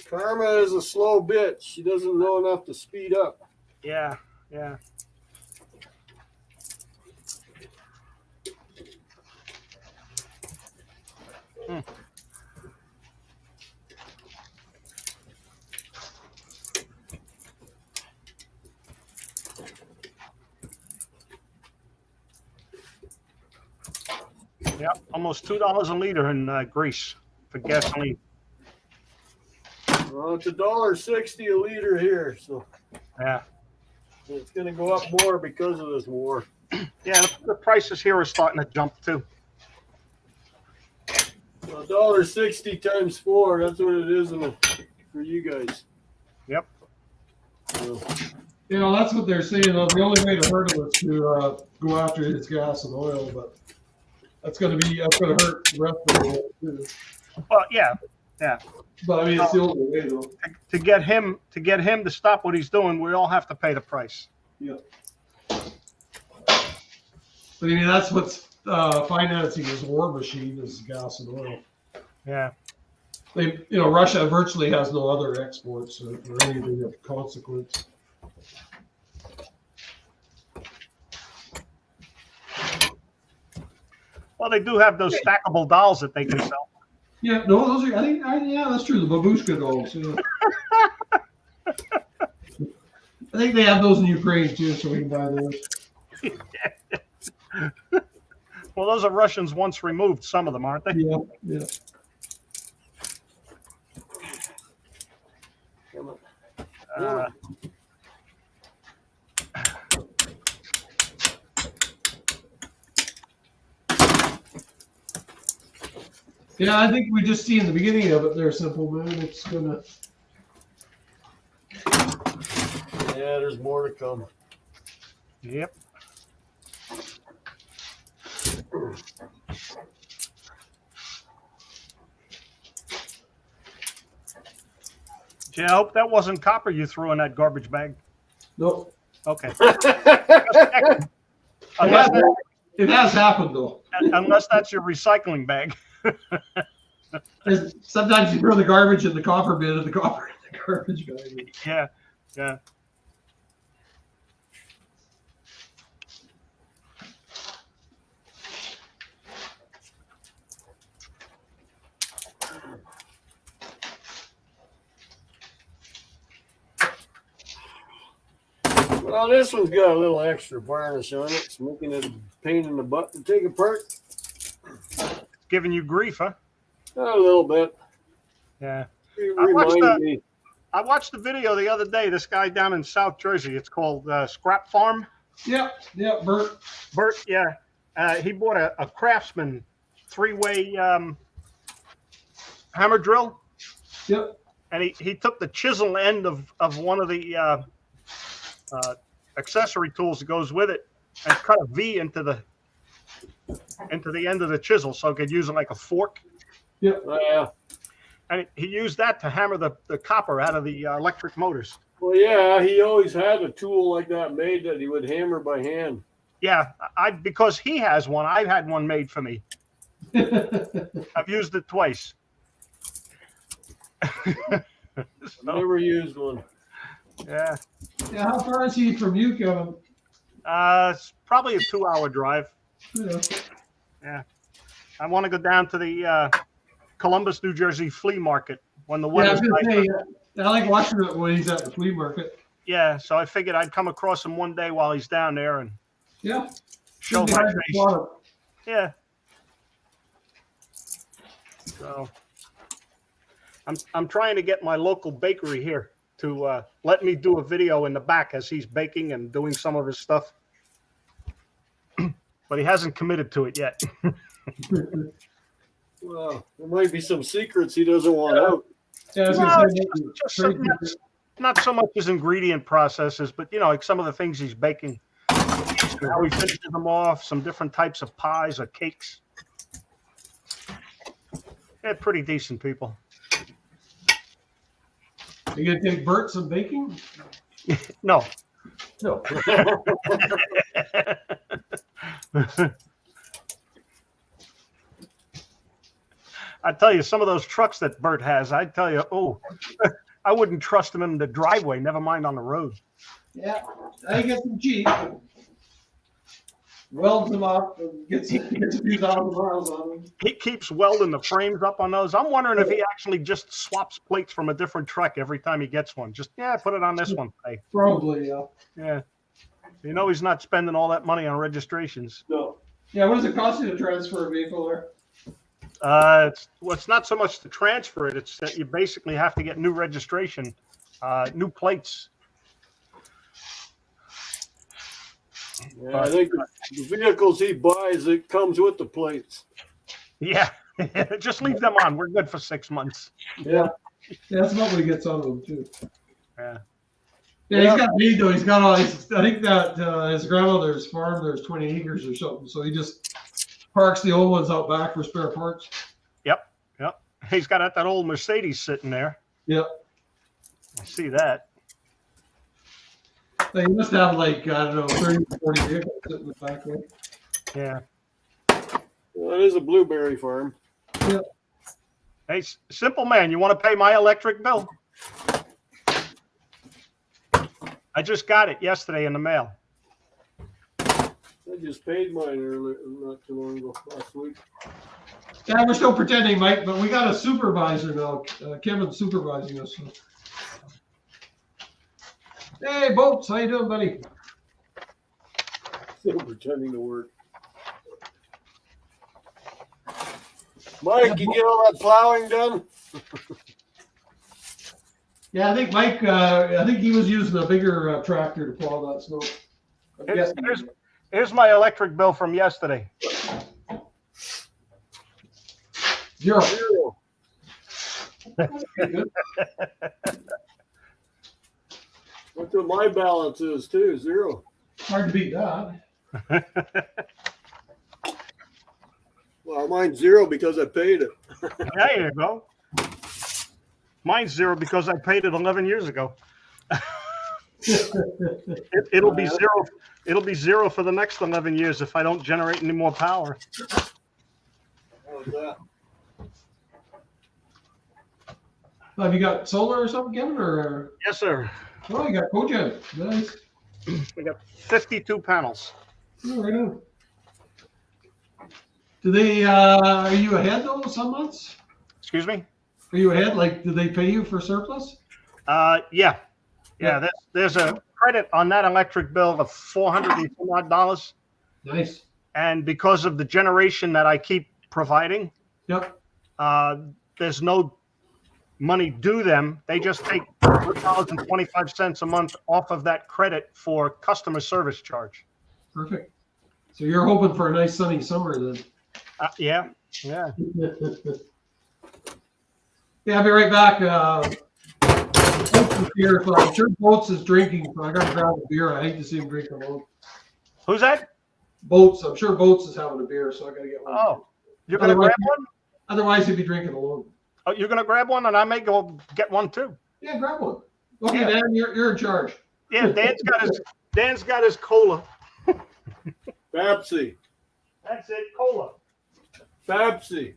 Speaker 2: Karma is a slow bitch. She doesn't know enough to speed up.
Speaker 4: Yeah. Yep, almost $2 a liter in Greece for gasoline.
Speaker 2: Well, it's $1.60 a liter here, so
Speaker 4: Yeah.
Speaker 2: it's going to go up more because of this war.
Speaker 4: Yeah, the prices here are starting to jump too.
Speaker 2: $1.60 times 4, that's what it is for you guys.
Speaker 4: Yep.
Speaker 2: So,
Speaker 1: You know, that's what they're saying. The only way to hurt him is to go after his gas and oil, but that's going to hurt the rest of the world too.
Speaker 4: Well, yeah.
Speaker 1: But I mean, it's the only way though.
Speaker 4: To get him to stop what he's doing, we all have to pay the price.
Speaker 1: Yeah. But I mean, that's what's financing his war machine is gas and oil.
Speaker 4: Yeah.
Speaker 1: Russia virtually has no other exports or anything of consequence.
Speaker 4: Well, they do have those stackable dolls that they can sell.
Speaker 1: Yeah, no, those are. Yeah, that's true. The babushka dolls. Yeah. I think they have those in Ukraine too, so we can buy those.
Speaker 4: Well, those are Russians once removed. Some of them, aren't they?
Speaker 1: Yeah.
Speaker 2: come on.
Speaker 4: Uh,
Speaker 1: Yeah, I think we just see in the beginning of it there, Simple Moon. It's gonna.
Speaker 2: Yeah, there's more to come.
Speaker 4: Yep. Yeah, I hope that wasn't copper you threw in that garbage bag.
Speaker 1: No,
Speaker 4: Okay.
Speaker 1: it has happened though.
Speaker 4: Unless that's your recycling bag.
Speaker 1: Sometimes you throw the garbage in the copper bin and the copper in the garbage bag.
Speaker 4: Yeah.
Speaker 2: Well, this one's got a little extra varnish on it. It's making it a pain in the butt to take apart.
Speaker 4: Giving you grief, huh?
Speaker 2: A little bit.
Speaker 4: Yeah.
Speaker 2: It
Speaker 4: I watched
Speaker 2: reminded me.
Speaker 4: I watched the video the other day. This guy down in South Jersey. It's called Scrap Farm.
Speaker 1: Yeah, Bert.
Speaker 4: Bert, yeah. He bought a Craftsman 3-way hammer drill.
Speaker 1: Yep.
Speaker 4: And he took the chisel end of one of the accessory tools that goes with it and cut a V into the end of the chisel so it could use it like a fork.
Speaker 1: Yep.
Speaker 2: Yeah.
Speaker 4: And he used that to hammer the copper out of the electric motors.
Speaker 2: Well, yeah, he always had a tool like that made that he would hammer by hand.
Speaker 4: Yeah, because he has one. I've had one made for me. I've used it twice.
Speaker 2: Never used one.
Speaker 4: Yeah.
Speaker 1: Yeah, how far is he from you, Kevin?
Speaker 4: It's probably a 2-hour drive.
Speaker 1: Yeah.
Speaker 4: I want to go down to the Columbus, New Jersey flea market when the
Speaker 1: Yeah, I
Speaker 4: weather's
Speaker 1: was gonna
Speaker 4: nice.
Speaker 1: say, I like watching it when he's at the flea market.
Speaker 4: Yeah, so I figured I'd come across him one day while he's down there and
Speaker 1: Yeah.
Speaker 4: show
Speaker 1: Shouldn't be
Speaker 4: my
Speaker 1: hard to
Speaker 4: face.
Speaker 1: spot 'em.
Speaker 4: Yeah. So I'm trying to get my local bakery here to let me do a video in the back as he's baking and doing some of his stuff. But he hasn't committed to it yet.
Speaker 2: Well, there might be some secrets he doesn't want out.
Speaker 1: Yeah, I was
Speaker 4: No,
Speaker 1: gonna say,
Speaker 4: it's
Speaker 1: maybe
Speaker 4: just
Speaker 1: trade
Speaker 4: some- Not so much his ingredient processes, but like some of the things he's baking, how he finishes them off, some different types of pies or cakes. They're pretty decent people.
Speaker 1: You gonna take Bert some baking?
Speaker 4: No.
Speaker 1: No.
Speaker 4: I tell you, some of those trucks that Bert has, I tell you, I wouldn't trust them in the driveway, never mind on the road.
Speaker 1: Yeah, I get some Jeep. Welds them up and gets a few thousand miles on them.
Speaker 4: He keeps welding the frames up on those. I'm wondering if he actually just swaps plates from a different truck every time he gets one. Just, put it on this one. Hey,
Speaker 1: Probably, yeah.
Speaker 4: yeah. He's not spending all that money on registrations.
Speaker 1: No. Yeah, what does it cost you to transfer a vehicle there?
Speaker 4: It's not so much to transfer it. It's that you basically have to get new registration, new plates.
Speaker 2: Yeah, I think the vehicles he buys, it comes with the plates.
Speaker 4: Yeah. Just leave them on. We're good for 6 months.
Speaker 1: Yeah. That's about what he gets out of them too.
Speaker 4: Yeah.
Speaker 1: Yeah, he's got meat though. He's got all. I think that his grandmother's farm. There's 20 acres or something. So he just parks the old ones out back for spare parts.
Speaker 4: Yep. He's got that old Mercedes sitting there.
Speaker 1: Yep.
Speaker 4: I see that.
Speaker 1: So he must have like, I don't know, 30 or 40 vehicles sitting in the back there.
Speaker 4: Yeah.
Speaker 2: Well, it is a blueberry farm.
Speaker 4: Hey, simple man, you want to pay my electric bill? I just got it yesterday in the mail.
Speaker 2: I just paid mine earlier, not too long ago, last week.
Speaker 1: Yeah, we're still pretending, Mike, but we got a supervisor now. Kevin's supervising us. So. Hey, Bolts, how you doing, buddy?
Speaker 2: Still pretending to work. Mike, you get all that plowing done?
Speaker 1: Yeah, I think Mike. I think he was using a bigger tractor to plow that snow. I'm guessing.
Speaker 4: Here's my electric bill from yesterday.
Speaker 1: Zero.
Speaker 2: Zero.
Speaker 1: Okay, good.
Speaker 2: That's what my balance is too, zero.
Speaker 1: Hard to beat that.
Speaker 2: Well, mine's zero because I paid it.
Speaker 4: There you go. Mine's zero because I paid it 11 years ago. It'll be zero. It'll be zero for the next 11 years if I don't generate any more power.
Speaker 2: How's that?
Speaker 1: Have you got solar or something, Kevin? Or
Speaker 4: Yes, sir.
Speaker 1: oh, you got cogen. Nice.
Speaker 4: We got 52 panels.
Speaker 1: Oh, right on. Do they? Are you ahead though? Some months?
Speaker 4: Excuse me?
Speaker 1: Are you ahead? Like, do they pay you for surplus?
Speaker 4: Yeah. There's a credit on that electric bill of $400 and some odd dollars.
Speaker 1: Nice.
Speaker 4: And because of the generation that I keep providing,
Speaker 1: Yep.
Speaker 4: there's no money due them. They just take $4.25 a month off of that credit for customer service charge.
Speaker 1: Perfect. So you're hoping for a nice sunny summer then?
Speaker 4: Yeah.
Speaker 1: Yeah, I'll be right back. Boats is here, so I'm sure Boats is drinking, so I gotta grab a beer. I hate to see him drink alone.
Speaker 4: Who's that?
Speaker 1: Boats, I'm sure Boats is having a beer, so I gotta get one.
Speaker 4: Oh, you're going to grab one?
Speaker 1: Otherwise, he'd be drinking alone.
Speaker 4: Oh, you're going to grab one, and I may go get one too.
Speaker 1: Yeah, grab one. Okay,
Speaker 4: Yeah.
Speaker 1: Dan, you're in charge.
Speaker 4: Yeah, Dan's got his cola.
Speaker 2: Pepsi.
Speaker 4: That's it, cola.
Speaker 2: Pepsi.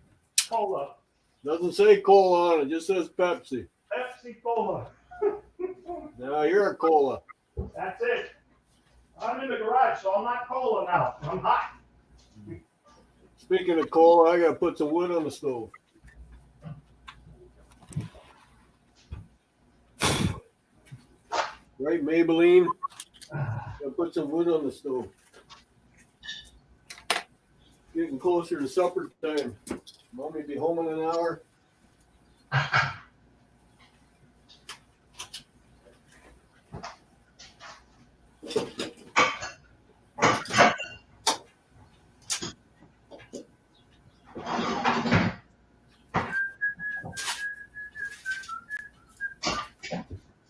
Speaker 4: Cola.
Speaker 2: Doesn't say cola on it, just says Pepsi.
Speaker 4: Pepsi Cola.
Speaker 2: Now you're a cola.
Speaker 4: That's it. I'm in the garage, so I'm not cola now. I'm hot.
Speaker 2: Speaking of cola, I gotta put some wood on the stove. Right, Maybelline? Gotta put some wood on the stove. getting closer to supper time. Mommy be home in an hour.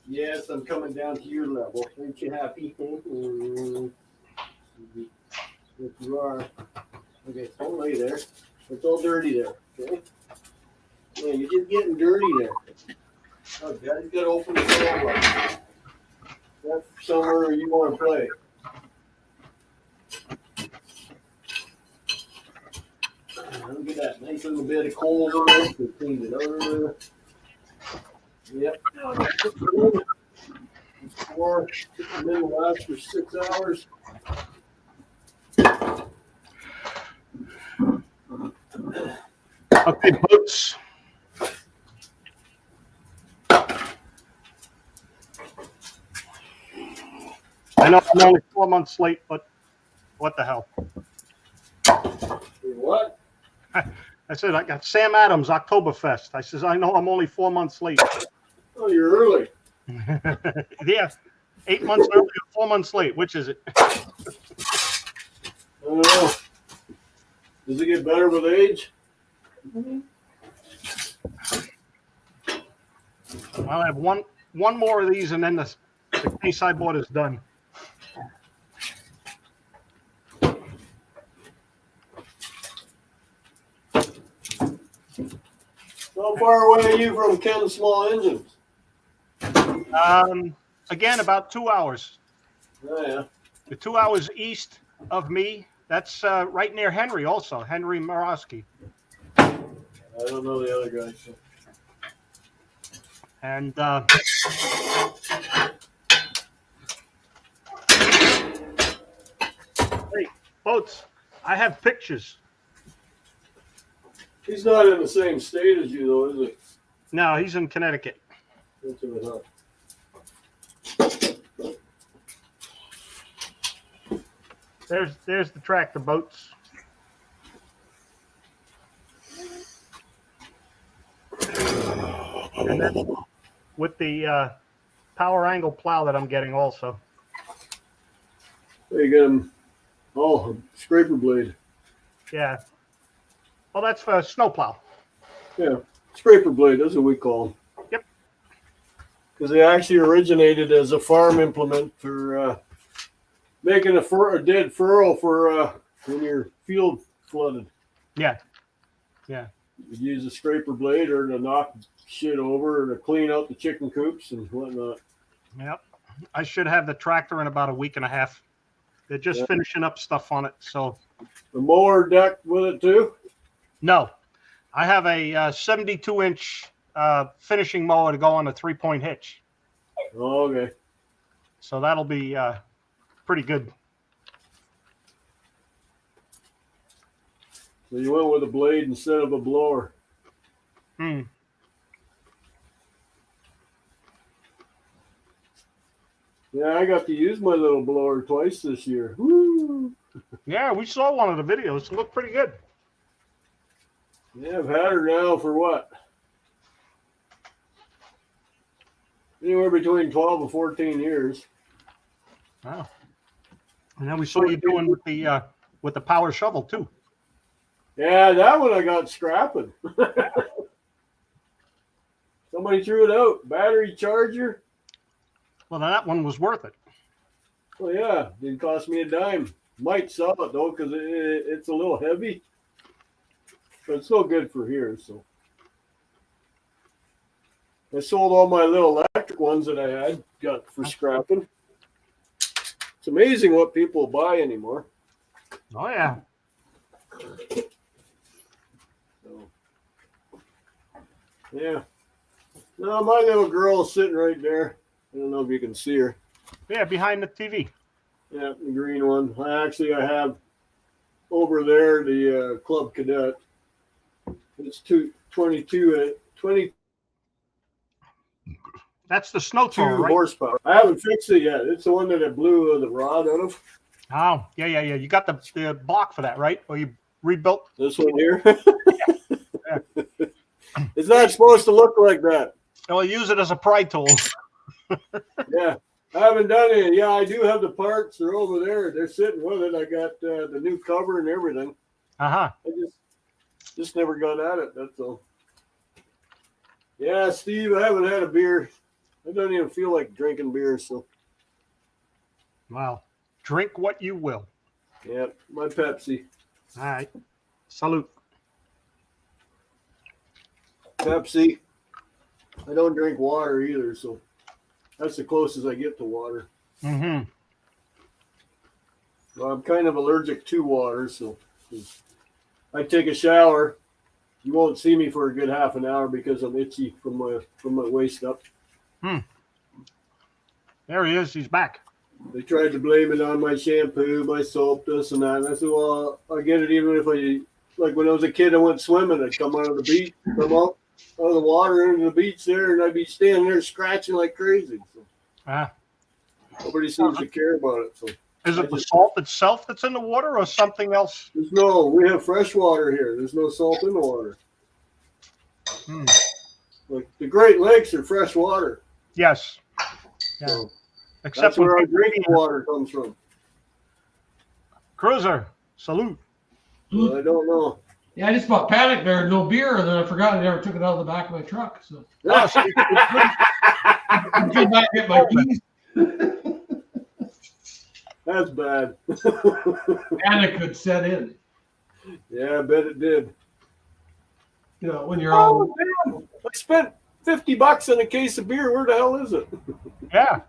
Speaker 2: Yes, I'm coming down to your level. Aren't you happy? If you are. Okay, don't lay there. It's all dirty there. Okay? Yeah, you're just getting dirty there. Oh, Daddy's got to open the door. That's somewhere you want to play. Look at that nice little bit of coal in there. We cleaned it over. Yep. Four. The middle lasts for 6 hours.
Speaker 4: Okay, Boots. I know I'm only 4 months late, but what the hell?
Speaker 2: What?
Speaker 4: I said, I got Sam Adams Oktoberfest. I says, I know I'm only 4 months late.
Speaker 2: Oh, you're early.
Speaker 4: Yeah, 8 months early or 4 months late. Which is it?
Speaker 2: I don't know. Does it get better with age?
Speaker 4: I'll have one more of these, and then the case I bought is done.
Speaker 2: How far away are you from Ken Small Engines?
Speaker 4: Again, about 2 hours.
Speaker 2: Oh, yeah.
Speaker 4: The 2 hours east of me. That's right near Henry, also Henry Morosky.
Speaker 2: I don't know the other guys. So.
Speaker 4: And hey, Boats, I have pictures.
Speaker 2: He's not in the same state as you, though, is he?
Speaker 4: No, he's in Connecticut.
Speaker 2: That's what I thought.
Speaker 4: There's the tractor, Boats. And then with the power angle plow that I'm getting also.
Speaker 2: There you get him. Oh, scraper blade.
Speaker 4: Yeah. Well, that's for snowplow.
Speaker 2: Yeah, scraper blade. That's what we call them.
Speaker 4: Yep.
Speaker 2: Because they actually originated as a farm implement for making a dead furrow for when your field flooded.
Speaker 4: Yeah. Yeah.
Speaker 2: You'd use a scraper blade or to knock shit over or to clean out the chicken coops and whatnot.
Speaker 4: Yep. I should have the tractor in about a week and a half. They're just finishing up stuff on it. So
Speaker 2: The mower deck with it too?
Speaker 4: no, I have a 72-inch finishing mower to go on a 3-point hitch.
Speaker 2: Oh, okay.
Speaker 4: So that'll be pretty good.
Speaker 2: So you went with a blade instead of a blower.
Speaker 4: Hmm.
Speaker 2: Yeah, I got to use my little blower twice this year. Woo!
Speaker 4: Yeah, we saw one of the videos. It looked pretty good.
Speaker 2: Yeah, I've had her now for what? Anywhere between 12 and 14 years.
Speaker 4: Wow. And then we saw you doing with the power shovel too.
Speaker 2: Yeah, that one I got scrapping. Somebody threw it out. Battery charger.
Speaker 4: Well, then that one was worth it.
Speaker 2: Well, yeah, didn't cost me a dime. Might sell it though, because it's a little heavy, but it's still good for here. So I sold all my little electric ones that I had, got for scrapping. It's amazing what people buy anymore.
Speaker 4: Oh yeah.
Speaker 2: So, yeah. No, my little girl is sitting right there. I don't know if you can see her.
Speaker 4: Yeah, behind the TV.
Speaker 2: Yeah, the green one. I have over there the Club Cadet. It's 20.
Speaker 4: That's the snow
Speaker 2: 2
Speaker 4: thrower, right?
Speaker 2: horsepower. I haven't fixed it yet. It's the one that I blew the rod out of.
Speaker 4: Oh, yeah. You got the block for that, right? Or you rebuilt.
Speaker 2: This one here. It's not supposed to look like that.
Speaker 4: I'll use it as a pry tool.
Speaker 2: Yeah, I haven't done it. Yeah, I do have the parts. They're over there. They're sitting with it. I got the new cover and everything.
Speaker 4: Uh-huh.
Speaker 2: I just never got at it. That's all. Yeah, Steve, I haven't had a beer. I don't even feel like drinking beer. So,
Speaker 4: Well, drink what you will.
Speaker 2: yeah, my Pepsi.
Speaker 4: All right. Salute.
Speaker 2: Pepsi. I don't drink water either, so that's the closest I get to water.
Speaker 4: Mm-hmm.
Speaker 2: Well, I'm kind of allergic to water, so I take a shower. You won't see me for a good half an hour because I'm itchy from my waist up.
Speaker 4: There he is. He's back.
Speaker 2: They tried to blame it on my shampoo, my soap, this and that. And I said, well, I get it even if like when I was a kid, I went swimming. I'd come out of the beach, come out of the water into the beach there, and I'd be standing there scratching like crazy. So nobody seems to care about it. So
Speaker 4: Is it the salt itself that's in the water or something else?
Speaker 2: we have fresh water here. There's no salt in the water. Like the Great Lakes are fresh water.
Speaker 4: Yes. Yeah.
Speaker 2: So
Speaker 4: Except
Speaker 2: that's where
Speaker 4: when
Speaker 2: our drinking water comes from.
Speaker 4: Cruiser, salute.
Speaker 2: So I don't know.
Speaker 1: Yeah, I just bought Panic there, no beer, and then I forgot I never took it out of the back of my truck. So I came back and get my keys.
Speaker 2: That's bad.
Speaker 1: Panic could set in.
Speaker 2: Yeah, I bet it did.
Speaker 1: You know, when you're all
Speaker 2: Damn. I spent $50 on a case of beer. Where the hell is it?
Speaker 4: Yeah.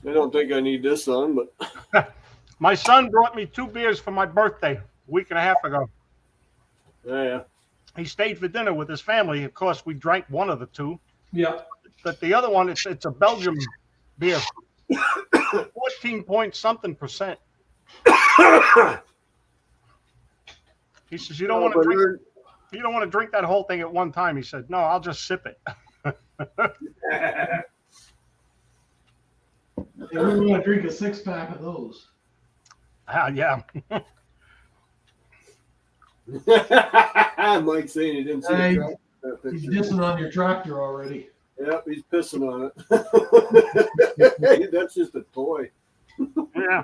Speaker 2: I don't think I need this on, but
Speaker 4: My son brought me 2 beers for my birthday a week and a half ago.
Speaker 2: yeah.
Speaker 4: He stayed for dinner with his family. Of course, we drank one of the 2.
Speaker 1: yeah.
Speaker 4: But the other one, it's a Belgium beer. 14 point something %. He says, you don't want to drink that whole thing at one time. He said, no, I'll just sip it.
Speaker 1: And we want to drink a 6-pack of those.
Speaker 4: Yeah.
Speaker 2: Mike's saying he didn't see
Speaker 1: Hey,
Speaker 2: the tractor, that
Speaker 1: He's
Speaker 2: picture.
Speaker 1: dissing on your tractor already.
Speaker 2: Yep, he's pissing on it. That's just a toy.
Speaker 4: Yeah.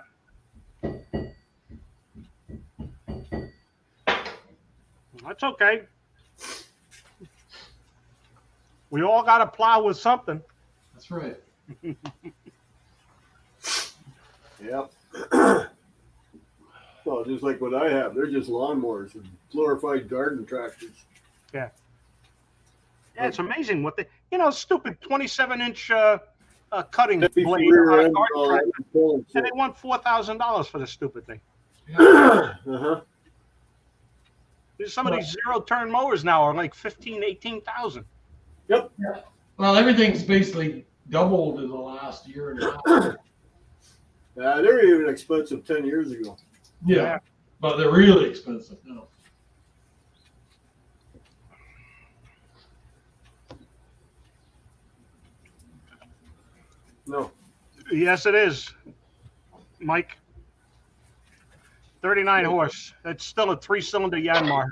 Speaker 4: That's okay. We all got to plow with something.
Speaker 1: That's right.
Speaker 2: Yep. Well, just like what I have, they're just lawnmowers and glorified garden tractors.
Speaker 4: Yeah, it's amazing what stupid 27-inch cutting
Speaker 2: Big
Speaker 4: blade
Speaker 2: rear
Speaker 4: on a
Speaker 2: end,
Speaker 4: garden
Speaker 2: all
Speaker 4: tractor.
Speaker 2: that, pulling
Speaker 4: And they
Speaker 2: shit.
Speaker 4: want $4,000 for this stupid thing.
Speaker 2: Uh-huh.
Speaker 4: Some of these zero-turn mowers now are like 15,000, 18,000.
Speaker 2: Yep.
Speaker 1: Well, everything's basically doubled in the last year and a half.
Speaker 2: They were even expensive 10 years ago.
Speaker 1: Yeah, but they're really expensive now.
Speaker 2: No.
Speaker 4: Yes, it is, Mike. 39 horse. It's still a 3-cylinder Yanmar.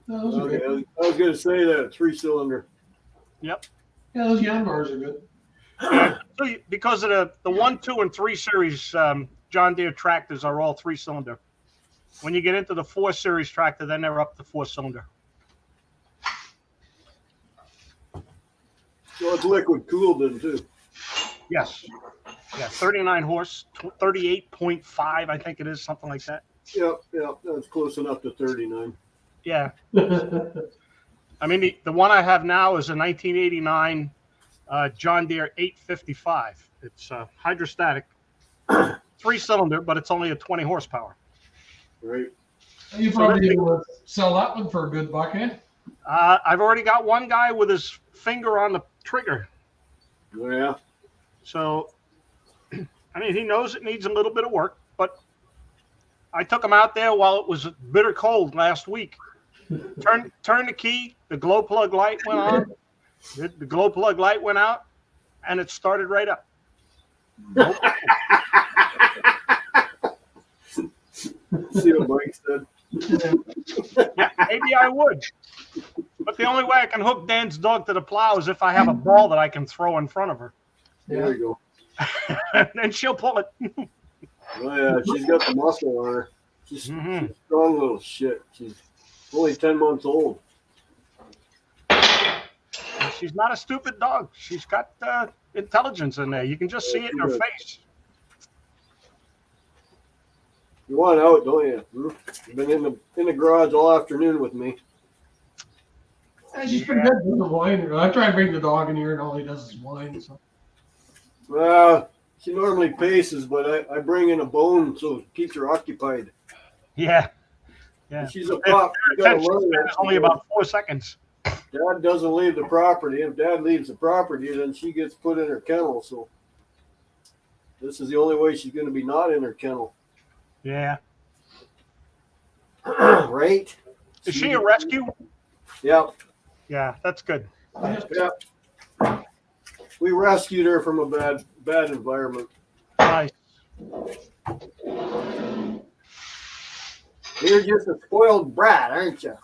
Speaker 1: No, those are
Speaker 2: Okay,
Speaker 1: good.
Speaker 2: I was going to say that 3-cylinder.
Speaker 4: Yep.
Speaker 1: Yeah, those Yanmars are good.
Speaker 4: So because of the 1, 2, and 3 series John Deere tractors are all 3-cylinder. When you get into the 4 series tractor, then they're up to 4-cylinder.
Speaker 2: So it's liquid cooled then too.
Speaker 4: Yes. Yeah, 39 horse, 38.5, I think it is, something like that.
Speaker 2: Yep, that's close enough to 39.
Speaker 4: Yeah. I mean, the one I have now is a 1989 John Deere 855. It's hydrostatic, 3-cylinder, but it's only a 20 horsepower.
Speaker 2: Right.
Speaker 1: You probably would sell that one for a good buck, eh?
Speaker 4: I've already got one guy with his finger on the trigger.
Speaker 2: Oh, yeah.
Speaker 4: So, I mean, he knows it needs a little bit of work, but I took him out there while it was bitter cold last week. Turned the key, the glow plug light went on, the glow plug light went out, and it started right up. Nope.
Speaker 2: See what Mike said.
Speaker 4: Yeah, maybe I would. But the only way I can hook Dan's dog to the plow is if I have a ball that I can throw in front of her.
Speaker 2: There we go.
Speaker 4: And she'll pull it.
Speaker 2: Oh yeah, she's got the muscle on her. She's
Speaker 4: Mhm.
Speaker 2: a strong little shit. She's only 10 months old.
Speaker 4: And she's not a stupid dog. She's got intelligence in there. You can just see it in her face.
Speaker 2: You want out, don't you? You've been in the garage all afternoon with me.
Speaker 1: Yeah, she's pretty good with the whine. I try to bring the dog in here, and all he does is whine. So.
Speaker 2: She normally paces, but I bring in a bone so it keeps her occupied.
Speaker 4: Yeah. Yeah.
Speaker 2: She's a pup. You gotta
Speaker 4: Attention
Speaker 2: learn
Speaker 4: span
Speaker 2: that.
Speaker 4: is only about 4 seconds.
Speaker 2: Dad doesn't leave the property. If Dad leaves the property, then she gets put in her kennel. So this is the only way she's going to be not in her kennel.
Speaker 4: Yeah.
Speaker 2: Right?
Speaker 4: Is she a rescue?
Speaker 2: Yeah.
Speaker 4: Yeah, that's good.
Speaker 2: Yeah. We rescued her from a bad environment.
Speaker 4: Nice.
Speaker 2: You're just a spoiled brat, aren't you?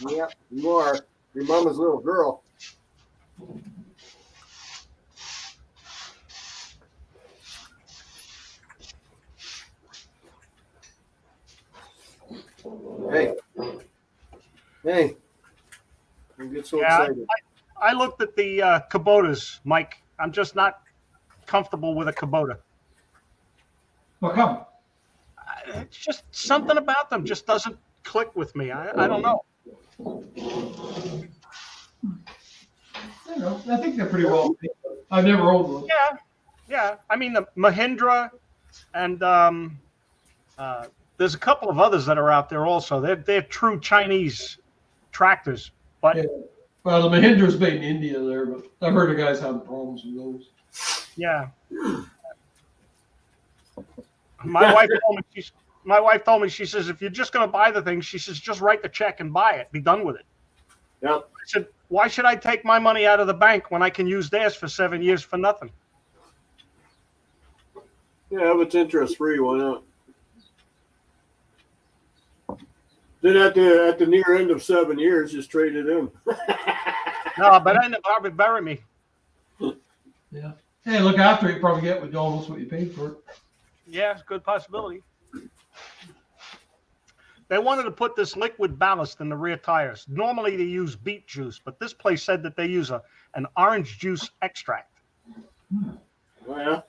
Speaker 2: Yep, you are. Your mama's little girl. Hey. Hey. Don't get so
Speaker 4: Yeah,
Speaker 2: excited.
Speaker 4: I looked at the Kubotas, Mike. I'm just not comfortable with a Kubota.
Speaker 1: How come?
Speaker 4: It's just something about them just doesn't click with me. I don't know.
Speaker 1: I don't know. I think they're pretty well. I've never owned one.
Speaker 4: Yeah. I mean, the Mahindra and there's a couple of others that are out there also. They're true Chinese tractors. But
Speaker 1: Yeah. Well, the Mahindra's made in India there, but I've heard the guys have problems with those.
Speaker 4: yeah. My wife told me, she says, if you're just going to buy the thing, she says, just write the check and buy it. Be done with it.
Speaker 2: Yeah.
Speaker 4: I said, why should I take my money out of the bank when I can use theirs for 7 years for nothing?
Speaker 2: Yeah, if it's interest free, why not? Then at the near end of 7 years, just trade it in.
Speaker 4: No, but then they'll probably bury me.
Speaker 1: Yeah. Hey, look after it, you probably get with almost what you paid for it.
Speaker 4: Yeah, it's a good possibility. They wanted to put this liquid ballast in the rear tires. Normally they use beet juice, but this place said that they use an orange juice extract.
Speaker 2: Oh, yeah?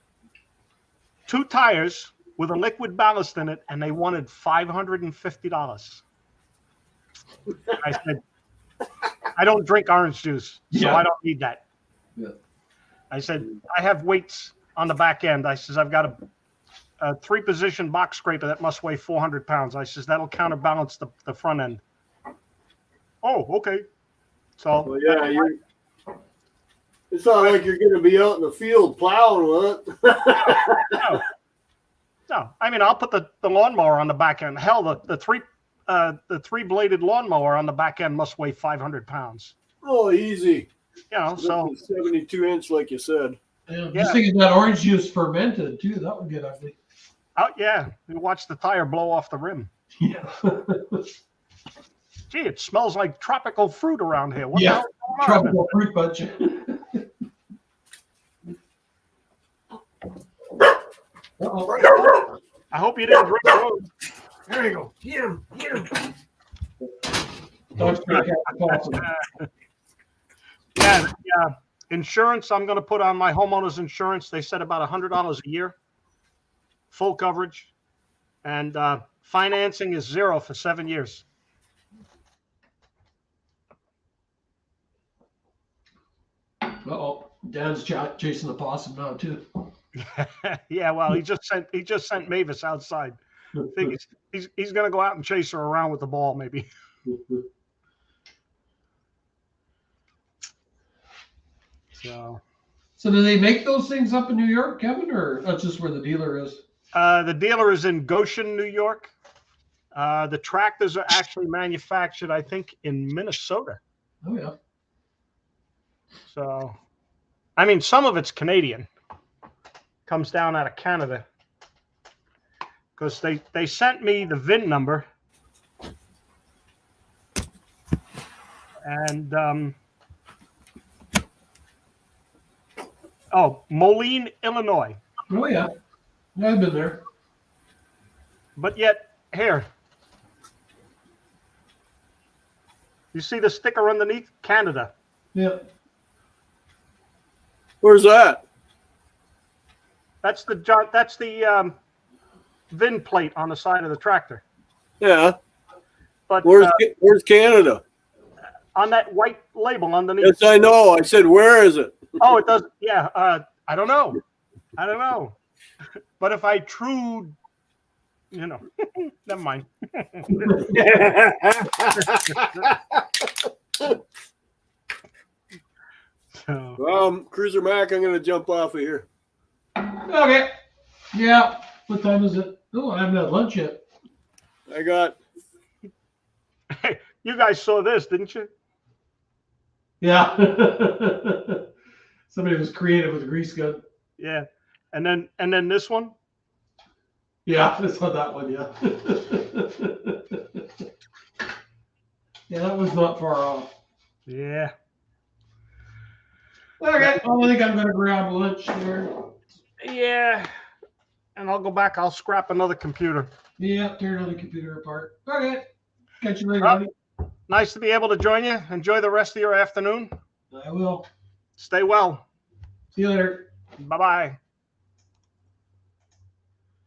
Speaker 4: 2 tires with a liquid ballast in it, and they wanted $550. I said, I don't drink orange juice, so
Speaker 1: Yeah.
Speaker 4: I don't need that.
Speaker 1: Yeah.
Speaker 4: I said, I have weights on the back end. I says, I've got a 3-position box scraper that must weigh 400 pounds. I says, that'll counterbalance the front end. Oh, okay. So,
Speaker 2: Well, yeah, it's not like you're going to be out in the field plowing with it.
Speaker 4: no, I mean, I'll put the lawnmower on the back end. Hell, the 3-bladed lawnmower on the back end must weigh 500 pounds.
Speaker 2: Oh, easy.
Speaker 4: You know, so
Speaker 2: 72-inch, like you said.
Speaker 1: Yeah.
Speaker 4: Yeah.
Speaker 1: Just thinking that orange juice fermented too. That would get ugly.
Speaker 4: yeah, you watch the tire blow off the rim.
Speaker 1: Yeah.
Speaker 4: Gee, it smells like tropical fruit around here. What
Speaker 1: Yeah.
Speaker 4: the hell is going on?
Speaker 1: Tropical fruit punch. Uh-oh.
Speaker 4: I hope you didn't drink those.
Speaker 2: There you go. Get him. Get him.
Speaker 1: Dog's gonna catch the possum.
Speaker 4: Yeah. Insurance, I'm going to put on my homeowner's insurance. They said about $100 a year, full coverage, and financing is 0 for 7 years.
Speaker 1: Uh-oh. Dan's chasing the possum now too.
Speaker 4: Yeah, well, he just sent Mavis outside. I think he's going to go out and chase her around with the ball, maybe.
Speaker 1: So do they make those things up in New York, Kevin, or that's just where the dealer is?
Speaker 4: The dealer is in Goshen, New York. The tractors are actually manufactured, I think, in Minnesota.
Speaker 1: Oh yeah.
Speaker 4: So, I mean, some of it's Canadian. comes down out of Canada. Because they sent me the VIN number. And, Moline, Illinois.
Speaker 1: Oh yeah, I've been there.
Speaker 4: But yet, here. You see the sticker underneath? Canada.
Speaker 1: Yeah.
Speaker 2: Where's that?
Speaker 4: That's the VIN plate on the side of the tractor.
Speaker 2: Yeah.
Speaker 4: But
Speaker 2: Where's Canada?
Speaker 4: on that white label underneath.
Speaker 2: Yes, I know. I said, where is it?
Speaker 4: Oh, it does. Yeah. I don't know. But if I never mind. So,
Speaker 2: Cruiser Mac, I'm gonna jump off of here.
Speaker 1: Okay. Yeah. What time is it? Oh, I haven't had lunch yet.
Speaker 2: I got
Speaker 4: you guys saw this, didn't you?
Speaker 1: Yeah. Somebody was creative with a grease gun.
Speaker 4: Yeah. And then this one.
Speaker 1: Yeah, I saw that one. Yeah. Yeah, that was not far off.
Speaker 4: Yeah.
Speaker 1: Okay. Well, I think I'm gonna grab lunch there.
Speaker 4: Yeah. And I'll go back. I'll scrap another computer.
Speaker 1: Yeah, tear another computer apart. Okay. Catch you later,
Speaker 4: Well,
Speaker 1: buddy.
Speaker 4: Nice to be able to join you. Enjoy the rest of your afternoon.
Speaker 1: I will.
Speaker 4: Stay well.
Speaker 1: See you later.
Speaker 4: Bye-bye.